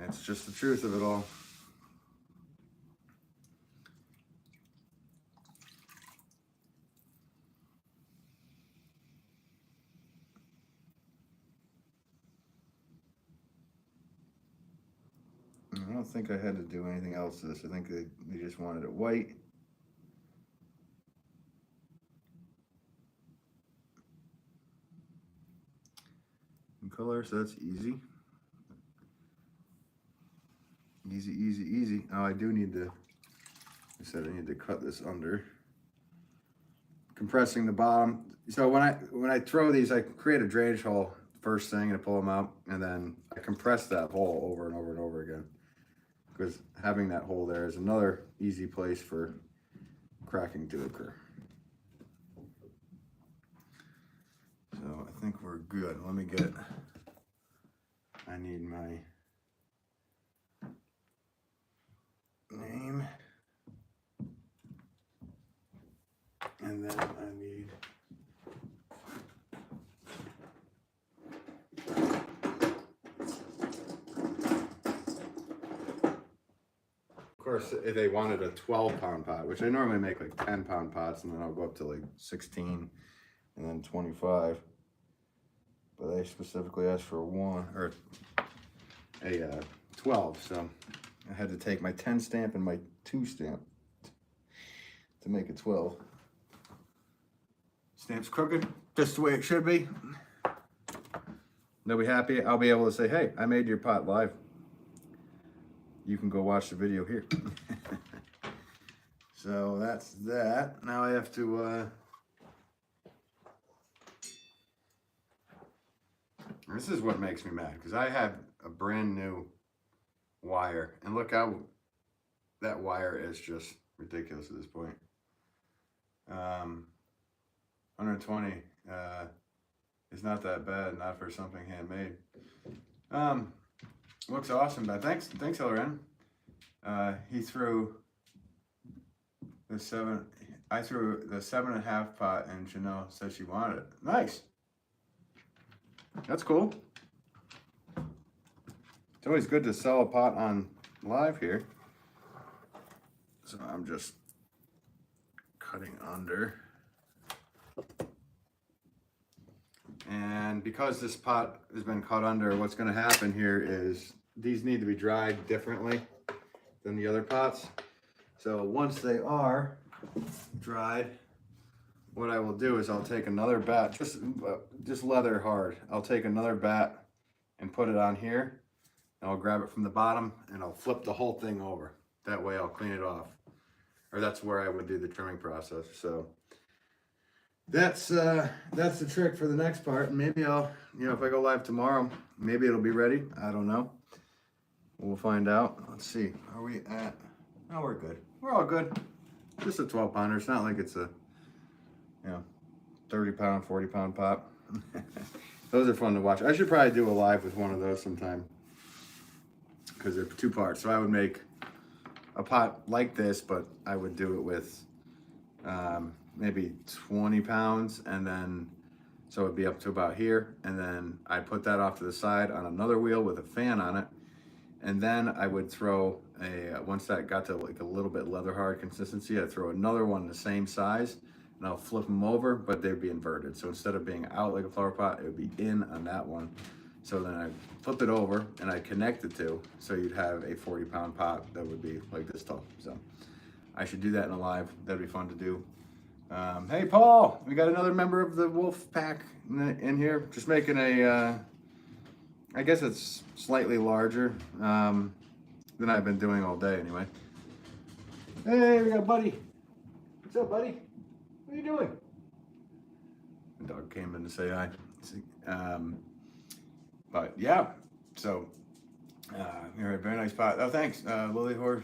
it's just the truth of it all. I don't think I had to do anything else to this. I think they just wanted it white. In color, so that's easy. Easy, easy, easy. Oh, I do need to, I said I need to cut this under. Compressing the bottom. So when I throw these, I create a drainage hole first thing and pull them out, and then I compress that hole over and over and over again. Because having that hole there is another easy place for cracking to occur. So I think we're good. Let me get, I need my name. And then I need of course, if they wanted a 12-pound pot, which I normally make like 10-pound pots, and then I'll go up to like 16 and then 25. But they specifically asked for a 12, so I had to take my 10 stamp and my 2 stamp to make it 12. Stamp's crooked, just the way it should be. They'll be happy. I'll be able to say, hey, I made your pot live. You can go watch the video here. So that's that. Now I have to, this is what makes me mad, because I have a brand new wire, and look how that wire is just ridiculous at this point. 120 is not that bad, not for something handmade. Looks awesome, but thanks Loren. He threw the I threw the 7.5 pot, and Janelle said she wanted it. Nice. That's cool. It's always good to sell a pot on live here. So I'm just cutting under. And because this pot has been cut under, what's going to happen here is these need to be dried differently than the other pots. So once they are dried, what I will do is I'll take another bat, just leather hard. I'll take another bat and put it on here. And I'll grab it from the bottom and I'll flip the whole thing over. That way I'll clean it off. Or that's where I would do the trimming process. So that's the trick for the next part. And maybe I'll, if I go live tomorrow, maybe it'll be ready. I don't know. We'll find out. Let's see. Are we at, oh, we're good. We're all good. Just a 12-pounder. It's not like it's a, 30-pound, 40-pound pot. Those are fun to watch. I should probably do a live with one of those sometime, because they're 2 parts. So I would make a pot like this, but I would do it with maybe 20 pounds, and then so it'd be up to about here, and then I put that off to the side on another wheel with a fan on it, and then I would throw once that got to like a little bit leather hard consistency, I'd throw another one the same size and I'll flip them over, but they'd be inverted. So instead of being out like a flower pot, it would be in on that one. So then I flip it over and I connect the two, so you'd have a 40-pound pot that would be like this tall. So I should do that in a live. That'd be fun to do. Hey, Paul, we got another member of the Wolff pack in here. Just making a, I guess it's slightly larger than I've been doing all day anyway. Hey, we got Buddy. What's up, Buddy? What are you doing? The dog came in to say hi. But yeah, so you're a very nice pot. Oh, thanks, Lily Horse.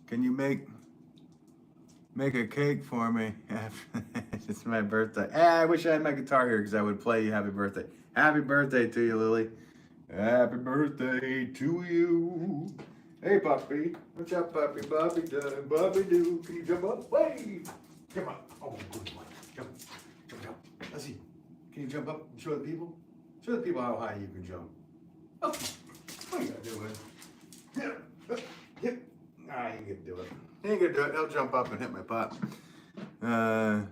Can you make a cake for me? It's my birthday. I wish I had my guitar here because I would play you happy birthday. Happy birthday to you, Lily. Happy birthday to you. Hey, puppy. What's up, puppy? Bobby do, Bobby do. Can you jump up? Wait. Come on. Oh, good boy. Jump. Jump, jump. Let's see. Can you jump up and show the people? Show the people how high you can jump. Oh, what are you gonna do it? Yep. Nah, he ain't gonna do it. He ain't gonna do it. He'll jump up and hit my pot. The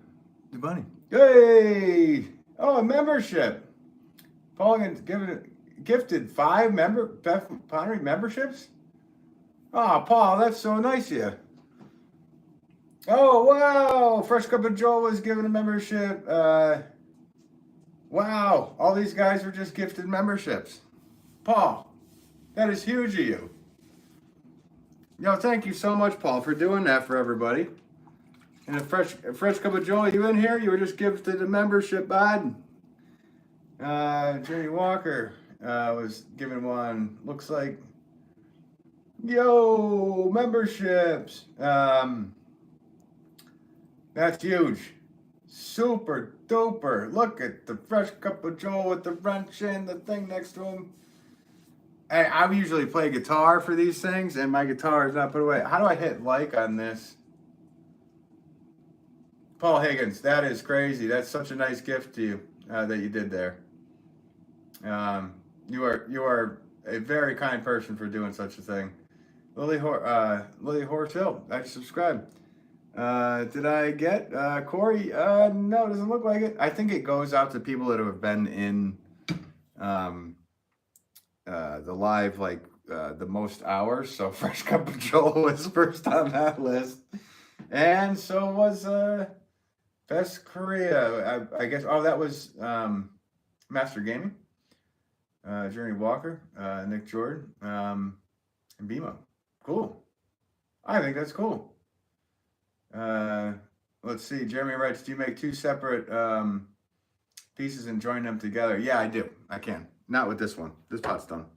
bunny. Hey! Oh, a membership. Paul gifted 5 Pottery memberships. Oh, Paul, that's so nice of you. Oh, wow! Fresh Cup of Joel was given a membership. Wow, all these guys were just gifted memberships. Paul, that is huge of you. Yo, thank you so much, Paul, for doing that for everybody. And a fresh cup of joy. You in here? You were just gifted a membership, bud. Jenny Walker was given one. Looks like, yo, memberships. That's huge. Super duper. Look at the fresh cup of joy with the wrench and the thing next to him. I usually play guitar for these things, and my guitar is not put away. How do I hit like on this? Paul Higgins, that is crazy. That's such a nice gift to you that you did there. You are a very kind person for doing such a thing. Lily Horsehill, I subscribed. Did I get Corey? No, it doesn't look like it. I think it goes out to people that have been in the live like the most hours. So Fresh Cup of Joel was first on that list, and so was Best Korea. I guess. Oh, that was Master Gaming. Journey Walker, Nick Jordan, and Bimo. Cool. I think that's cool. Let's see. Jeremy writes, do you make 2 separate pieces and join them together? Yeah, I do. I can. Not with this one. This pot's done.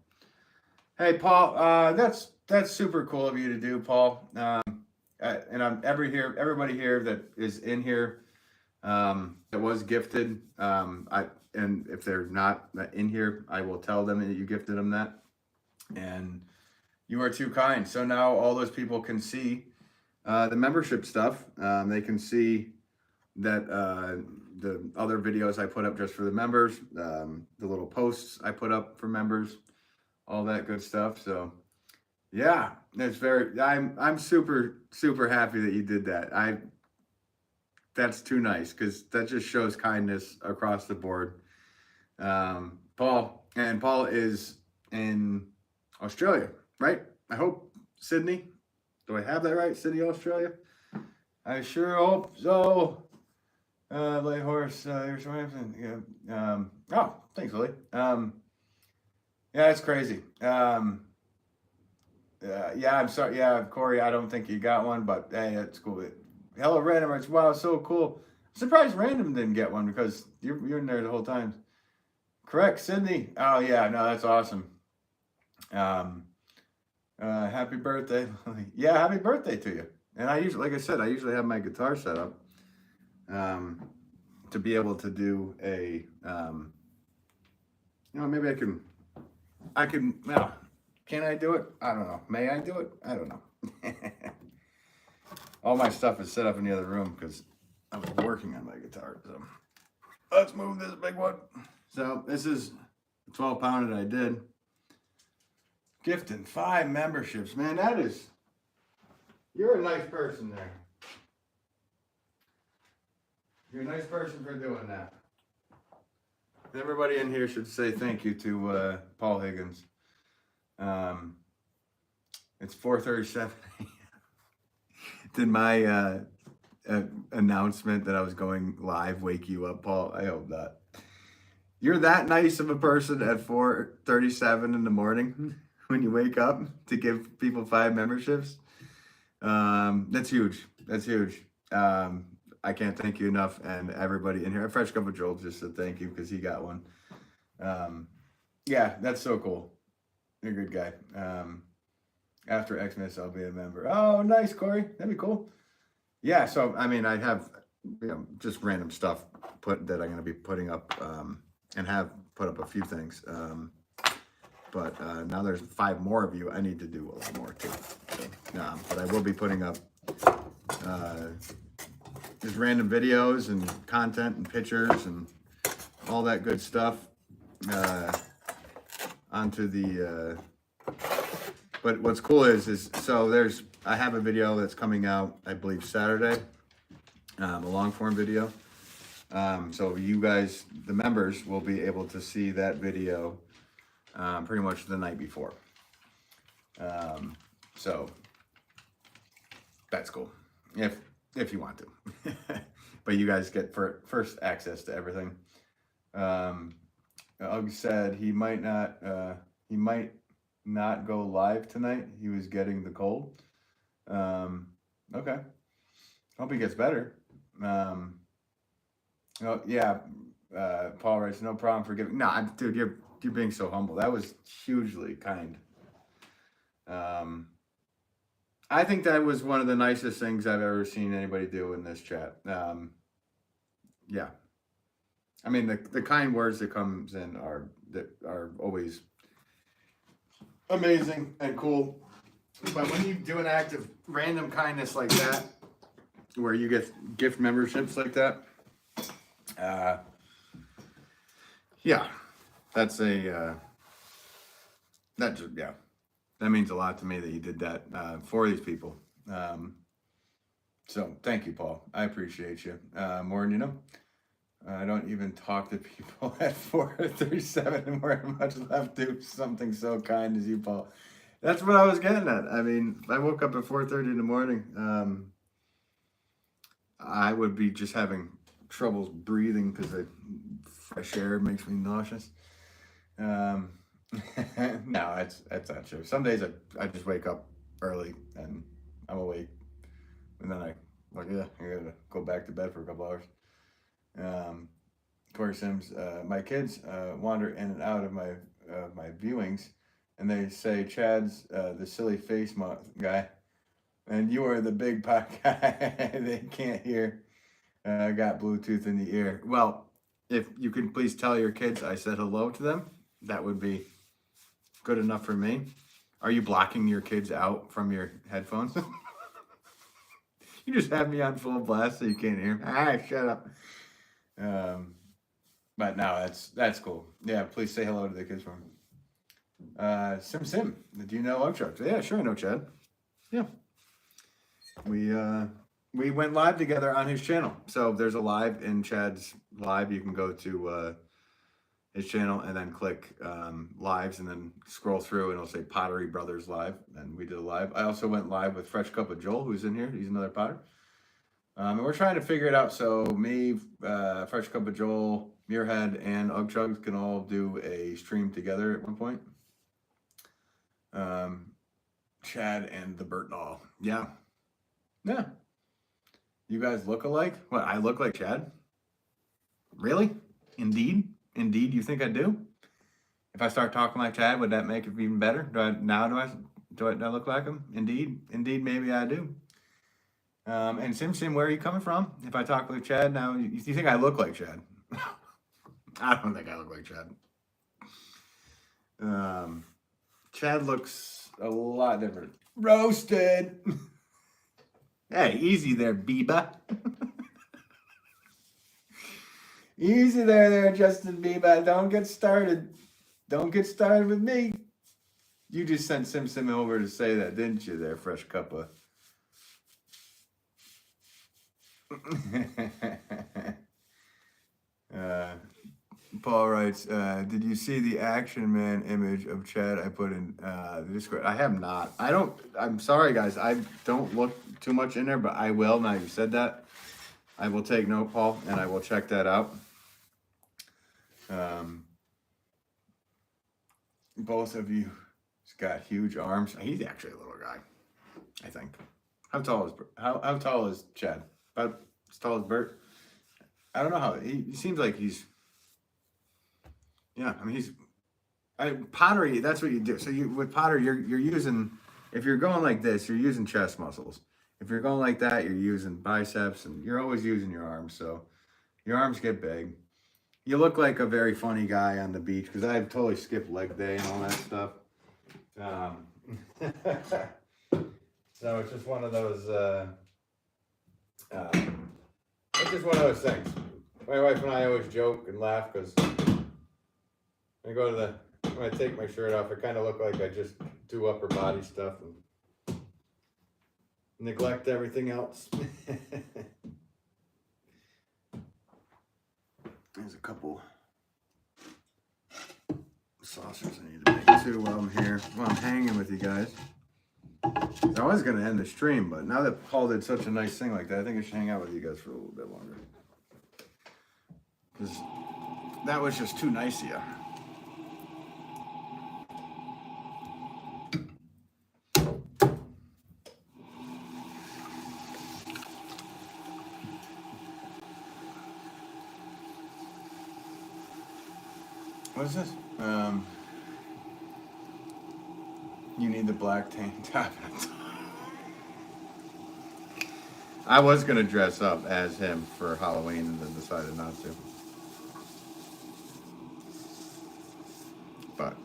Hey, Paul. That's super cool of you to do, Paul. And I'm everybody here that is in here that was gifted. And if they're not in here, I will tell them that you gifted them that. And you are too kind. So now all those people can see the membership stuff. They can see that the other videos I put up just for the members, the little posts I put up for members, all that good stuff. So yeah, I'm super happy that you did that. That's too nice because that just shows kindness across the board. Paul is in Australia, right? I hope. Sydney. Do I have that right? Sydney, Australia? I sure hope so. Lay Horse, here's Ramson. Yeah. Oh, thanks, Lily. Yeah, it's crazy. Yeah, I'm sorry. Yeah, Corey, I don't think you got one, but hey, that's cool. Hello, Random. It's wow, so cool. Surprised Random didn't get one because you're in there the whole time. Correct, Sydney. Oh yeah, no, that's awesome. Happy birthday. Yeah, happy birthday to you. And I usually, like I said, I usually have my guitar set up to be able to do a, maybe I can, well, can I do it? I don't know. May I do it? I don't know. All my stuff is set up in the other room because I was working on my guitar. So let's move this big one. So this is a 12-pounder that I did. Gifting 5 memberships, man. You're a nice person there. You're a nice person for doing that. Everybody in here should say thank you to Paul Higgins. It's 4:37. Did my announcement that I was going live wake you up, Paul? I hope not. You're that nice of a person at 4:37 in the morning when you wake up to give people 5 memberships. That's huge. That's huge. I can't thank you enough, and everybody in here. A fresh cup of Joel just said thank you because he got one. Yeah, that's so cool. You're a good guy. After Xmas, I'll be a member. Oh, nice, Corey. That'd be cool. Yeah, so I mean, I have just random stuff that I'm going to be putting up, and have put up a few things. But now there's 5 more of you. I need to do a lot more too. So, but I will be putting up just random videos and content and pictures and all that good stuff onto the. But what's cool is so I have a video that's coming out, I believe Saturday, a long form video. So you guys, the members, will be able to see that video pretty much the night before. So that's cool if you want to. But you guys get first access to everything. Ugg said he might not go live tonight. He was getting the cold. Okay. Hope he gets better. Oh yeah. Paul writes, no problem for giving. Nah, dude, you're being so humble. That was hugely kind. I think that was one of the nicest things I've ever seen anybody do in this chat. Yeah. I mean, the kind words that comes in are always amazing and cool. But when you do an act of random kindness like that, where you get gift memberships like that, yeah, that means a lot to me that you did that for these people. So thank you, Paul. I appreciate you more than you know. I don't even talk to people at 4:37 and we're much left do something so kind as you, Paul. That's what I was getting at. I mean, if I woke up at 4:30 in the morning, I would be just having troubles breathing because the fresh air makes me nauseous. No, that's not true. Some days I just wake up early and I'm awake, and then I gotta go back to bed for a couple hours. Corey Sims, my kids wander in and out of my viewings, and they say Chad's the silly face guy, and you are the big pot guy. They can't hear. Got Bluetooth in the ear. Well, if you can please tell your kids I said hello to them, that would be good enough for me. Are you blocking your kids out from your headphones? You just have me on full blast so you can't hear. Shut up. But no, that's cool. Yeah, please say hello to the kids for me. Sim, do you know Upchucks? Yeah, sure I know Chad. Yeah. We went live together on his channel. So there's a live in Chad's live. You can go to his channel and then click lives and then scroll through and it'll say Pottery Brothers Live. And we did a live. I also went live with Fresh Cup of Joel, who's in here. He's another potter. And we're trying to figure it out. So me, Fresh Cup of Joel, Muirhead, and Ugchugs can all do a stream together at one point. Chad and the Burtnall. Yeah. Yeah. You guys look alike? What, I look like Chad? Really? Indeed? Indeed, you think I do? If I start talking like Chad, would that make it even better? Do I look like him? Indeed, maybe I do. And Sim, where are you coming from? If I talk like Chad now, you think I look like Chad? I don't think I look like Chad. Chad looks a lot different. Roasted. Hey, easy there, Biba. Easy there, Justin Bieber. Don't get started. Don't get started with me. You just sent Sim over to say that, didn't you there, Fresh Cuppa? writes, did you see the Action Man image of Chad I put in the Discord? I have not. I'm sorry, guys. I don't look too much in there, but I will. Now you said that. I will take note, Paul, and I will check that out. Both of you got huge arms. He's actually a little guy, I think. How tall is Chad? About as tall as Bert? I don't know how he seems like he's. Yeah, I mean pottery. That's what you do. So with pottery, you're using. If you're going like this, you're using chest muscles. If you're going like that, you're using biceps, and you're always using your arms. So your arms get big. You look like a very funny guy on the beach because I totally skipped leg day and all that stuff. So it's just one of those. It's just one of those things. My wife and I always joke and laugh because when I take my shirt off, I kind of look like I just do upper body stuff and neglect everything else. There's a couple saucers I need to make too while I'm here. While I'm hanging with you guys. I was going to end the stream, but now that Paul did such a nice thing like that, I think I should hang out with you guys for a little bit longer. Because that was just too nice of you. What is this? You need the black tank top. I was gonna dress up as him for Halloween and then decided not to. But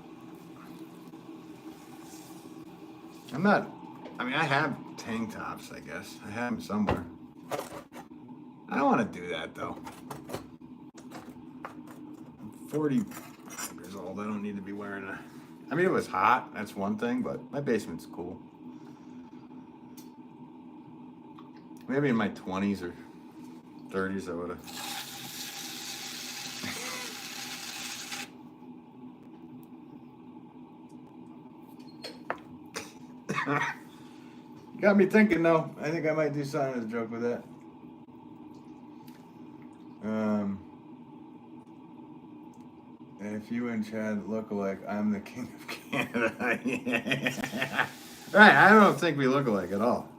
I'm not. I mean, I have tank tops. I guess I have them somewhere. I don't want to do that though. I'm 40 years old. I don't need to be wearing a. I mean, it was hot, that's one thing, but my basement's cool. Maybe in my 20s or 30s I would have. Got me thinking though. I think I might do something as a joke with that. If you and Chad look alike, I'm the king of Canada. Right, I don't think we look alike at all.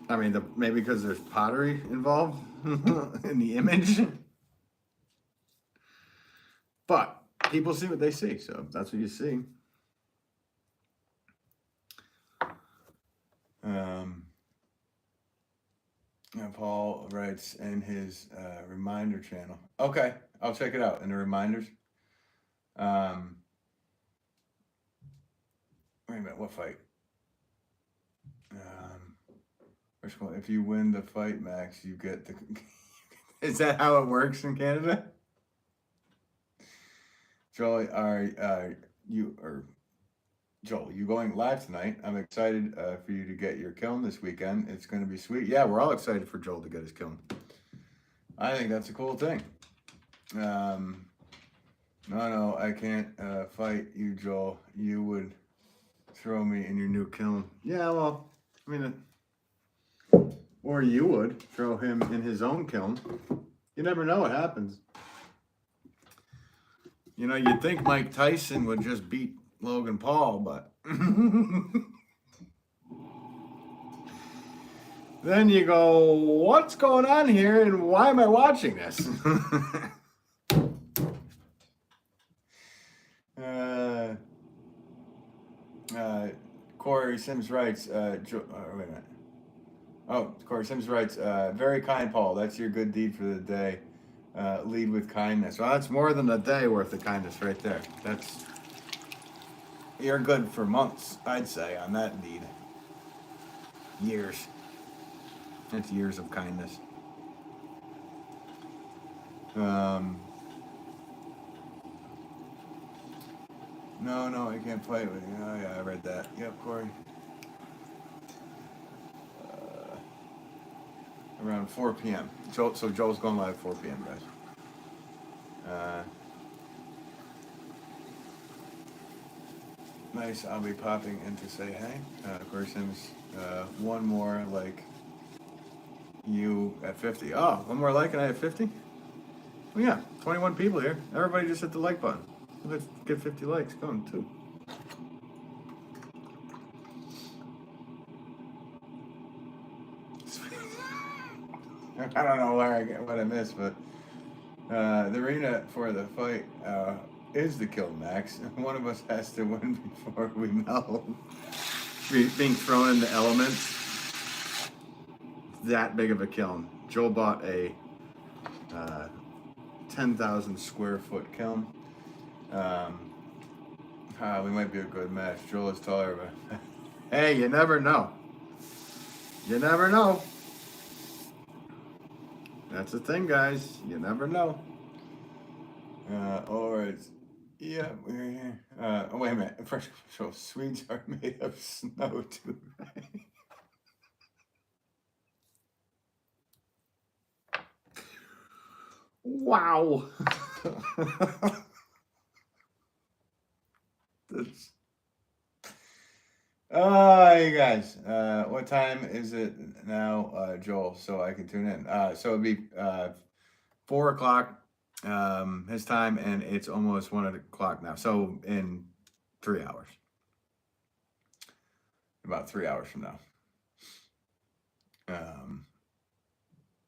I mean, maybe because there's pottery involved in the image. But people see what they see, so that's what you see. Paul writes in his reminder channel. Okay, I'll check it out in the reminders. Wait a minute, what fight? Which one? If you win the fight, Max, you get the. Is that how it works in Canada? Joel, Joel, you going live tonight? I'm excited for you to get your kiln this weekend. It's going to be sweet. Yeah, we're all excited for Joel to get his kiln. I think that's a cool thing. No, I can't fight you, Joel. You would throw me in your new kiln. Yeah, well, I mean, or you would throw him in his own kiln. You never know what happens. You know, you'd think Mike Tyson would just beat Logan Paul, but then you go, what's going on here and why am I watching this? Corey Sims writes, wait a minute. Oh, Corey Sims writes, very kind, Paul. That's your good deed for the day. Lead with kindness. Well, that's more than a day worth of kindness right there. You're good for months, I'd say, on that deed. Years. That's years of kindness. No, I can't play with you. Oh yeah, I read that. Yep, Corey. Around 4 p.m. So Joel's going live at 4 p.m., guys. Nice, I'll be popping in to say hey. Of course, there's one more like you at 50. Oh, one more like and I have 50? Well, yeah, 21 people here. Everybody just hit the like button. Let's get 50 likes going too. I don't know where I get what I missed, but the arena for the fight is the Kiln Max. One of us has to win before we melt. Being thrown in the elements. That big of a kiln. Joel bought a 10,000 square foot kiln. We might be a good match. Joel is taller, but hey, you never know. You never know. That's the thing, guys. You never know. Or it's, yeah, we're here. Wait a minute. First of all, Swedes are made of snow too, right? Wow. That's... you guys, what time is it now, Joel, so I can tune in? So it'd be 4 o'clock his time, and it's almost 1 o'clock now. So in 3 hours. About 3 hours from now.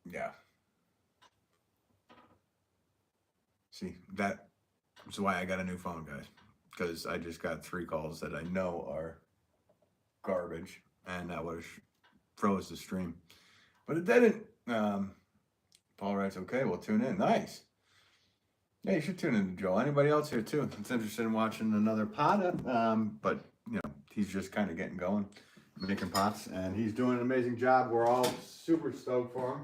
Yeah. See, that's why I got a new phone, guys. Because I just got 3 calls that I know are garbage, and that was froze the stream. But it didn't. Paul writes, okay, we'll tune in. Nice. Yeah, you should tune in to Joel. Anybody else here, too, that's interested in watching another pot? But, you know, he's just kind of getting going, making pots, and he's doing an amazing job. We're all super stoked for him.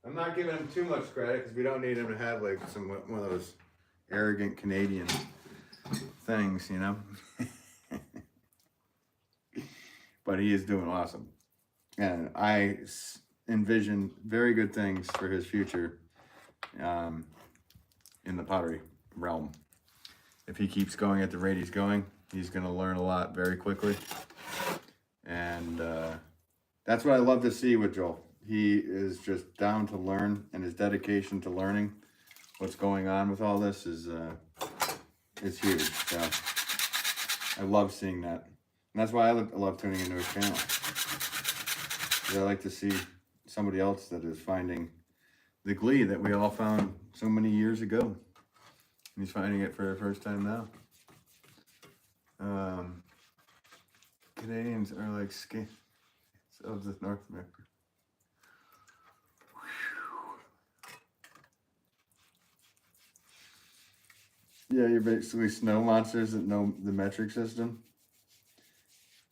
I'm not giving him too much credit because we don't need him to have like one of those arrogant Canadian things, you know. But he is doing awesome, and I envision very good things for his future in the pottery realm. If he keeps going at the rate he's going, he's going to learn a lot very quickly, and that's what I love to see with Joel. He is just down to learn, and his dedication to learning what's going on with all this is huge. So I love seeing that. And that's why I love tuning into his channel. I like to see somebody else that is finding the glee that we all found so many years ago. And he's finding it for the first time now. Canadians are like skins of the North America. Yeah, you're basically snow monsters that know the metric system.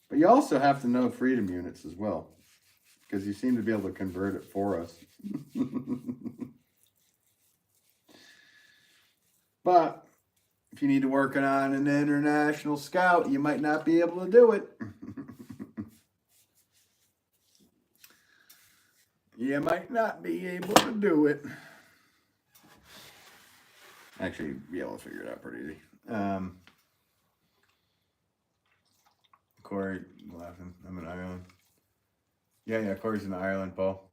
But you also have to know freedom units as well, because you seem to be able to convert it for us. But if you need to work on an international scout, you might not be able to do it. You might not be able to do it. Actually, be able to figure it out pretty easy. Corey laughing. I'm in Ireland. Yeah, Corey's in Ireland, Paul.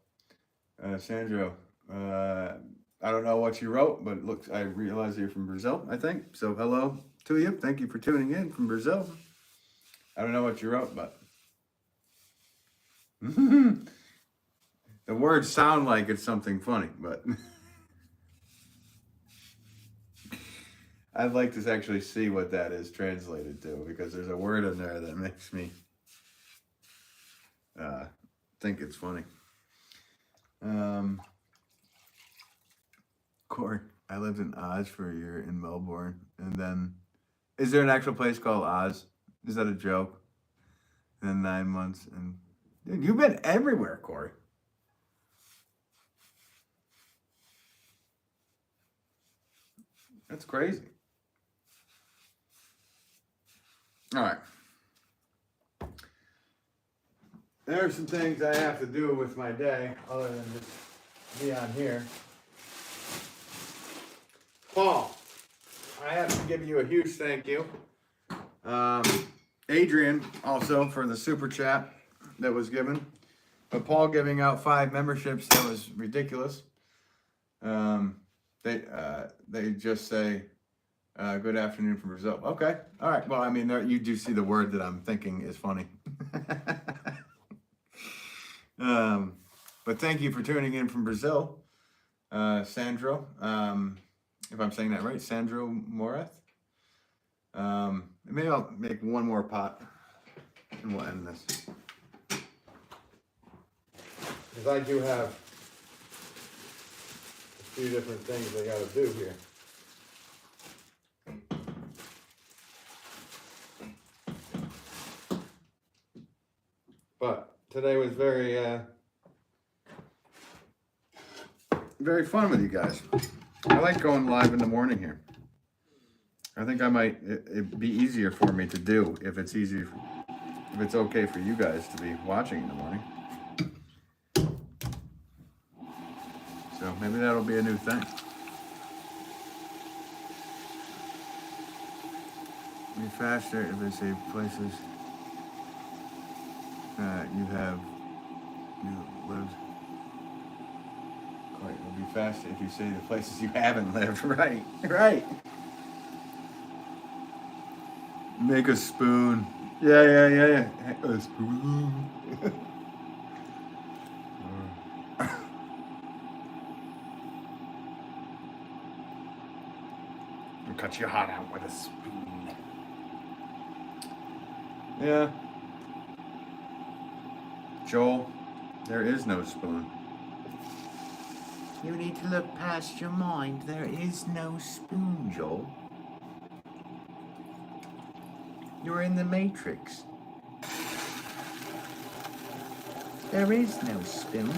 Sandro, I don't know what you wrote, but I realize you're from Brazil, I think. So hello to you. Thank you for tuning in from Brazil. I don't know what you wrote, but the words sound like it's something funny, but I'd like to actually see what that is translated to, because there's a word in there that makes me think it's funny. Corey, I lived in Oz for a year in Melbourne, and then, is there an actual place called Oz? Is that a joke? And then 9 months, and dude, you've been everywhere, Corey. That's crazy. All right. There are some things I have to do with my day other than just be on here. Paul, I have to give you a huge thank you. Adrian also for the super chat that was given. But Paul giving out 5 memberships, that was ridiculous. They just say, good afternoon from Brazil. Okay, all right. Well, I mean, there, you do see the word that I'm thinking is funny. But thank you for tuning in from Brazil, Sandro. If I'm saying that right, Sandro Morath. Maybe I'll make one more pot and we'll end this. Because I do have a few different things I gotta do here. But today was very fun with you guys. I like going live in the morning here. I think I might, it'd be easier for me to do if it's easy, if it's okay for you guys to be watching in the morning. So maybe that'll be a new thing. Be faster if they say places you lived. Quite, it'll be faster if you say the places you haven't lived. Right, right. Make a spoon. Yeah. A spoon. And cut your heart out with a spoon. Yeah. Joel, there is no spoon. You need to look past your mind. There is no spoon, Joel. You're in the Matrix. There is no spoon.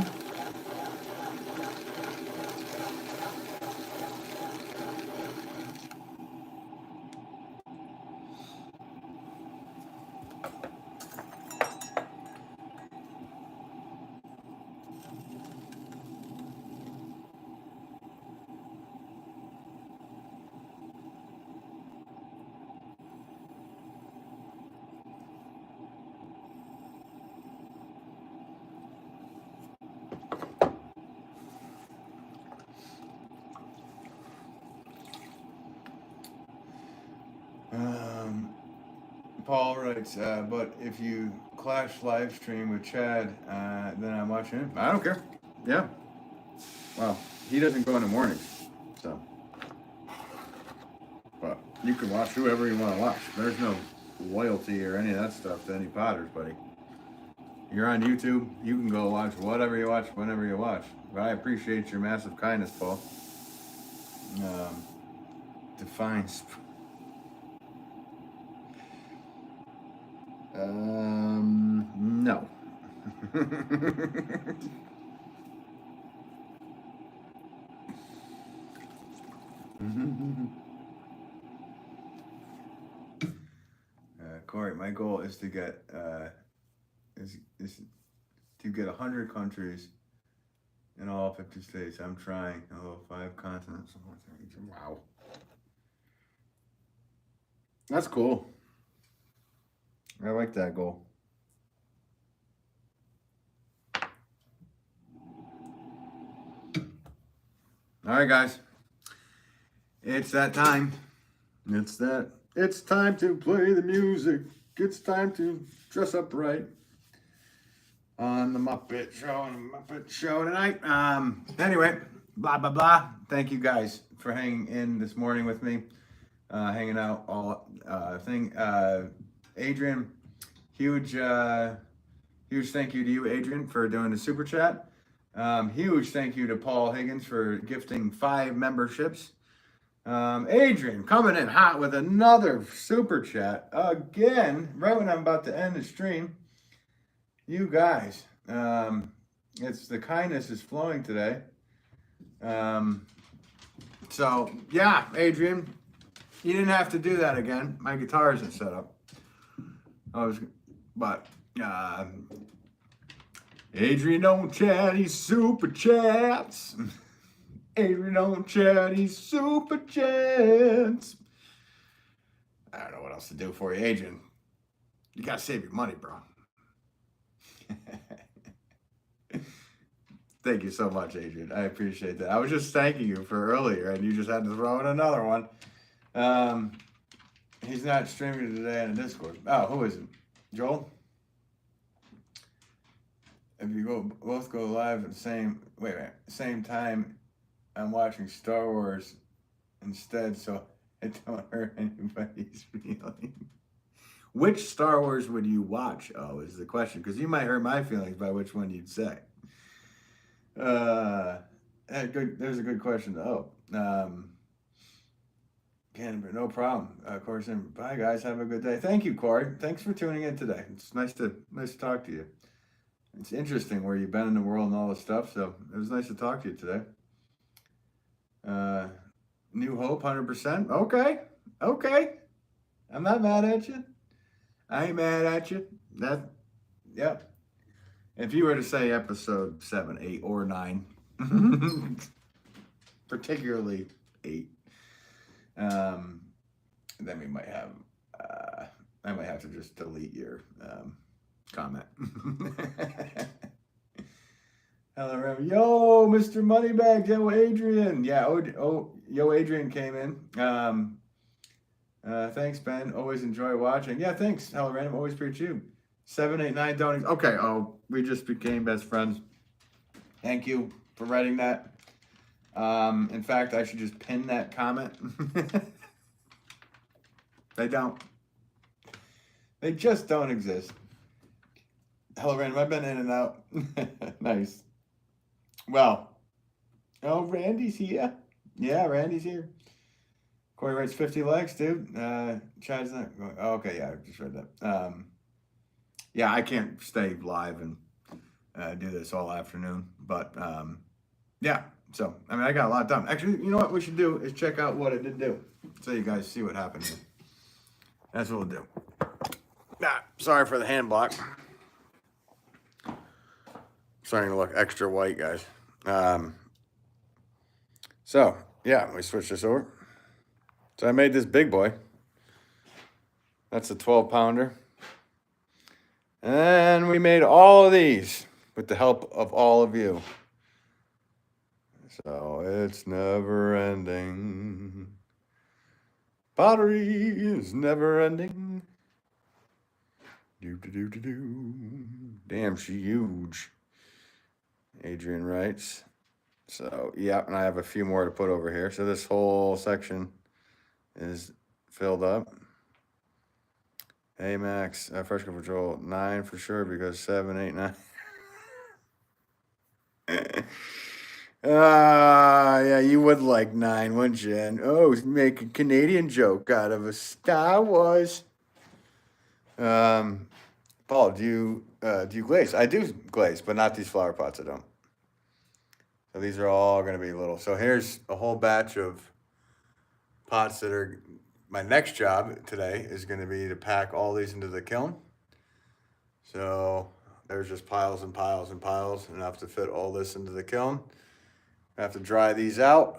Paul writes, but if you clash live stream with Chad, then I'm watching him. I don't care. Yeah. Well, he doesn't go in the mornings, so. But you can watch whoever you want to watch. There's no loyalty or any of that stuff to any Potters, buddy. You're on YouTube, you can go watch whatever you watch, whenever you watch. But I appreciate your massive kindness, Paul. Define. No. Corey, my goal is to get is to get 100 countries in all 50 states. I'm trying. 5 continents. Wow. That's cool. I like that goal. All right, guys. It's that time. It's time to play the music. It's time to dress up right on the Muppet Show tonight. Anyway, blah, blah, blah. Thank you guys for hanging in this morning with me. Hanging out all thing. Adrian, huge thank you to you, Adrian, for doing the super chat. Huge thank you to Paul Higgins for gifting 5 memberships. Adrian coming in hot with another super chat again, right when I'm about to end the stream. You guys, it's the kindness is flowing today. So yeah, Adrian, you didn't have to do that again. My guitar isn't set up. Adrian don't chat, he super chats. Adrian don't share these super chats. I don't know what else to do for you, Adrian. You gotta save your money, bro. Thank you so much, Adrian. I appreciate that. I was just thanking you for earlier, and you just had to throw in another one. He's not streaming today on the Discord. Oh, who is it? Joel? If you both go live at the same time, I'm watching Star Wars instead, so I don't hurt anybody's feelings. Which Star Wars would you watch? Oh, is the question, because you might hurt my feelings by which one you'd say. There's a good question. No problem. Of course. And bye, guys. Have a good day. Thank you, Corey. Thanks for tuning in today. It's nice to talk to you. It's interesting where you've been in the world and all this stuff. So it was nice to talk to you today. New Hope, 100%. Okay. I'm not mad at you. I ain't mad at you. Yep. If you were to say episode 7, 8, or 9, particularly 8, then we might have, I might have to just delete your comment. Hello, Remy. Yo, Mr. Moneybags. Yo, Adrian. Yeah, yo, Adrian came in. Thanks, Ben. Always enjoy watching. Yeah, thanks. Hello, Random. Always preach you. 789 donating. Okay. Oh, we just became best friends. Thank you for writing that. In fact, I should just pin that comment. They don't. They just don't exist. Hello, Random. I've been in and out. Nice. Well. Oh, Randy's here. Yeah, Randy's here. Corey writes 50 likes, dude. Chad's not going. Oh, okay, yeah, I just read that. Yeah, I can't stay live and do this all afternoon. But, yeah. So, I mean, I got a lot done. Actually, you know what we should do is check out what it did do. So you guys see what happened here. That's what we'll do. Sorry for the hand block. Starting to look extra white, guys. So, yeah, we switch this over. So I made this big boy. That's a 12-pounder. And we made all of these with the help of all of you. So it's never ending. Pottery is never ending. Damn, she huge. Adrian writes. So, yeah, and I have a few more to put over here. So this whole section is filled up. Hey, Max, fresh cover Joel, 9 for sure, because 7, 8, 9. Yeah, you would like 9, wouldn't you? And, make a Canadian joke out of a Star Wars. Paul, do you glaze? I do glaze, but not these flower pots. I don't. So these are all going to be little. So here's a whole batch of pots that are. My next job today is going to be to pack all these into the kiln. So there's just piles and piles and piles, enough to fit all this into the kiln. I have to dry these out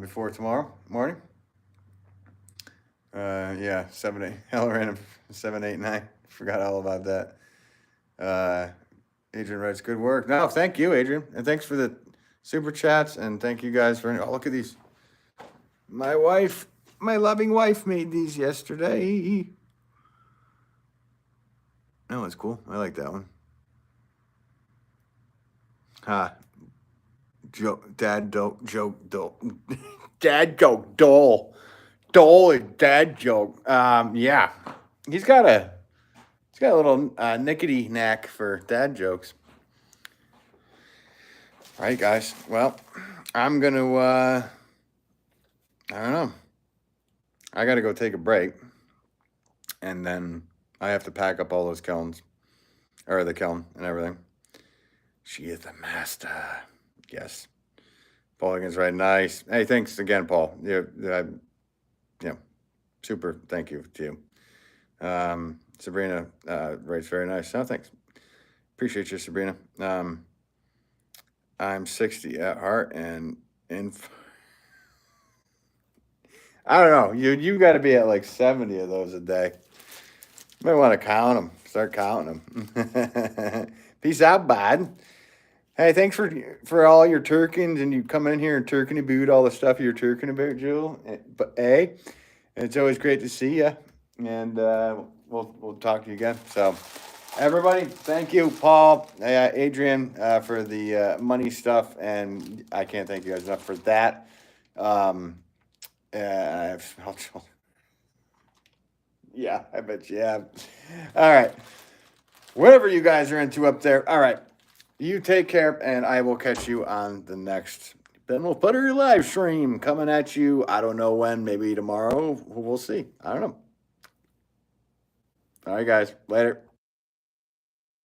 before tomorrow morning. Yeah, 7, 8. Hell, random 7, 8, 9. Forgot all about that. Adrian writes, good work. No, thank you, Adrian. And thanks for the super chats. And thank you guys for, look at these. My loving wife made these yesterday. That one's cool. I like that one. Dad joke. Dad joke. Dole is dad joke. Yeah. He's got a little nickety knack for dad jokes. All right, guys. Well, I'm gonna I don't know. I got to go take a break, and then I have to pack up all those kilns, or the kiln and everything. She is the master. Yes. Paul Higgins, right? Nice. Hey, thanks again, Paul. Yeah, super. Thank you to you. Sabrina writes, very nice. Oh, thanks. Appreciate you, Sabrina. I'm 60 at heart, and And I don't know. You got to be at like 70 of those a day. You might want to count them. Start counting them. Peace out, bud. Hey, thanks for all your turkins and you coming in here and turking about all the stuff you're turking about, Jewel. But hey, it's always great to see you, and we'll talk to you again. So, everybody, thank you, Paul, Adrian, for the money stuff, and I can't thank you guys enough for that. Yeah, I bet you have. All right, whatever you guys are into up there. All right. You take care, and I will catch you on the next Pottery live stream coming at you. I don't know when, maybe tomorrow. We'll see. I don't know. All right, guys. Later.